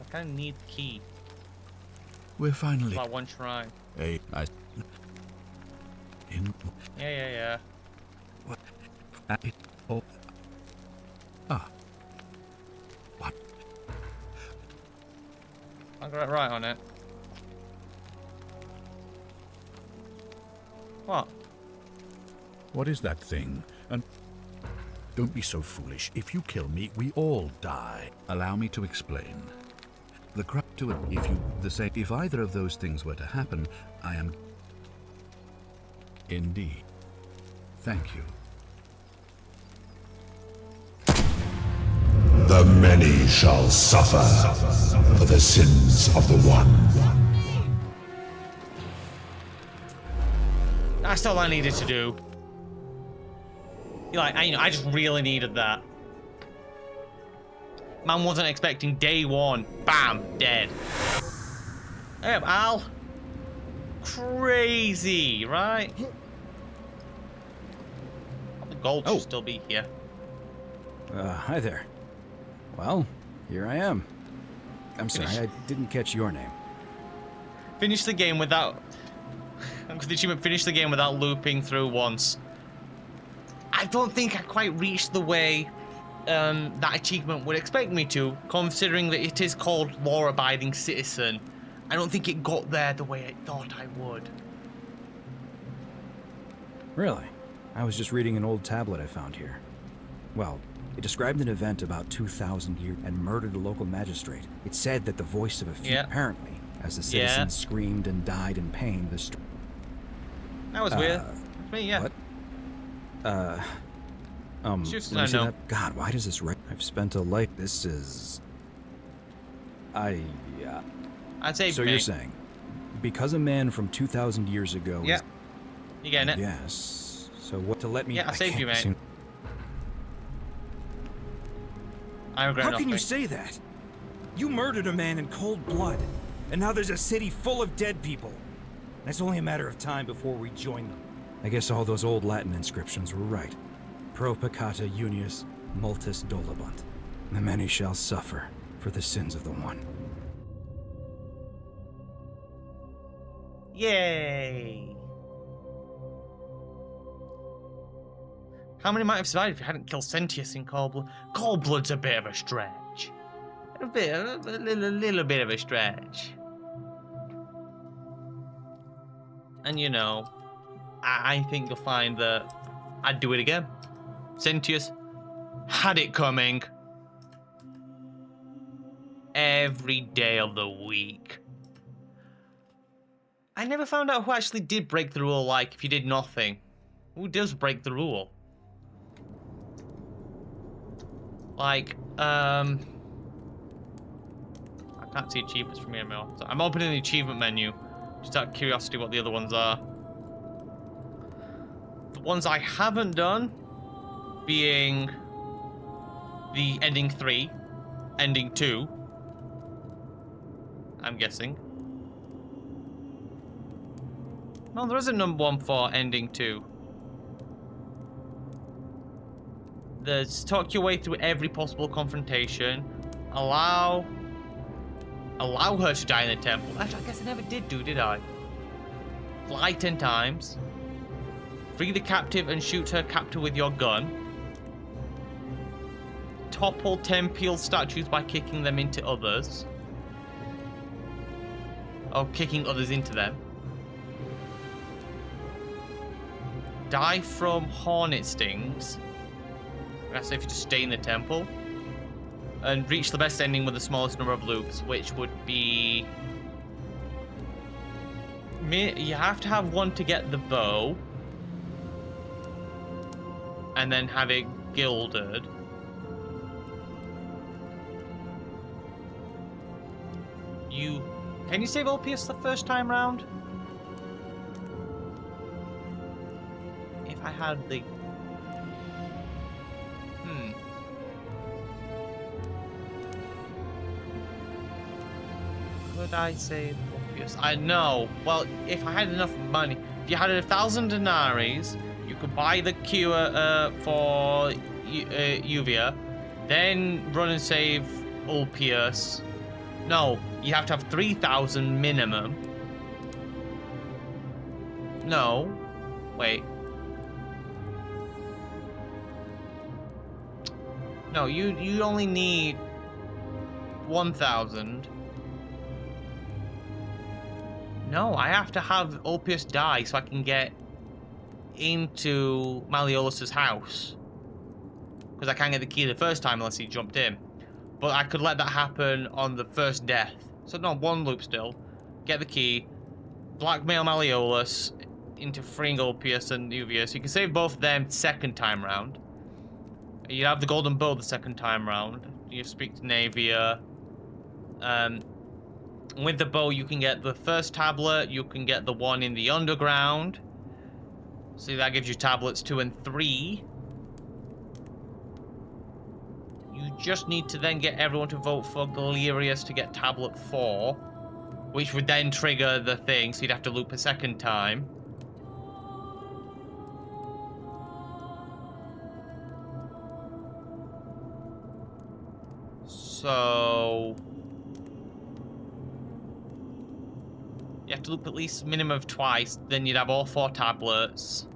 kind of need the key. We're finally. Like one shrine. Hey, I. Yeah. Oh. Ah. What? I got it right on it. What? What is that thing? And don't be so foolish. If you kill me, we all die. Allow me to explain. The crux to it, if either of those things were to happen, I am... Indeed. Thank you. The many shall suffer for the sins of the one. That's all I needed to do. I just really needed that. Man wasn't expecting day one. Bam, dead. Hey, Al. Crazy, right? The gold should still be here. Hi there. Well, here I am. I'm sorry, I didn't catch your name. Finish the game without... Finish the game without looping through once. I don't think I quite reached the way that achievement would expect me to, considering that it is called Law-Abiding Citizen. I don't think it got there the way I thought I would. Really? I was just reading an old tablet I found here. Well, it described an event about 2,000 years and murdered a local magistrate. It said that the voice of a few, apparently, as the citizens screamed and died in pain, That was weird. Me, yeah. What? Let me see that. God, why does this I've spent a life. This is... I'd say so you're saying, because a man from 2,000 years ago you getting it? Yes. So what to let me... Yeah, I saved you, mate. I regret nothing. How can you say that? You murdered a man in cold blood, and now there's a city full of dead people. And it's only a matter of time before we join them. I guess all those old Latin inscriptions were right. Pro peccata unius multis dolabunt. The many shall suffer for the sins of the one. Yay! How many might have survived if you hadn't killed Sentius in Cold Blood? Cold Blood's a bit of a stretch. A little bit of a stretch. And you know, I think you'll find that I'd do it again. Sentius had it coming. Every day of the week. I never found out who actually did break the rule, like, if you did nothing. Who does break the rule? Like, I can't see achievements from here, Mel. So I'm opening the achievement menu, just out of curiosity what the other ones are. The ones I haven't done being the ending 3, ending 2, I'm guessing. No, there is a number 1 for ending 2. There's talk your way through every possible confrontation. Allow her to die in the temple. Actually, I guess I never did I? Fly 10 times. Free the captive and shoot her captor with your gun. Topple 10 Peel statues by kicking them into others. Or kicking others into them. Die from hornet stings. That's if you just stay in the temple. And reach the best ending with the smallest number of loops, which would be... You have to have one to get the bow. And then have it gilded. Can you save Ulpius the first time round? If I had the... Could I save Ulpius? I know. Well, if I had enough money. If you had 1,000 denaries, you could buy the cure for Uvia, then run and save Ulpius. No, you have to have 3,000 minimum. No. Wait. No, you only need 1,000. No, I have to have Ulpius die so I can get into Malleolus's house. Because I can't get the key the first time unless he jumped in. But I could let that happen on the first death. So no, one loop still. Get the key. Blackmail Malleolus into freeing Ulpius and Uvius. You can save both of them second time round. You have the golden bow the second time round. You speak to Navia. With the bow, you can get the first tablet. You can get the one in the underground. So that gives you tablets 2 and 3. You just need to then get everyone to vote for Galerius to get tablet 4, which would then trigger the thing, so you'd have to loop a second time. So you have to loop at least minimum of twice, then you'd have all 4 tablets.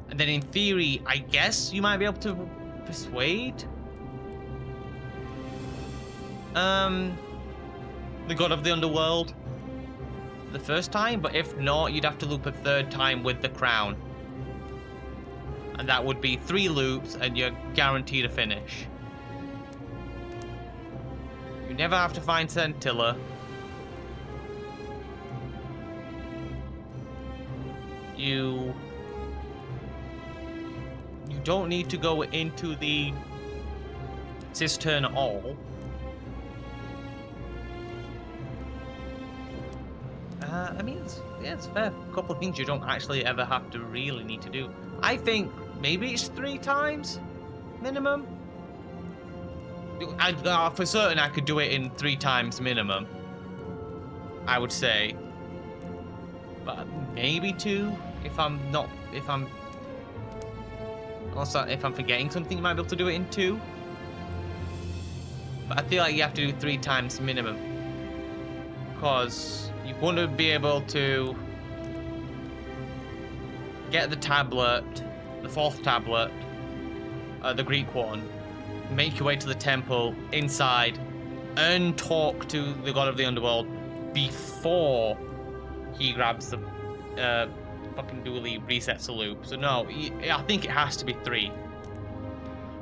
And then in theory, I guess you might be able to persuade the god of the underworld the first time, but if not, you'd have to loop a third time with the crown. And that would be 3 loops and you're guaranteed a finish. You never have to find Scintilla. You don't need to go into the cistern at all. I mean, it's fair. A couple of things you don't actually ever have to really need to do. I think maybe it's 3 times minimum. For certain, I could do it in 3 times minimum, I would say. But maybe 2 if I'm forgetting something, you might be able to do it in 2. But I feel like you have to do 3 times minimum, because you wouldn't be able to get the tablet, the 4th tablet, the Greek one, make your way to the temple inside, and talk to the god of the underworld before he grabs the fucking dually resets the loop. So no, I think it has to be 3.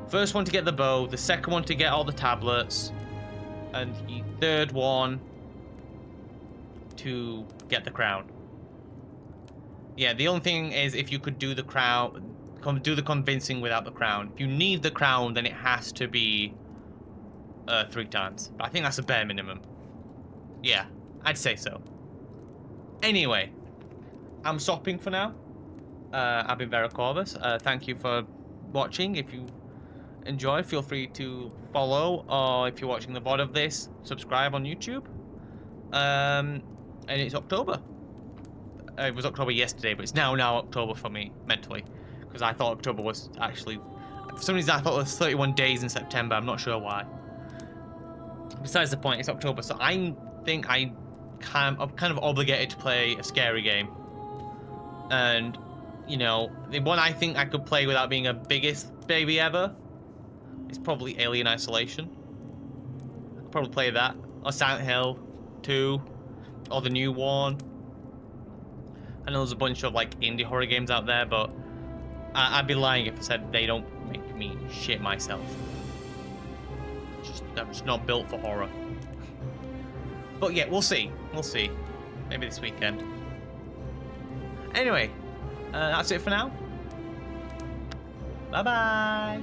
First one to get the bow, the second one to get all the tablets, and the third one to get the crown. Yeah, the only thing is if you could do the crown, do the convincing without the crown. If you need the crown, then it has to be 3 times. But I think that's a bare minimum. Yeah, I'd say so. Anyway, I'm stopping for now. I've been Vera Corvus. Thank you for watching. If you enjoy, feel free to follow, or if you're watching the VOD of this, subscribe on YouTube. And it's October. It was October yesterday, but it's now October for me, mentally. Because I thought October was actually... For some reason, I thought it was 31 days in September. I'm not sure why. Besides the point, it's October, so I think I'm kind of obligated to play a scary game. And, you know, the one I think I could play without being a biggest baby ever is probably Alien Isolation. I could probably play that. Or Silent Hill 2. Or the new one. I know there's a bunch of, like, indie horror games out there, but I'd be lying if I said they don't make me shit myself. I'm just not built for horror. But yeah, we'll see. We'll see. Maybe this weekend. Anyway, that's it for now. Bye-bye.